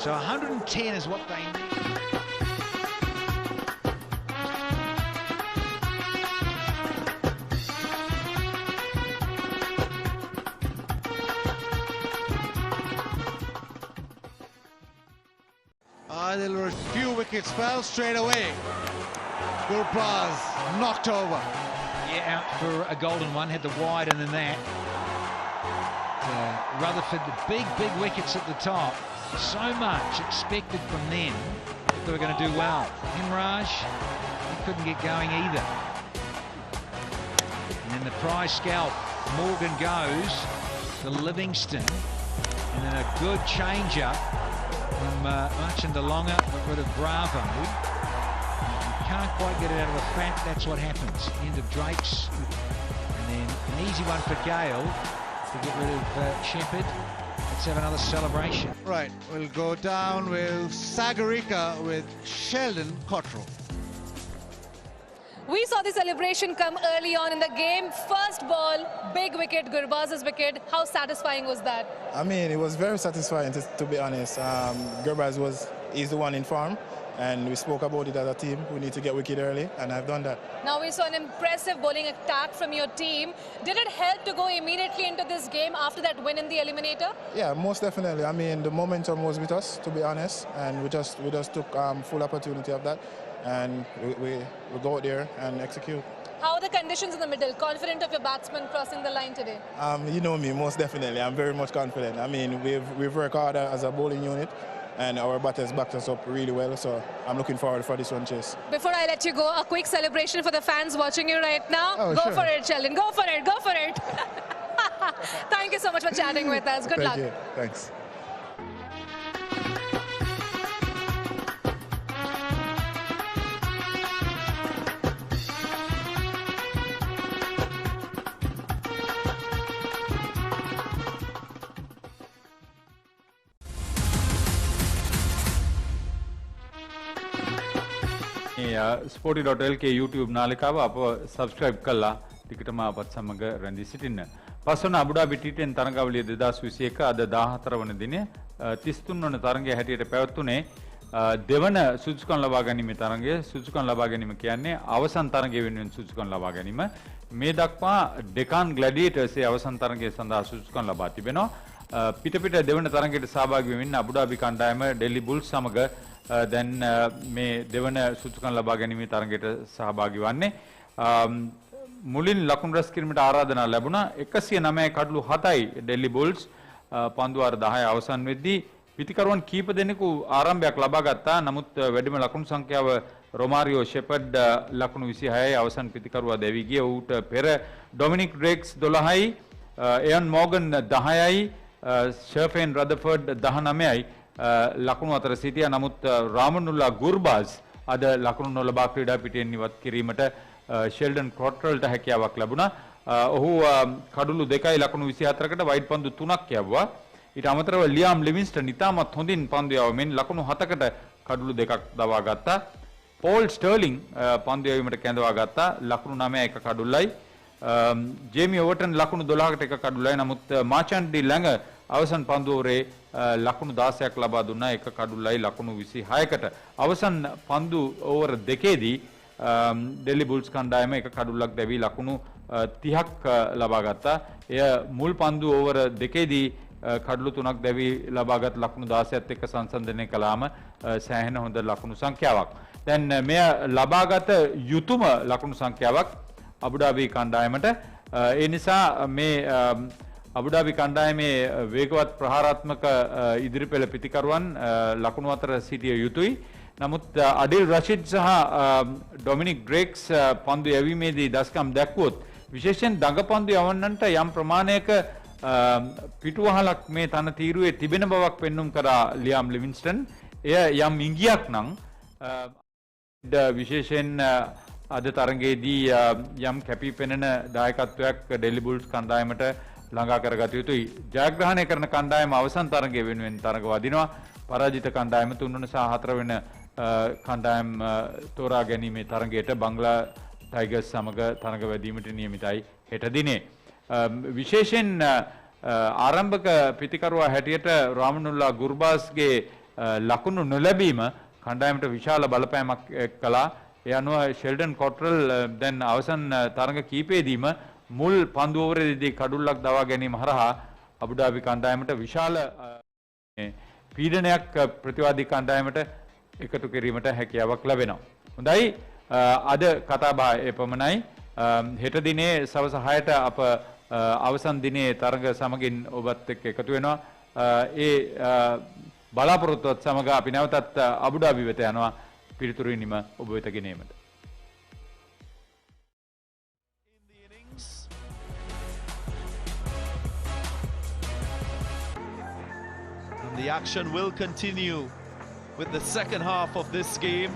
So 110 is what they need. There were a few wickets fell straight away. Gurpaz knocked over. Yeah, out for a golden one, had the wide and then that. Rutherford, the big wickets at the top. So much expected from them that they were going to do well. Imraj, he couldn't get going either. And then the prize scalp, Morgan goes to Livingston. And then a good change-up from Marchin Delanga, got rid of Bravo. You can't quite get it out of the fat, that's what happens. End of Drake's. And then an easy one for Gale to get rid of Shepard. Let's have another celebration. Right, we'll go down with Sagarika with Sheldon Cottrell. We saw the celebration come early on in the game. First ball, big wicket, Gurbaz's wicket. How satisfying was that? I mean, it was very satisfying, to be honest. Gurbaz is the one in form, And we spoke about it as a team. We need to get wicket early, and I've done that. Now we saw an impressive bowling attack from your team. Did it help to go immediately into this game after that win in the Eliminator? Yeah, most definitely. I mean, the momentum was with us, to be honest, and we just took full opportunity of that, and we go out there and execute. How are the conditions in the middle? Confident of your batsman crossing the line today? You know me, most definitely. I'm very much confident. I mean, we've worked hard as a bowling unit, and our batters backed us up really well, so I'm looking forward for this one, Chase. Before I let you go, a quick celebration for the fans watching you right now. Oh, go sure. for it, Sheldon. Go for it. Go for it. Thank you so much for chatting with us. Good luck. Thank you. Thanks. sporty.lk YouTube නාලිකාව අප subscribe කළා ටිකටම අපත් සමග රැඳී සිටින්න. පස්වන Abu Dhabi T10 තරඟාවලිය 2021 අද 14 වන දිනය 33 වන තරඟය හැටියට පැවැත්වුණේ දෙවන සුදුසුකම් ලබා ගැනීමේ තරඟය. සුදුසුකම් ලබා ගැනීම කියන්නේ අවසන් තරඟය වෙනුවෙන් සුදුසුකම් ලබා ගැනීම. මේ දක්වා Deccan Gladiators අවසන් තරඟය සඳහා සුදුසුකම් ලබා තිබෙනවා. පිට දෙවන තරඟයට සහභාගී වෙමින් අබුඩාබි කණ්ඩායම ඩෙල්ලි බුල්ස් සමග දැන් මේ දෙවන සුදුසුකම් ලබා ගැනීමේ තරඟයට සහභාගී වන්නේ. මුලින් ලකුණු රැස් කිරීමට ආරාධනා ලැබුණා. 109 කඩලු 7යි ඩෙල්ලි බුල්ස් පන්දු වාර 10 අවසන් වෙද්දී පිතිකරුවන් කීප දෙනෙකු ආරම්භයක් ලබා ගත්තා. නමුත් වැඩිම ලකුණු සංඛ්‍යාව රොමාරියෝ ෂෙපර්ඩ් ලකුණු 26යි අවසන් පිතිකරුවා දැවි ගිය. ඌට පෙර ඩොමිනික් ඩ්‍රේක්ස් 12යි, එයන් මෝගන් 10යි, ෂර්ෆෙන් රදෆර්ඩ් 19යි ලකුණු අතර සිටියා. නමුත් රාමනුල්ලා ගුර්බාස් අද ලකුණු නොලබා ක්‍රීඩා පිටියෙන් ඉවත් කිරීමට ෂෙල්ඩන් ක්‍රොට්රල්ට හැකියාවක් ලැබුණා. ඔහු කඩුළු 2යි ලකුණු 24කට වයිඩ් පන්දු 3ක් යවුවා. ඊට අමතරව ලියාම් ලිවින්ස්ටන් ඉතාමත් හොඳින් පන්දු යවමින් ලකුණු 7කට කඩුළු 2ක් දවා ගත්තා. පෝල් ස්ටර්ලිං පන්දු යවීමට කැඳවා ගත්තා ලකුණු 9 එක කඩුල්ලයි. ජේමි ඕවර්ටන් ලකුණු 12කට එක කඩුල්ලයි. නමුත් මාචන් ඩි ලැඟ අවසන් පන්දුවරේ ලකුණු 16ක් ලබා දුන්නා. එක කඩුල්ලයි ලකුණු 26කට. අවසන් පන්දු ඕවර දෙකේදී ඩෙල්ලි බුල්ස් කණ්ඩායම එක කඩුල්ලක් දැවී ලකුණු 30ක් ලබා ගත්තා. එය මුල් පන්දු ඕවර දෙකේදී කඩලු 3ක් දැවී ලබාගත් ලකුණු 16ත් එක්ක සංසන්දනය කළාම සෑහෙන හොඳ ලකුණු සංඛ්‍යාවක්. දැන් මෙය ලබාගත යුතුම ලකුණු සංඛ්‍යාවක් අබුඩාබි කණ්ඩායමට. ඒ නිසා මේ අබුඩාබි කණ්ඩායමේ වේගවත් ප්‍රහාරාත්මක ඉදිරිපෙළ පිතිකරුවන් ලකුණු අතර සිටිය යුතුයි. නමුත් අඩිල් රෂිඩ් සහ ඩොමිනික් ඩ්‍රේක්ස් පන්දු යැවීමේදී දස්කම් දැක්වුවොත් විශේෂයෙන් දඟ පන්දු යවන්නන්ට යම් ප්‍රමාණයක පිටුවහලක් මේ තන තීරුවේ තිබෙන බවක් පෙන්눔 කරා ලියාම් ලිවින්ස්ටන්. එය යම් ඉඟියක් නම් විශේෂයෙන් අද තරඟයේදී යම් කැපී පෙනෙන දායකත්වයක් ඩෙල්ලි බුල්ස් කණ්ඩායමට ළඟා කරගත යුතුයි. ජයග්‍රහණය කරන කණ්ඩායම අවසන් තරඟය වෙනුවෙන් තරඟ වදිනවා. පරාජිත කණ්ඩායම 3 වන සහ 4 වෙන කණ්ඩායම් තෝරා ගැනීමේ තරඟයට බංග්ලා ටයිගර්ස් සමග තරඟ වැදීමට නියමිතයි හෙට දිනේ. විශේෂයෙන් ආරම්භක පිතිකරුවා හැටියට රාමනුල්ලා ගුර්බාස්ගේ ලකුණු නොලැබීම කණ්ඩායමට විශාල බලපෑමක් කළා. ඒ අනුව ෂෙල්ඩන් කොට්‍රල් දැන් අවසන් තරඟ කීපෙදීම මුල් පන්දු ඕවරේදී කඩුල්ලක් දවා ගැනීම හරහා අබුඩාබි කණ්ඩායමට විශාල පීඩනයක් ප්‍රතිවාදී කණ්ඩායමට එකතු කිරීමට හැකියාවක් ලැබෙනවා. හොඳයි, අද කතාබහ එපමණයි. හෙට දිනේ සවස 6ට අප අවසන් දිනේ තරඟ සමගින් ඔබත් එක්ක එකතු වෙනවා. ඒ බලාපොරොත්තුවත් සමග අපි නැවතත් අබුඩාබි වෙත යනවා පිළිතුරින්ම ඔබ වෙත ගෙනීමට. The action will continue with the second half of this game.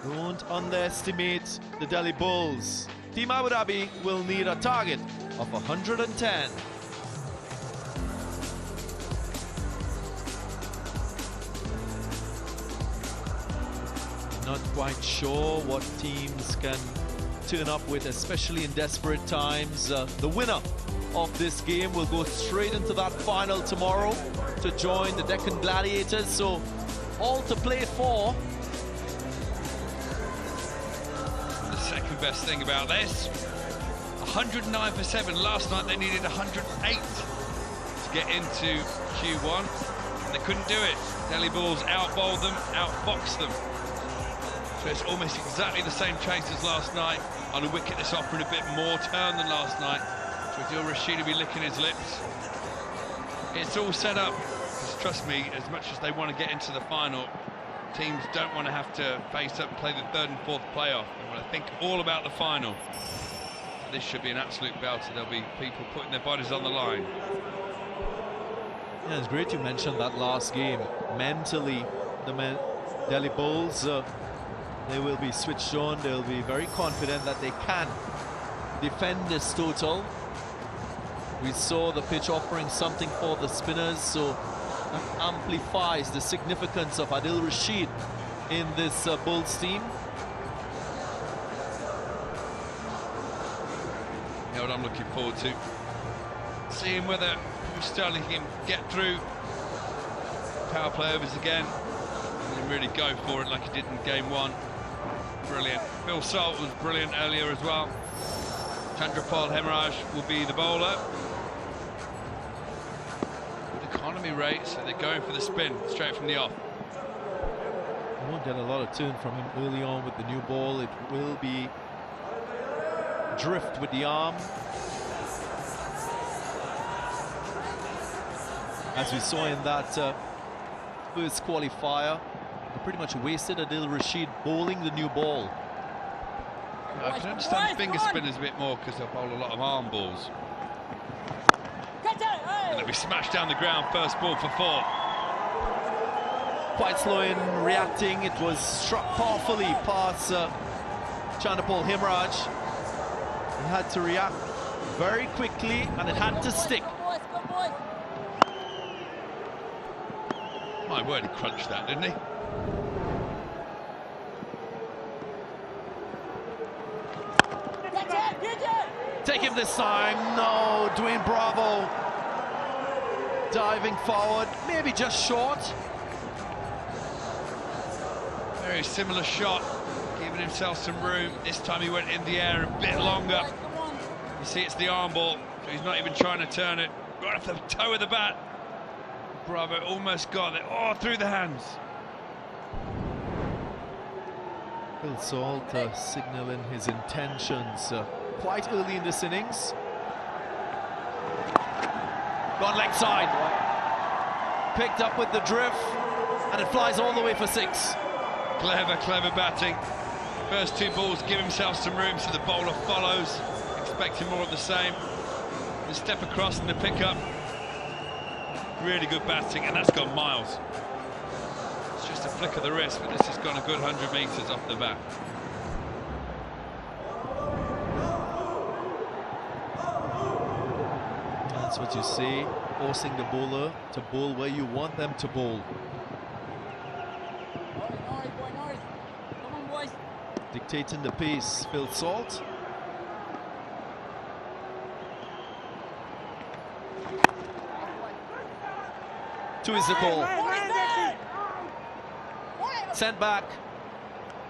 Don't underestimate the Delhi Bulls. Team Abu Dhabi will need a target of 110. Not quite sure what teams can turn up with, especially in desperate times. The winner of this game will go straight into that final tomorrow to join the Deccan Gladiators. So all to play for. The second best thing about this, 109 for 7. Last night they needed 108 to get into Q1, and they couldn't do it. Delhi Bulls out-bowled them, out-boxed them. So it's almost exactly the same chase as last night, on a wicket that's offering a bit more turn than last night. So Adil Rashid will be licking his lips. It's all set up, because trust me, as much as they want to get into the final, teams don't want to have to face up and play the third and fourth playoff. They want to think all about the final. This should be an absolute belter. There'll be people putting their bodies on the line. Yeah, it's great you mentioned that last game. Mentally, the Delhi Bulls, they will be switched on. They'll be very confident that they can defend this total. We saw the pitch offering something for the spinners, so that amplifies the significance of Adil Rashid in this Bulls team. You know what I'm looking forward to? Seeing whether Sterling can get through power play overs again and really go for it like he did in game 1. Brilliant. Phil Salt was brilliant earlier as well. Chandrapal Hemraj will be the bowler. Good economy rate, so they're going for the spin straight from the off. We won't get a lot of turn from him early on with the new ball. It will be drift with the arm. As we saw in that first qualifier, they pretty much wasted Adil Rashid bowling the new ball. I can understand finger spinners a bit more because they'll bowl a lot of arm balls. And they'll be smashed down the ground, first ball for 4. Quite slow in reacting. It was struck powerfully past Chandrapal Hemraj. He had to react very quickly and it had to stick. My word, he crunched that, didn't he? Take him this time. No, Dwayne Bravo diving forward, maybe just short. Very similar shot, giving himself some room. This time he went in the air a bit longer. You see it's the arm ball, so he's not even trying to turn it. Right off the toe of the bat. Bravo almost got it. Oh, through the hands. Phil Salt signaling his intentions quite early in this innings. Gone leg side. Picked up with the drift, and it flies all the way for 6. Clever, clever batting. First 2 balls give himself some room so the bowler follows, expecting more of the same. The step across and the pickup. Really good batting, and that's gone miles. It's just a flick of the wrist, but this has gone a good 100 metres off the bat. That's what you see, forcing the bowler to bowl where you want them to bowl. Dictating the pace, Phil Salt. Two is the call. Sent back.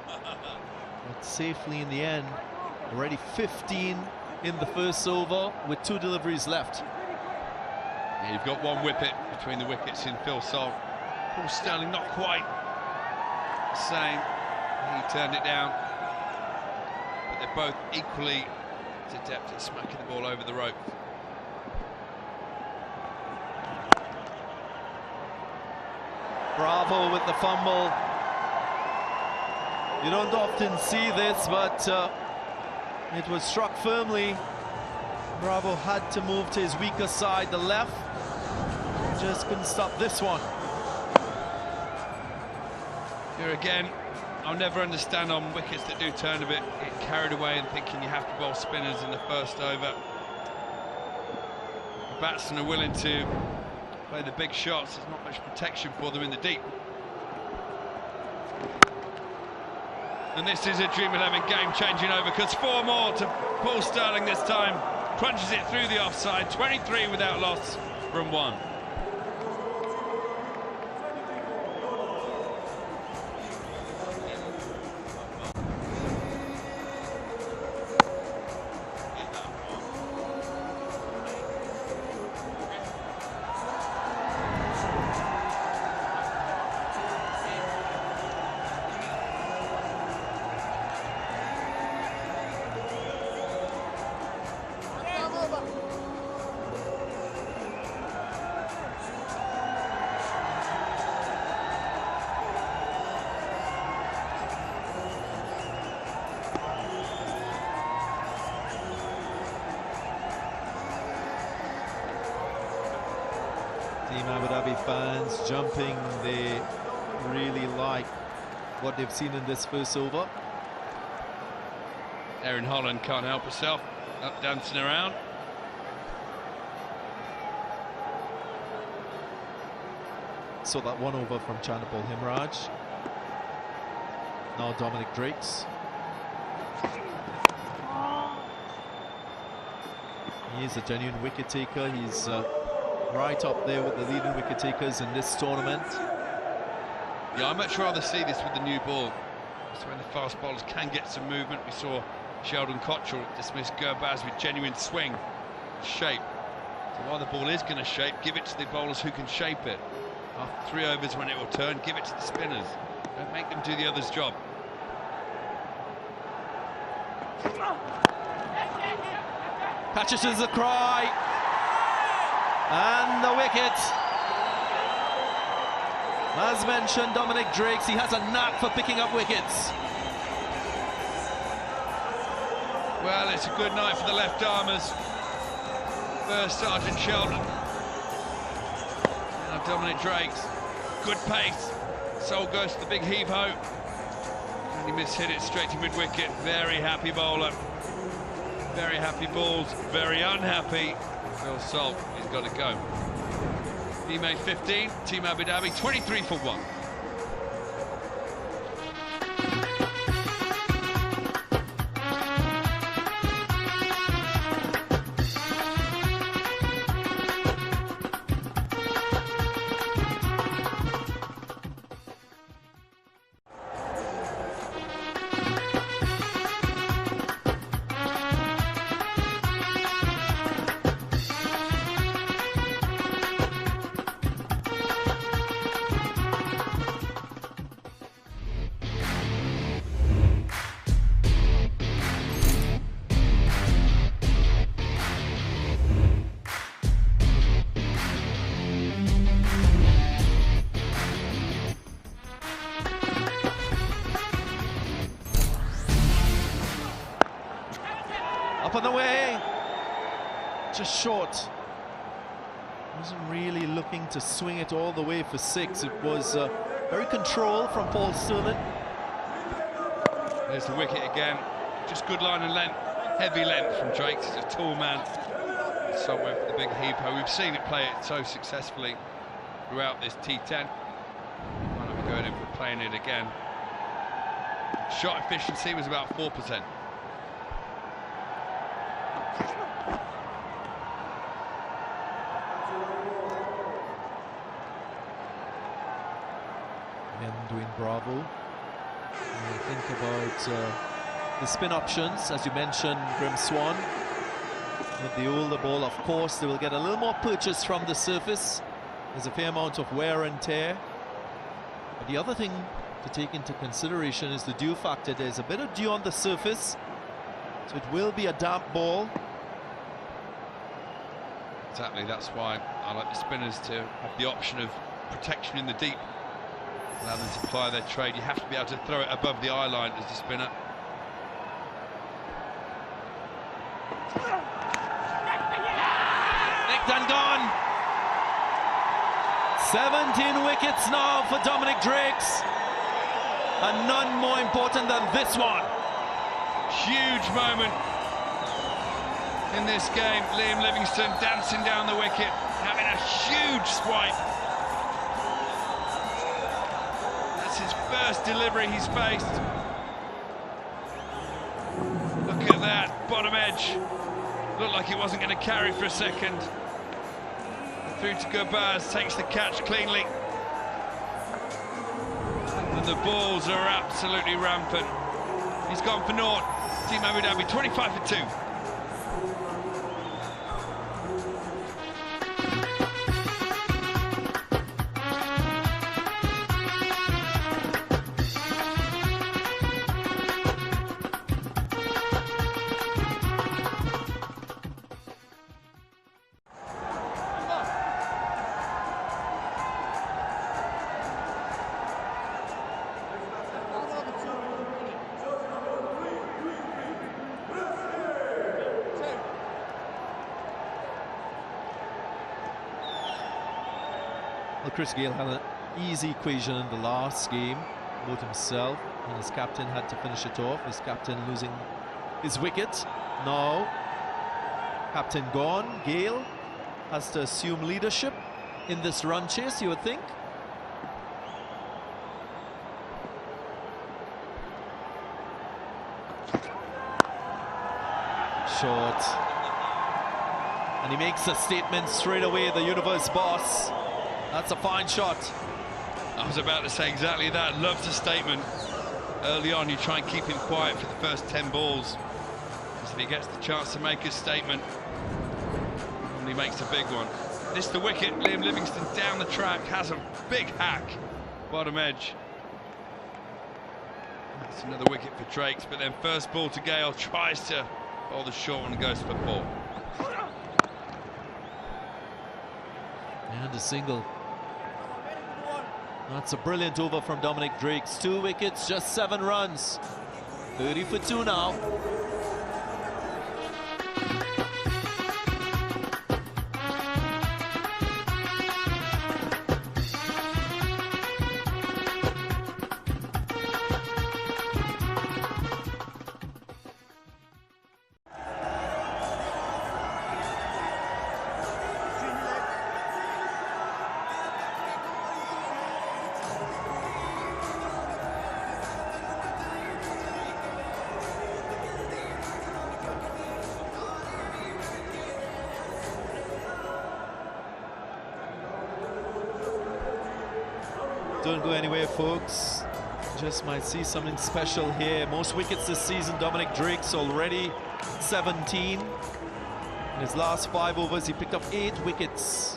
But safely in the end. Already 15 in the first over with 2 deliveries left. Yeah, you've got 1 whippet between the wickets in Phil Salt. Paul Sterling not quite the same. He turned it down. But they're both equally as adept at smacking the ball over the rope. Bravo with the fumble. You don't often see this, but it was struck firmly. Bravo had to move to his weaker side, the left. Just couldn't stop this one. Here again, I'll never understand on wickets that do turn a bit, get carried away and thinking you have to bowl spinners in the first over. The batsmen are willing to play the big shots. There's not much protection for them in the deep. And this is a Dream 11 game changing over, because 4 more to Paul Sterling this time. Crunches it through the offside, 23 without loss from 1. Dhabi fans jumping. They really like what they've seen in this first over. Erin Holland can't help herself, up dancing around. So that one over from Chanapal Himraj. Now Dominic Drakes. He is a genuine wicket taker. He's right up there with the leading wicket takers in this tournament. Yeah, I'd much rather see this with the new ball. That's when the fast bowlers can get some movement. We saw Sheldon Cottrell dismiss Gurbaz with genuine swing, shape. So while the ball is going to shape, give it to the bowlers who can shape it. After 3 overs, when it will turn, give it to the spinners. Don't make them do the other's job. Patcherson's a cry. And the wicket. As mentioned, Dominic Drakes, he has a knack for picking up wickets. Well, it's a good night for the left-armers. First Sergeant Sheldon. Now Dominic Drakes. Good pace. Soul goes to the big heave-ho. And he mishit it straight to mid-wicket. Very happy bowler. Very happy balls. Very unhappy Phil Salt. He's got to go. He made 15. Team Abu Dhabi 23 for 1. Up and away. Just short. Wasn't really looking to swing it all the way for 6. It was very controlled from Paul Sterling. There's the wicket again. Just good line and length. Heavy length from Drake. He's a tall man. So went for the big heave-ho. We've seen it play it so successfully throughout this T10. Why not be going in for playing it again? Shot efficiency was about 4%. Doing bravo. Think about the spin options, as you mentioned, Grim Swan. With the older ball, of course, they will get a little more purchase from the surface. There's a fair amount of wear and tear. But the other thing to take into consideration is the dew factor. There's a bit of dew on the surface, so it will be a damp ball. Exactly, that's why I like the spinners to have the option of protection in the deep. Allow them to ply their trade. You have to be able to throw it above the eye line as the spinner. Nicked and gone. 17 wickets now for Dominic Drakes. And none more important than this one. Huge moment in this game. Liam Livingston dancing down the wicket, having a huge swipe. His first delivery he's faced. Look at that, bottom edge. Looked like it wasn't going to carry for a second. Through to Gurbaz, takes the catch cleanly. And the balls are absolutely rampant. He's gone for naught. Team Abu Dhabi 25 for 2. Well, Chris Gale had an easy equation in the last game, both himself and his captain had to finish it off. His captain losing his wicket. Now, captain gone, Gale has to assume leadership in this run chase, you would think. Short. And he makes a statement straight away, the universe boss. That's a fine shot. I was about to say exactly that. Loves a statement. Early on, you try and keep him quiet for the first 10 balls. Because if he gets the chance to make a statement, he makes a big one. This the wicket. Liam Livingston down the track, has a big hack. Bottom edge. That's another wicket for Drakes, but then first ball to Gale, tries to bowl the short one and goes for 4. And a single. That's a brilliant over from Dominic Drakes. 2 wickets, just 7 runs. 30 for 2 now. Don't go anywhere, folks. Just might see something special here. Most wickets this season, Dominic Drakes already 17. In his last 5 overs, he picked up 8 wickets.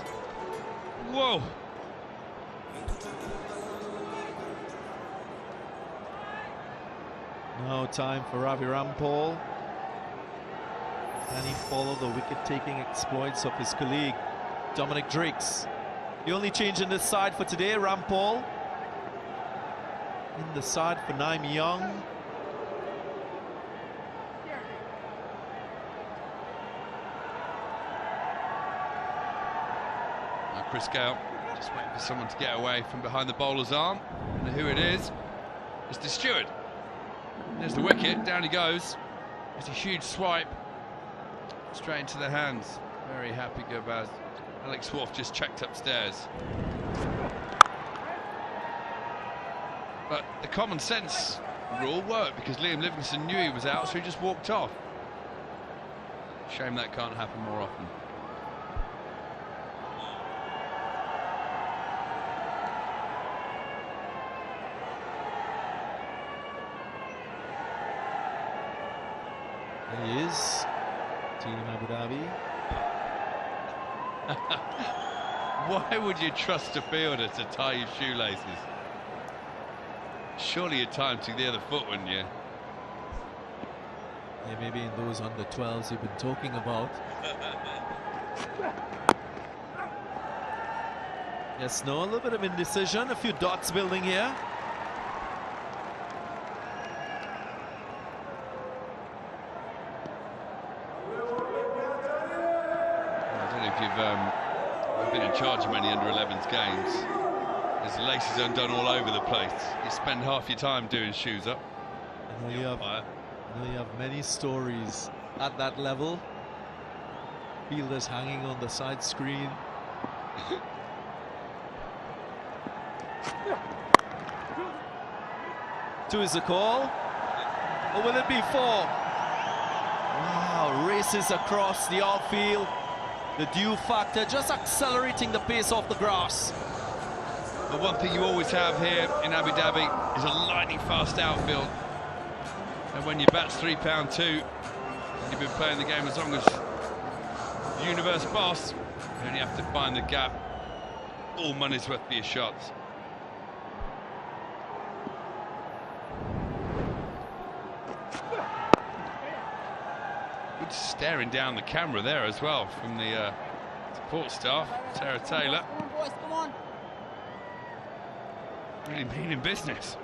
Whoa! Now time for Ravi Rampal. Can he follow the wicket-taking exploits of his colleague, Dominic Drakes? The only change in this side for today, Rampal in the side for Naim Young. Now Chris Gale just waiting for someone to get away from behind the bowler's arm. And who it is? It's the steward. There's the wicket, down he goes. It's a huge swipe straight into the hands. Very happy Gobaz. Alex Wolf just checked upstairs. But the common sense rule worked because Liam Livingston knew he was out, so he just walked off. Shame that can't happen more often. There he is, Team Abu Dhabi. Why would you trust a fielder to tie your shoelaces? Surely you'd tie him to the other foot, wouldn't you? Yeah, maybe in those under 12s you've been talking about. Yes, no, a little bit of indecision, a few dots building here. I don't know if you've been in charge of many under-11s games. There's laces undone all over the place. You spend half your time doing shoes up. I know you have many stories at that level. Fielders hanging on the side screen. 2 is the call. Or will it be 4? Wow, races across the outfield. The dew factor just accelerating the pace off the grass. But one thing you always have here in Abu Dhabi is a lightning fast outfield. And when your bat's £3.2, you've been playing the game as long as Universe Boss, you only have to find the gap. All money's worth for your shots. Good staring down the camera there as well from the support staff, Sarah Taylor. Come on, boys, come on. Really meaning business.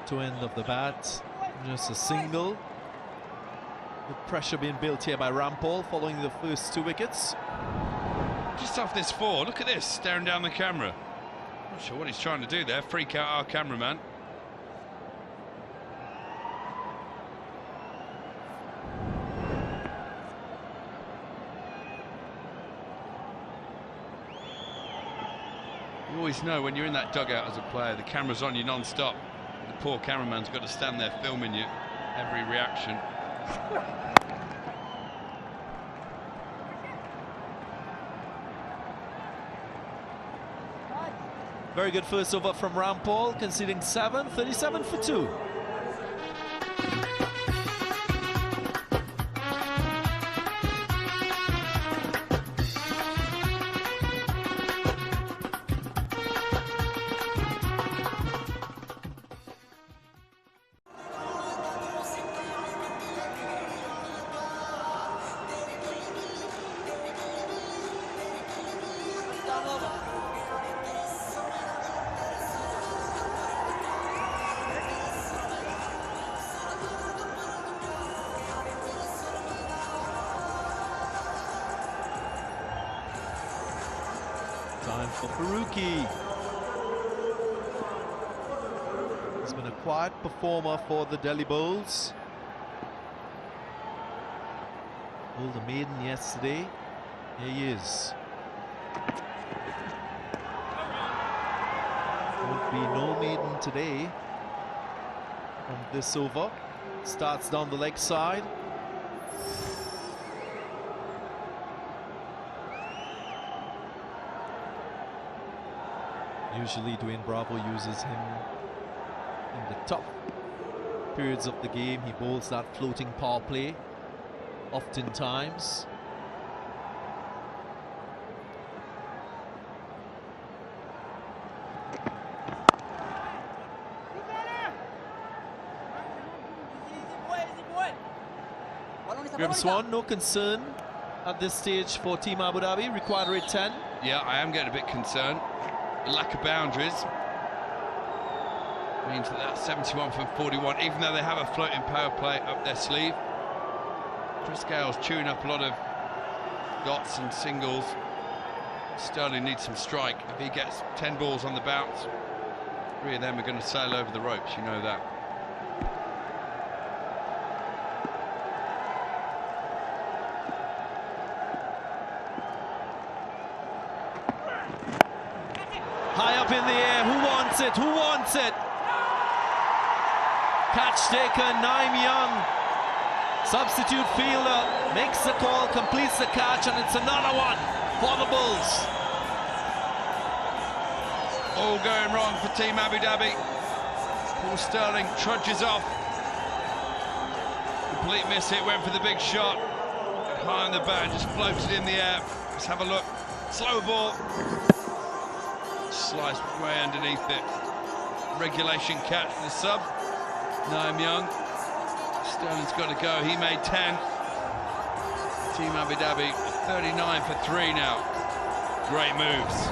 toe end of the bat. Just a single. The pressure being built here by Rampal following the first 2 wickets. Just off this 4, look at this, staring down the camera. Not sure what he's trying to do there, freak out our cameraman. You always know when you're in that dugout as a player, the camera's on you non-stop. The poor cameraman's got to stand there filming you, every reaction. Very good first over from Rampal, conceding 7, 37 for 2. Time for Faruqi. He's been a quiet performer for the Delhi Bulls. Pulled a maiden yesterday. Here he is. Won't be no maiden today from this over. Starts down the leg side. Usually Dwayne Bravo uses him in the top periods of the game. He bowls that floating power play oftentimes. Grim Swan, no concern at this stage for Team Abu Dhabi. Required rate 10. Yeah, I am getting a bit concerned. The lack of boundaries means that that's 71 from 41, even though they have a floating power play up their sleeve. Chris Gale's chewing up a lot of dots and singles. Sterling needs some strike. If he gets 10 balls on the bounce, 3 of them are going to sail over the ropes, you know that. High up in the air, who wants it? Who wants it? Catch taker, Naim Young. Substitute fielder makes the call, completes the catch, and it's another one for the Bulls. All going wrong for Team Abu Dhabi. Paul Sterling trudges off. Complete miss hit, went for the big shot. High on the bat and just floated in the air. Let's have a look. Slow ball. Sliced way underneath it. Regulation catch for the sub. Naim Young. Sterling's got to go. He made 10. Team Abu Dhabi 39 for 3 now. Great moves.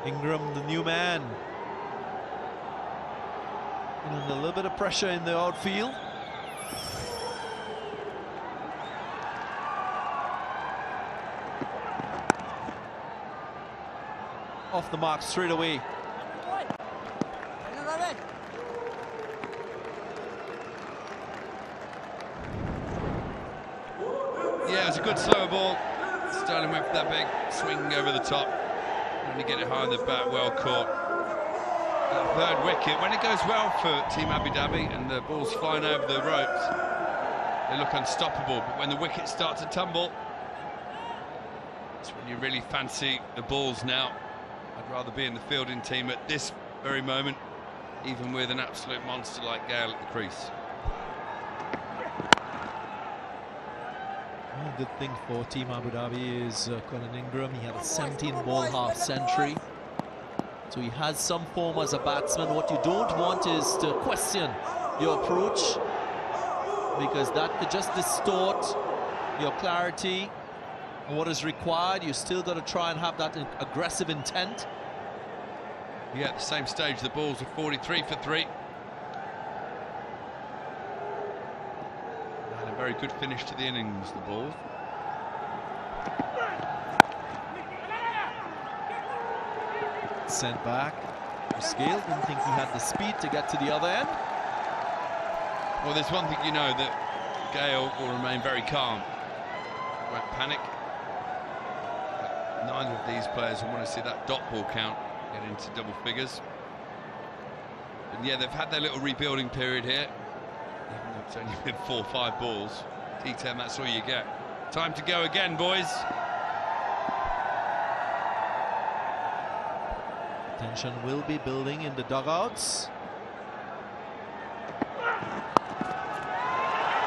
Ingram, the new man. And a little bit of pressure in the outfield. Off the mark straight away. Yeah, it was a good slow ball. Sterling went for that big swing over the top. Only get it high on the bat, well caught. that third wicket. When it goes well for Team Abu Dhabi and the ball's flying over the ropes, they look unstoppable. But when the wickets start to tumble, it's when you really fancy the balls now. I'd rather be in the fielding team at this very moment, even with an absolute monster like Gale at the crease. One good thing for Team Abu Dhabi is Colin Ingram. He had a 17-ball half-century. So he has some form as a batsman. What you don't want is to question your approach, because that could just distort your clarity and what is required. You still got to try and have that aggressive intent. Yeah, at the same stage, the balls are 43 for 3. And a very good finish to the innings, the ball. Sent back. Gale didn't think he had the speed to get to the other end. Well, there's one thing you know, that Gale will remain very calm. Won't panic. But neither of these players will want to see that dot ball count get into double figures. And yeah, they've had their little rebuilding period here. Even though it's only been 4 or 5 balls. T10, that's all you get. Time to go again, boys. Tension will be building in the dugouts.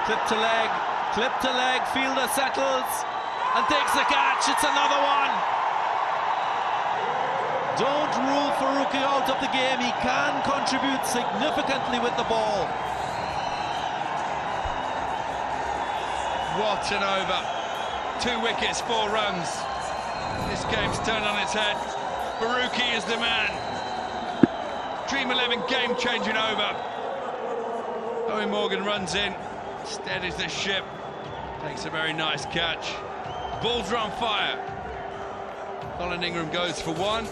Clip to leg, fielder settles and takes the catch. It's another one. Don't rule Farooqi out of the game. He can contribute significantly with the ball. What an over. 2 wickets, 4 runs. This game's turned on its head. Farooqi is the man. Dream 11 game-changing over. Owen Morgan runs in, steadies the ship, takes a very nice catch. Balls are on fire. Colin Ingram goes for 1.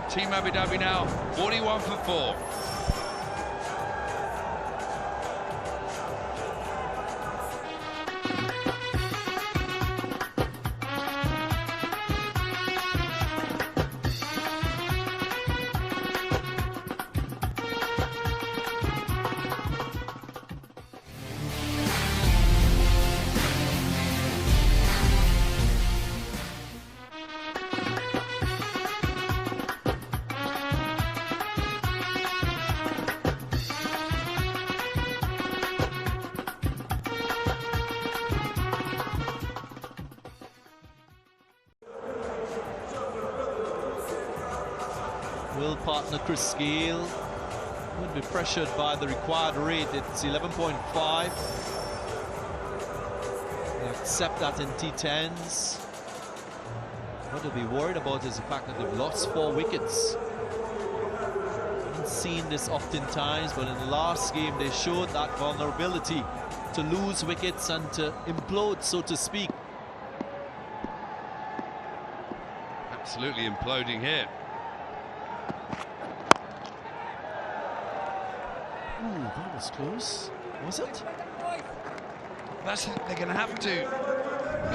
Team Abu Dhabi now 41 for 4. Will partner Gale would be pressured by the required rate. It's 11.5. They accept that in T10s. What they'll be worried about is the fact that they've lost 4 wickets. Haven't seen this oftentimes, but in the last game they showed that vulnerability to lose wickets and to implode, so to speak. Absolutely imploding here. Ooh, that was close. Was it? That's it. They're going to have to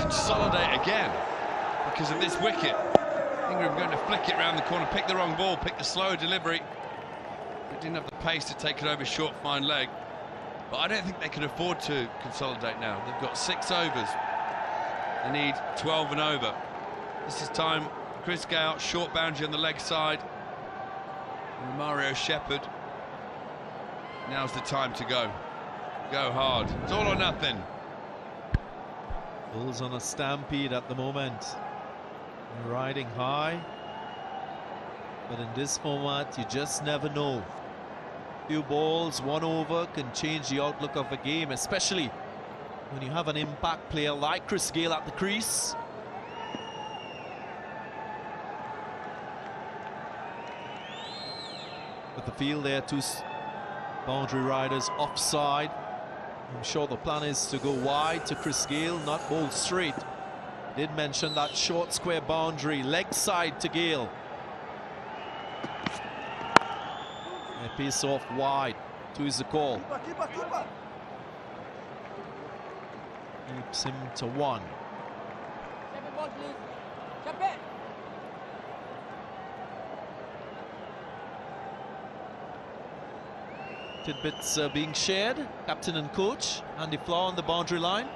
consolidate again because of this wicket. Ingram going to flick it around the corner, pick the wrong ball, pick the slow delivery. They didn't have the pace to take it over short, fine leg. But I don't think they can afford to consolidate now. They've got 6 overs. They need 12 and over. This is time. Gale, short boundary on the leg side. And Mario Shepard. Now's the time to go. Go hard. It's all or nothing. Bulls on a stampede at the moment. They're riding high. But in this format, you just never know. Few balls, 1 over can change the outlook of a game, especially when you have an impact player like Gale at the crease. With the field there, 2 boundary riders offside. I'm sure the plan is to go wide to Gale, not bowl straight. Did mention that short square boundary, leg side to Gale. A piece off wide. 2 is the call. Keeps him to 1. Tidbits being shared, captain and coach. Andy Flower on the boundary line.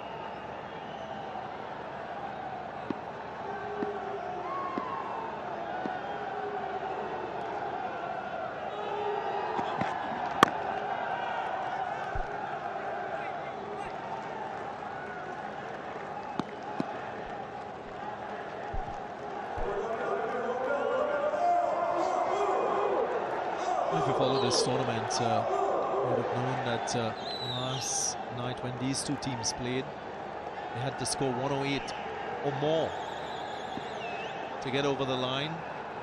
If you follow this tournament, you would have known that last night when these two teams played, they had to score 108 or more to get over the line.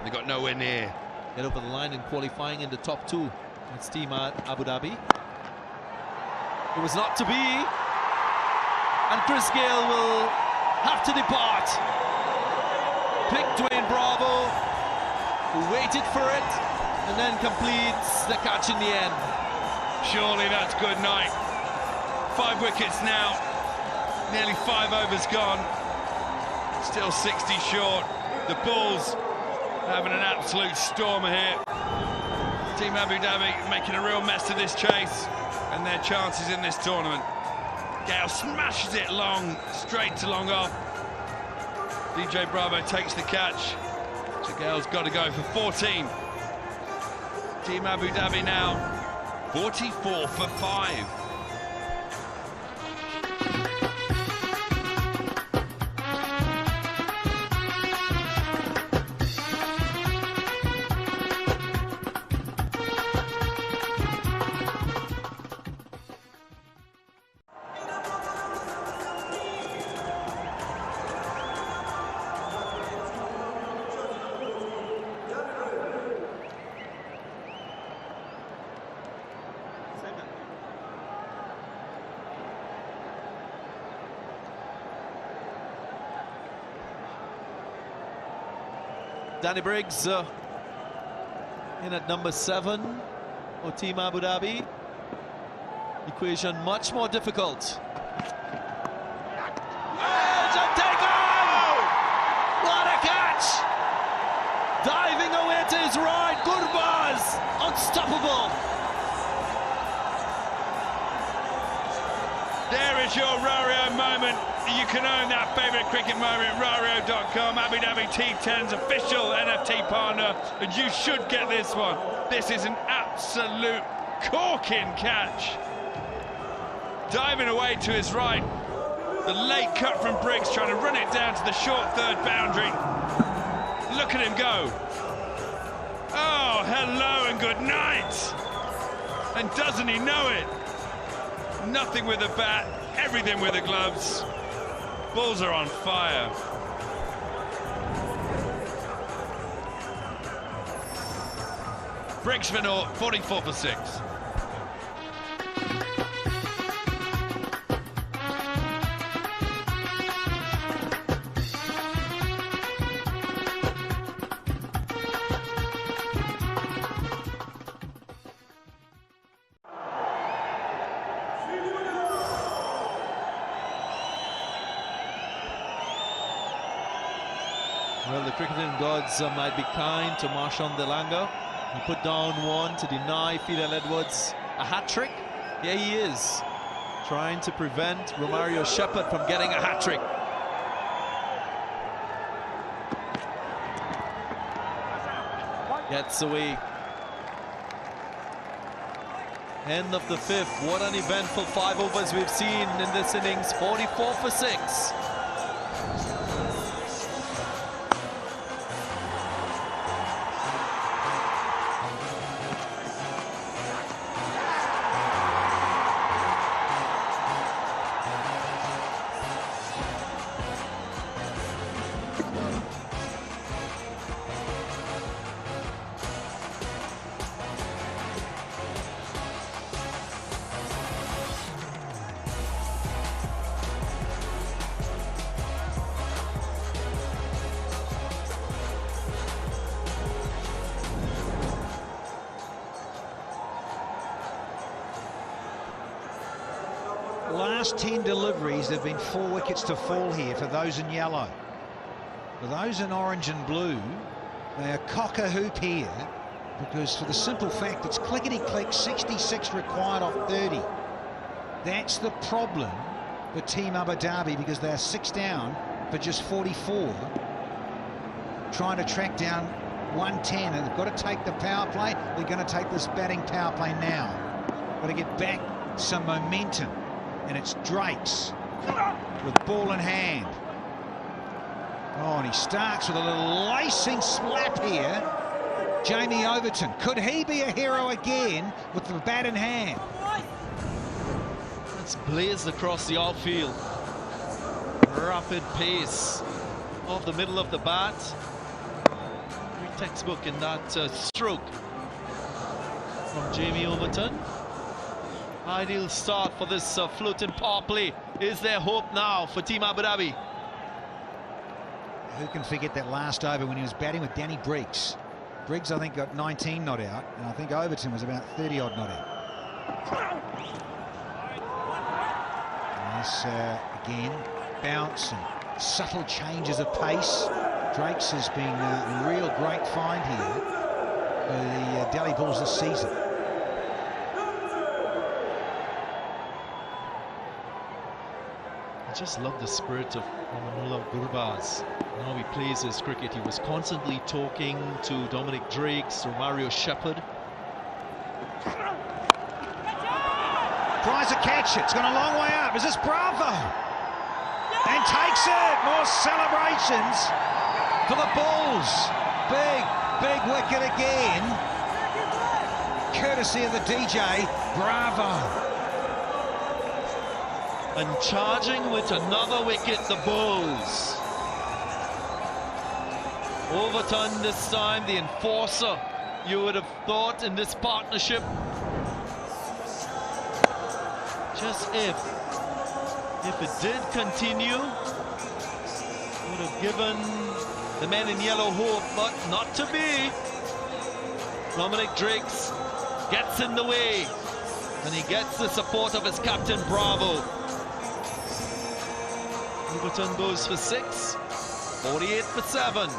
They got nowhere near. Get over the line and qualifying in the top two. It's Team Abu Dhabi. It was not to be. And Chris Gale will have to depart. Pick Dwayne Bravo, who waited for it, and then completes the catch in the end. Surely that's good night. 5 wickets now. Nearly 5 overs gone. Still 60 short. The Bulls having an absolute stormer here. Team Abu Dhabi making a real mess of this chase and their chances in this tournament. Gale smashes it long, straight to long off. DJ Bravo takes the catch. So Gale's got to go for 14. Team Abu Dhabi now 44 for 5. Danny Briggs in at number 7 for Team Abu Dhabi. Equation much more difficult. What a catch! Diving away to his right, Gurbaz, unstoppable. There is your Rario moment. You can own that favourite cricket moment, Rario.com, Abu Dhabi T10's official NFT partner, and you should get this one. This is an absolute corking catch. Diving away to his right. The late cut from Briggs, trying to run it down to the short third boundary. Look at him go. Oh, hello and good night. And doesn't he know it? Nothing with the bat, everything with the gloves. Bulls are on fire. Briggs for naught, 44 for 6. Well, the cricketing gods might be kind to Marshawn Delanga. He put down one to deny Fidel Edwards a hat-trick. Here he is, trying to prevent Romario Shepard from getting a hat-trick. Gets away. End of the 5th. What an eventful 5 overs we've seen in this innings. 44 for 6. Last 10 deliveries, there have been 4 wickets to fall here for those in yellow. For those in orange and blue, they are cock-a-hoop here. because for the simple fact it's clickety-click, 66 required off 30. That's the problem for Team Abu Dhabi, because they're 6 down for just 44, trying to track down 110, and they've got to take the power play. They're going to take this batting power play now. Got to get back some momentum, and it's Drakes with ball in hand. Oh, and he starts with a little lacing slap here. Jamie Overton, could he be a hero again with the bat in hand? It's blazed across the outfield. Rapid pace off the middle of the bat. Very textbook in that stroke from Jamie Overton. Ideal start for this floating power play. Is there hope now for Team Abu Dhabi? Who can forget that last over when he was batting with Danny Briggs? Briggs, I think, got 19 not out, and I think Overton was about 30-odd not out. Nice, again, bounce and subtle changes of pace. Drakes has been a real great find here for the Delhi Bulls this season. I just love the spirit of Amanullah Gurbaz. Now he plays his cricket. He was constantly talking to Dominic Drakes, to Mario Shepard. Tries to catch it. It's gone a long way up. Is this Bravo? And takes it. More celebrations for the Bulls. Big wicket again. Courtesy of the DJ. Bravo. And charging with another wicket, the Bulls. Overton this time, the enforcer, you would have thought, in this partnership. Just if it did continue, would have given the men in yellow hope, but not to be. Dominic Drakes gets in the way, and he gets the support of his captain, Bravo. Overton goes for 6, 48 for 7.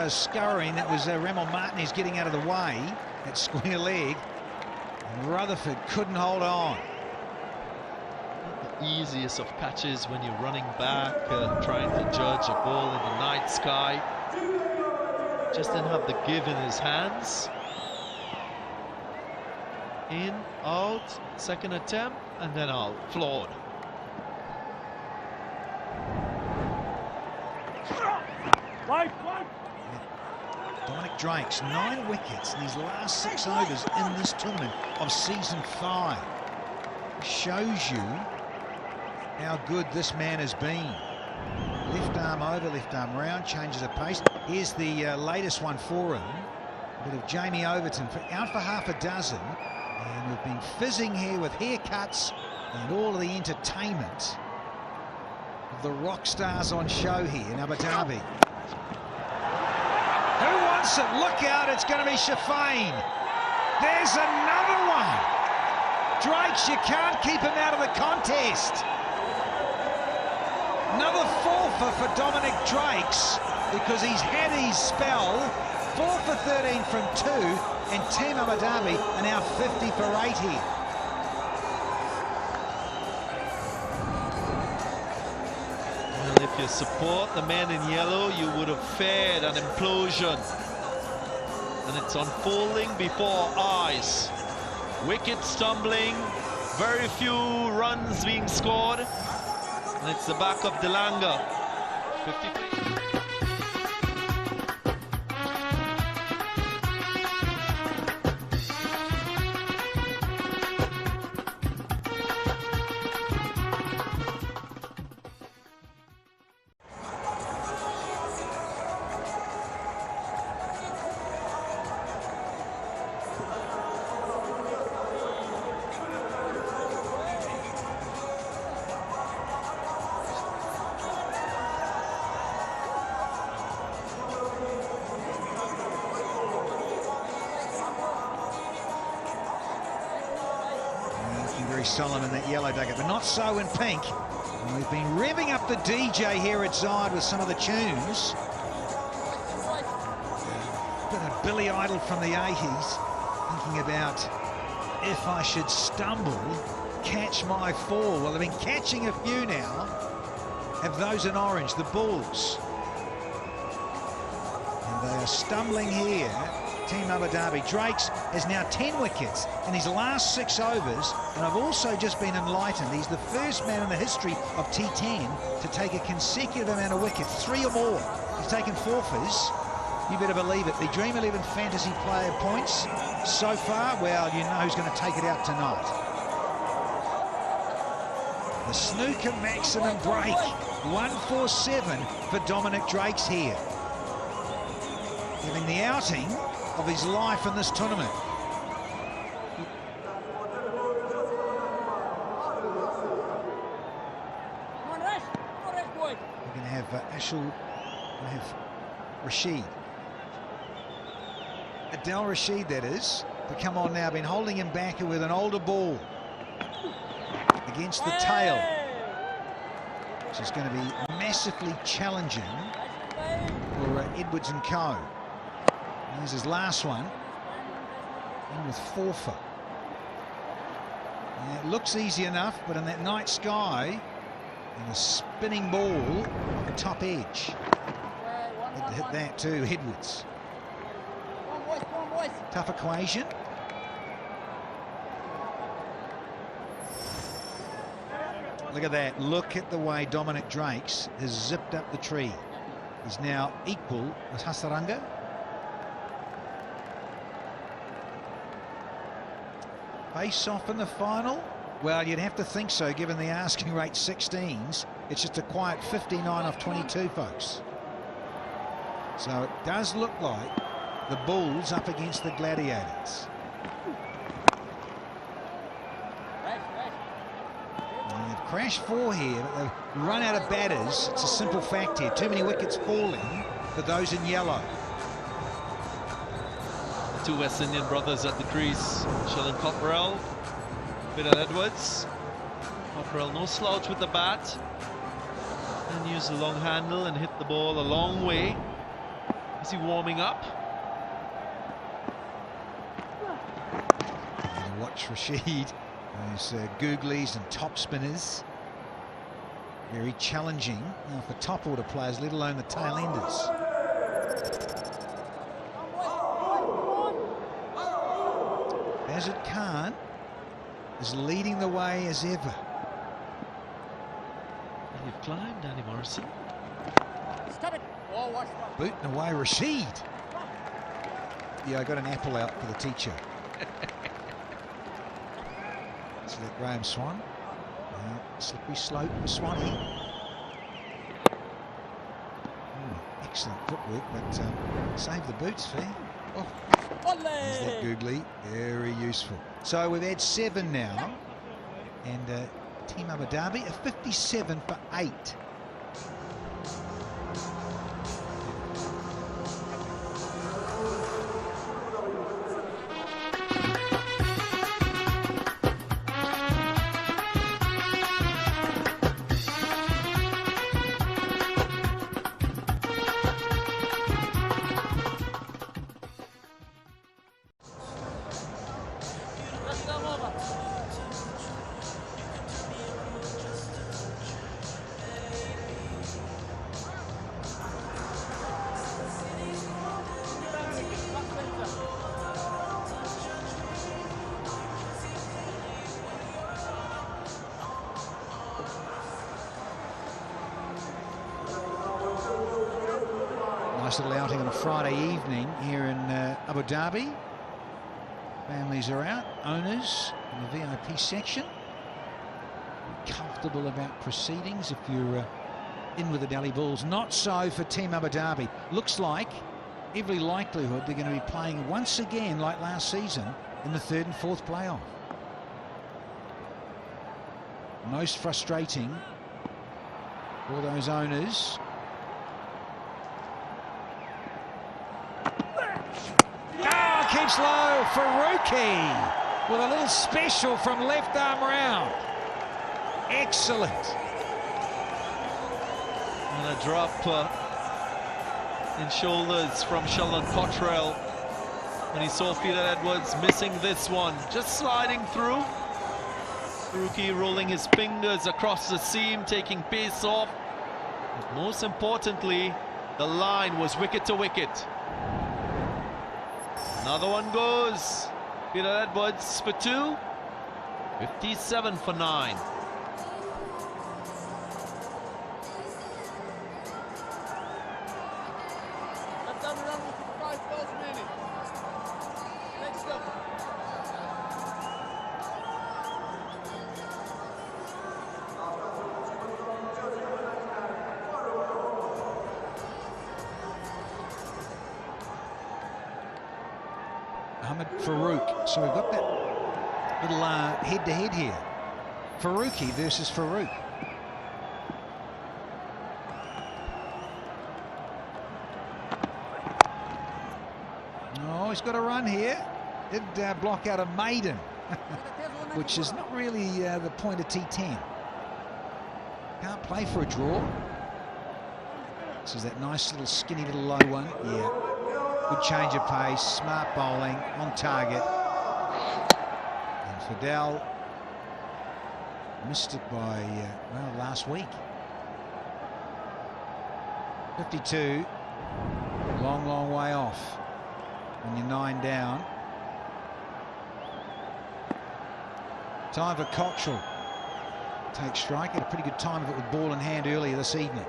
Scurrying, that was Ramon Martinez getting out of the way at square leg, and Rutherford couldn't hold on. Not the easiest of catches when you're running back, trying to judge a ball in the night sky. Just didn't have the give in his hands. In, out, second attempt, and then out, flawed. Dominic Drakes, 9 wickets in his last 6 overs in this tournament of season 5. Shows you how good this man has been. Left arm over, left arm round, changes of pace. Here's the latest one for him. A bit of Jamie Overton out for half a dozen. And we've been fizzing here with haircuts and all of the entertainment of the rock stars on show here in Abu Dhabi. Who wants it? Look out, it's going to be Shafane. There's another one. Drakes, you can't keep him out of the contest. Another 4 for Dominic Drakes, because he's had his spell. 4 for 13 from 2, and Team Abu Dhabi are now 50 for 8 here. Well, if you support the man in yellow, you would have feared an implosion. And it's unfolding before our eyes. Wickets tumbling, very few runs being scored. And it's the back of Delanga. 50. very solemn in that yellow dugout, but not so in pink. And we've been revving up the DJ here at Zide with some of the tunes. Bit of Billy Idol from the 80s, thinking about if I should stumble, catch my fall. Well, they've been catching a few now. Have those in orange, the Bulls. And they are stumbling here. Team Abu Dhabi. Drakes has now 10 wickets in his last 6 overs, and I've also just been enlightened. He's the first man in the history of T10 to take a consecutive amount of wickets, 3 or more. He's taken 4 fizz. You better believe it. The Dream 11 fantasy player points so far, well, you know who's going to take it out tonight. The snooker maximum break, 147 for Dominic Drakes here. Having the outing of his life in this tournament. We're going to have Ashul, we're going to have Rashid. Adel Rashid, that is, to come on now. Been holding him back with an older ball against the tail, which is going to be massively challenging for Edwards and Co. Here's his last one, in with forfeit. It looks easy enough, but in that night sky, and a spinning ball on the top edge. Had to hit that too, Edwards. Tough equation. Look at that. Look at the way Dominic Drakes has zipped up the tree. He's now equal with Hasaranga. Face off in the final? Well, you'd have to think so, given the asking rate 16s. It's just a quiet 59 off 22, folks. So it does look like the Bulls up against the Gladiators. And they've crashed 4 here, but they've run out of batters. It's a simple fact here. Too many wickets falling for those in yellow. 2 West Indian brothers at the crease. Sheldon Cockrell, Bidan Edwards. Cockrell no slouch with the bat. And use the long handle and hit the ball a long way. Is he warming up? And watch Rashid. Those googlies and top spinners. Very challenging for top order players, let alone the tail enders. Azad Khan is leading the way as ever. And you've climbed, Danny Morrison. Booting away Rashid. Yeah, I got an apple out for the teacher. So that Graham Swan. Slippery slope for Swanee. Excellent footwork, but save the boots, Fee. Oh. There's that googly, very useful. So we've had 7 now, and Team Abu Dhabi a 57 for 8. Nice little outing on a Friday evening here in Abu Dhabi. Families are out, owners in the VIP section. Comfortable about proceedings if you're in with the Delhi Bulls. Not so for Team Abu Dhabi. Looks like, every likelihood, they're going to be playing once again like last season in the 3rd and 4th playoff. Most frustrating for those owners. Keeps low, Faruqi. with a little special from left arm round. Excellent. And a drop in shoulders from Sheldon Cottrell when he saw Peter Edwards missing this one, just sliding through. Faruqi rolling his fingers across the seam, taking pace off. But most importantly, the line was wicket to wicket. Another one goes. Peter Edwards for 2. 57 for 9. Farouk. So we've got that little head-to-head here. Faruqi versus Farouk. Oh, he's got a run here. Did block out a maiden, which is not really the point of T10. Can't play for a draw. This is that nice little skinny little low one. Yeah. Good change of pace, smart bowling, on target. And Fidel missed it by, well, last week. 52, long, long way off when you're 9 down. Time for Cottrell. Take strike, had a pretty good time of it with ball in hand earlier this evening.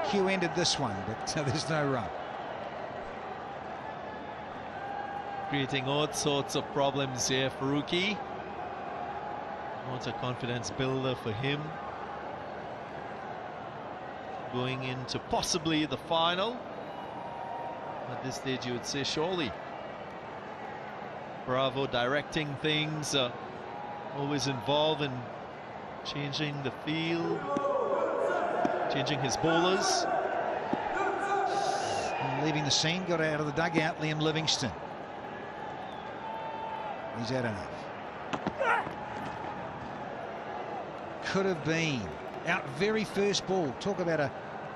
Q ended this one, but there's no run. Creating all sorts of problems here, Faruqi. What a confidence builder for him. Going into possibly the final. At this stage, you would say surely. Bravo directing things, always involved in changing the field. Changing his bowlers. And leaving the scene, got out of the dugout, Liam Livingston. He's had enough. Could have been. Out very first ball. Talk about a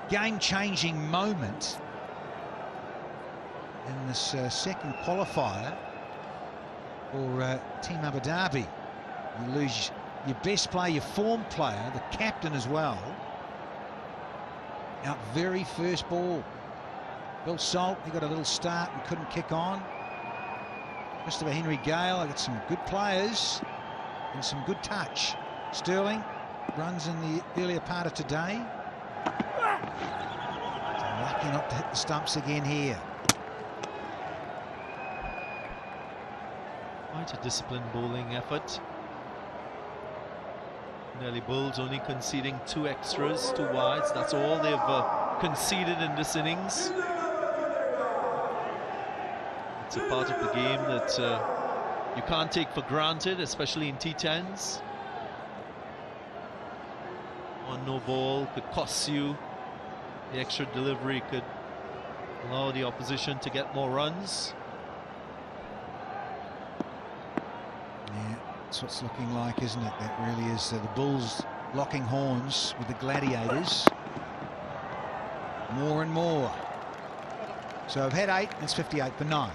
game-changing moment in this second qualifier for Team Abu Dhabi. You lose your best player, your form player, the captain as well. Out very first ball. Bill Salt, he got a little start and couldn't kick on. Christopher Henry Gale, I got some good players and some good touch. Sterling runs in the earlier part of today. Lucky not to hit the stumps again here. Quite a disciplined bowling effort. Nelly Bulls only conceding 2 extras, 2 wides. That's all they've conceded in this innings. It's a part of the game that you can't take for granted, especially in T10s. One no ball could cost you. The extra delivery could allow the opposition to get more runs. Yeah. That's what it's looking like, isn't it? That really is the Bulls locking horns with the Gladiators. More and more. So I've had 8, it's 58 for 9.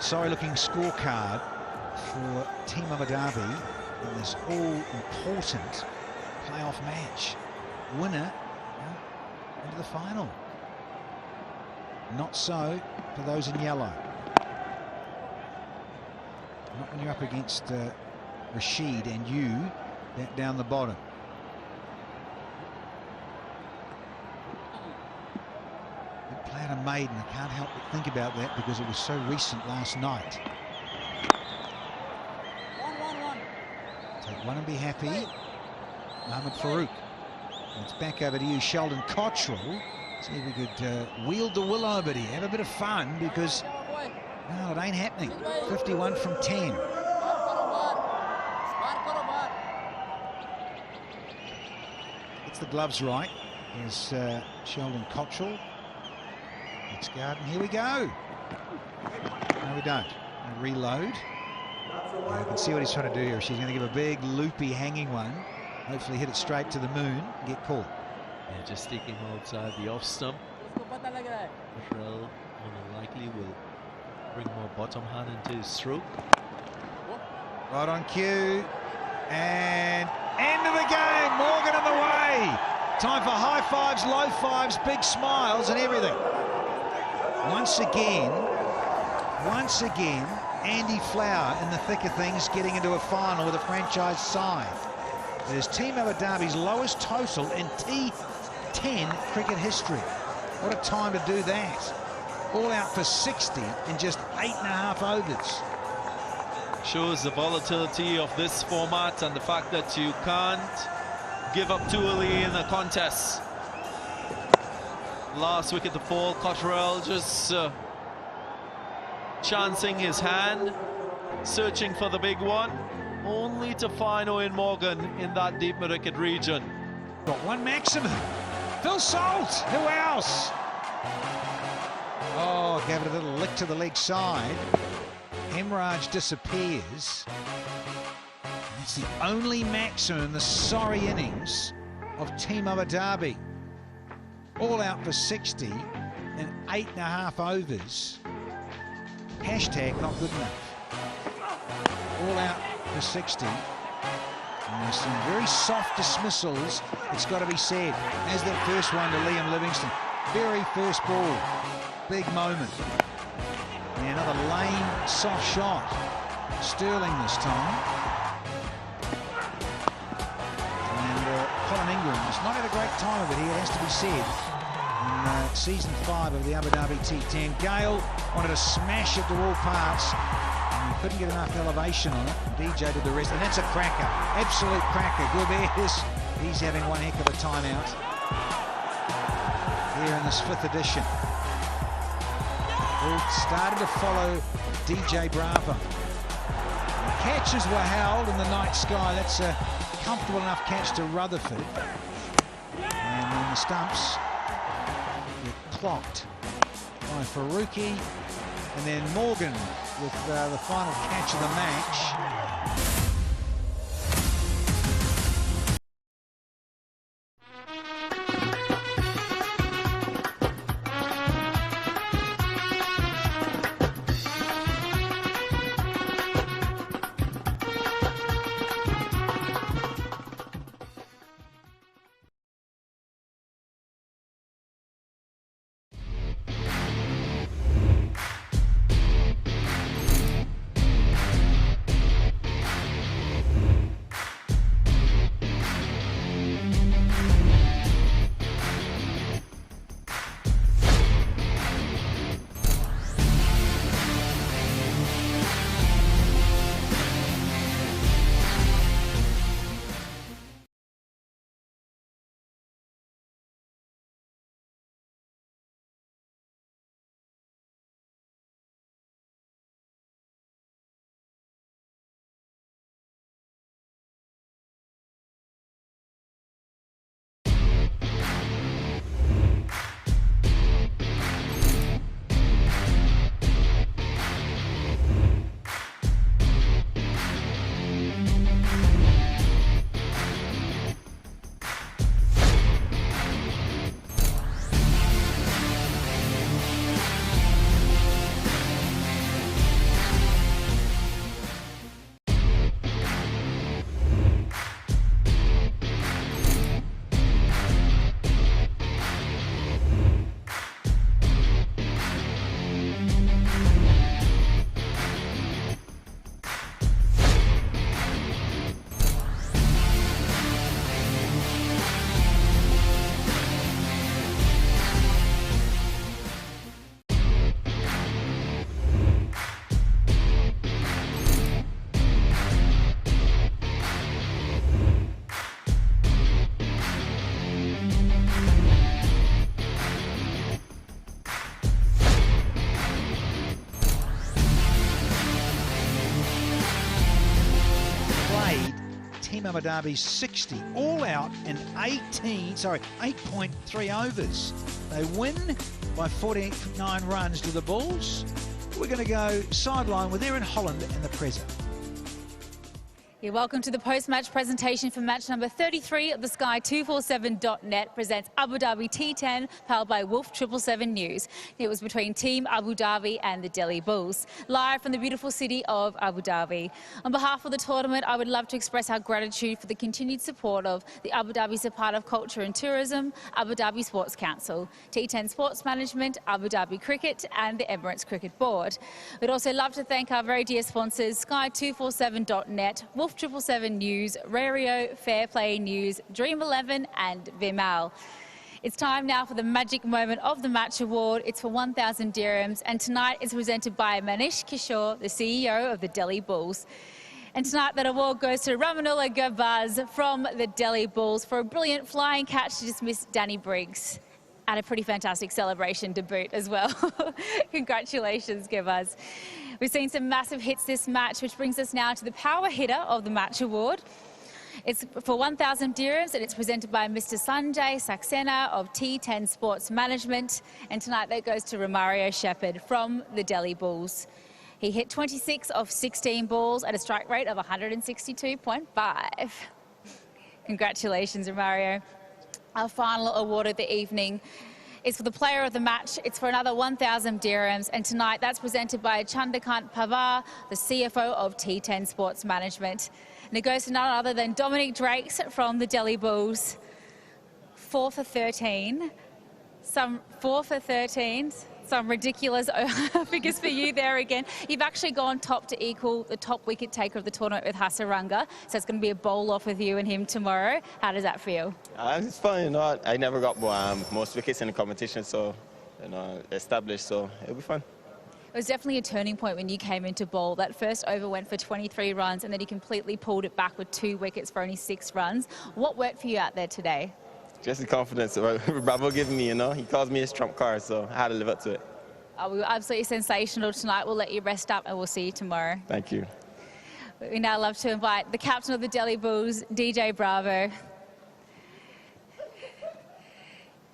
Sorry looking scorecard for Team Abu Dhabi in this all-important playoff match. Winner into the final. Not so for those in yellow. Not when you're up against Rashid and you down the bottom. Good play out of Maiden. I can't help but think about that because it was so recent last night. Take one and be happy. Mohamed Farouk. And it's back over to you, Sheldon Cottrell. See if we could wield the Willoughby, have a bit of fun because, no, it ain't happening. 51 from 10. Gets the gloves right. Here's Sheldon Cottrell. Let's go. And here we go. No, we don't. And reload. You can see what he's trying to do here. She's going to give a big loopy hanging one. Hopefully hit it straight to the moon and get caught. Yeah, just sticking outside the off stump. Cottrell more than likely will bring more bottom hand into his stroke. Right on cue. And end of the game. Morgan in the way. Time for high fives, low fives, big smiles and everything. Once again, Andy Flower in the thick of things, getting into a final with a franchise side. It is Team Abu Dhabi's lowest total in T10 cricket history. What a time to do that. All out for 60 in just 8.5 overs. Shows the volatility of this format and the fact that you can't give up too early in a contest. Last wicket to fall, Cottrell just chancing his hand, searching for the big one, only to find Owen Morgan in that deep mid-wicket region. Got one maximum. Phil Salt, who else? Oh, gave it a little lick to the leg side. Hemorrhage disappears. It's the only maximum in the sorry innings of Team Abu Dhabi. All out for 60 in 8.5 overs. Hashtag not good enough. All out for 60. And there's some very soft dismissals, it's got to be said. As that first one to Liam Livingston. Very first ball. Big moment. And another lame, soft shot. Sterling this time. And Colin Ingram has not had a great time of it here, it has to be said. In season 5 of the Abu Dhabi T10. Gale wanted to smash it to all parts. And he couldn't get enough elevation on it. DJ did the rest. And that's a cracker. Absolute cracker. Gurbeers, he's having one heck of a timeout. Here in this 5th edition. All started to follow DJ Bravo. The catches were held in the night sky. That's a comfortable enough catch to Rutherford. And then the stumps get clocked by Faruqi. And then Morgan with the final catch of the match. Abu Dhabi 60, all out in 8.3 overs. They win by 49 runs to the Bulls. We're going to go sideline with Erin Holland and the Prezza. Yeah, welcome to the post-match presentation for match number 33 of the Sky247.net presents Abu Dhabi T10, powered by Wolf 777 News. It was between Team Abu Dhabi and the Delhi Bulls, live from the beautiful city of Abu Dhabi. On behalf of the tournament, I would love to express our gratitude for the continued support of the Abu Dhabi Department of Culture and Tourism, Abu Dhabi Sports Council, T10 Sports Management, Abu Dhabi Cricket and the Emirates Cricket Board. We'd also love to thank our very dear sponsors, Sky247.net, Wolf 777 News, Rario, Fair Play News, Dream 11 and Vimal. It's time now for the magic moment of the match award. It's for 1,000 dirhams and tonight it's presented by Manish Kishore, the CEO of the Delhi Bulls. And tonight that award goes to Ramanullah Gurbaz from the Delhi Bulls for a brilliant flying catch to dismiss Danny Briggs. And a pretty fantastic celebration to boot as well. Congratulations, Gurbaz. We've seen some massive hits this match, which brings us now to the power hitter of the match award. It's for 1,000 dirhams and it's presented by Mr. Sanjay Saxena of T10 Sports Management. And tonight that goes to Romario Shepard from the Delhi Bulls. He hit 26 of 16 balls at a strike rate of 162.5. Congratulations, Romario. Our final award of the evening is for the player of the match. It's for another 1,000 dirhams. And tonight that's presented by Chandrakant Pawar, the CFO of T10 Sports Management. And it goes to none other than Dominic Drakes from the Delhi Bulls. 4 for 13. Some ridiculous figures for you there again. You've actually gone top to equal the top wicket taker of the tournament with Hasaranga. So it's going to be a bowl off with you and him tomorrow. How does that feel? It's fun, you know. I never got most wickets in the competition, so, you know, established, so it'll be fun. It was definitely a turning point when you came into bowl. That first over went for 23 runs and then you completely pulled it back with 2 wickets for only 6 runs. What worked for you out there today? Just the confidence Bravo gave me, you know. He calls me his trump card, so I had to live up to it. We were absolutely sensational tonight. We'll let you rest up and we'll see you tomorrow. Thank you. We now love to invite the captain of the Delhi Bulls, DJ Bravo.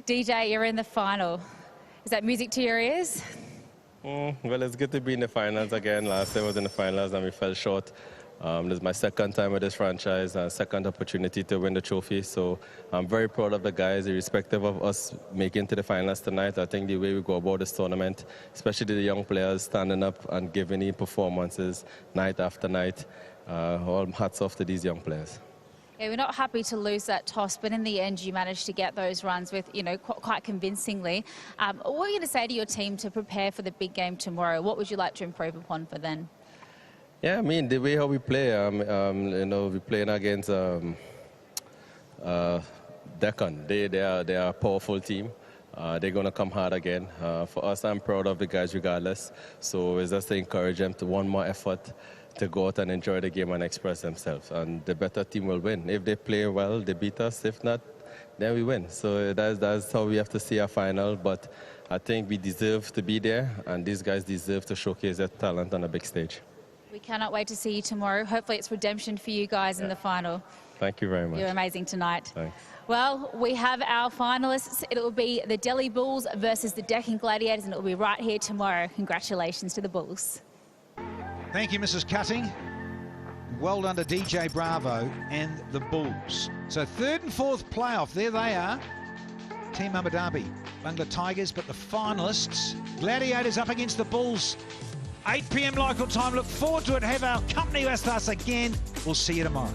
DJ, you're in the final. Is that music to your ears? Well, it's good to be in the finals again. Last time I was in the finals and we fell short. This is my second time with this franchise, second opportunity to win the trophy. So I'm very proud of the guys, irrespective of us making to the finals tonight. I think the way we go about this tournament, especially the young players standing up and giving the performances night after night, all hats off to these young players. Yeah, we're not happy to lose that toss, but in the end you managed to get those runs with, you know, quite convincingly. What are you going to say to your team to prepare for the big game tomorrow? What would you like to improve upon for then? Yeah, I mean, the way how we play, you know, we're playing against Deccan. They are a powerful team. They're going to come hard again. For us, I'm proud of the guys regardless. So it's just to encourage them to one more effort to go out and enjoy the game and express themselves. And the better team will win. If they play well, they beat us. If not, then we win. So that's how we have to see our final. But I think we deserve to be there, and these guys deserve to showcase their talent on a big stage. We cannot wait to see you tomorrow. Hopefully it's redemption for you guys in the final. Thank you very much. You're amazing tonight. Thanks. Well, we have our finalists. It will be the Delhi Bulls versus the Deccan Gladiators, and it will be right here tomorrow. Congratulations to the Bulls. Thank you, Mrs. Cutting. Well done to DJ Bravo and the Bulls. So 3rd and 4th playoff, there they are. Team Abu Dhabi, Bangla Tigers, but the finalists, Gladiators up against the Bulls. 8 p.m. local time. Look forward to it. Have our company with us again. We'll see you tomorrow.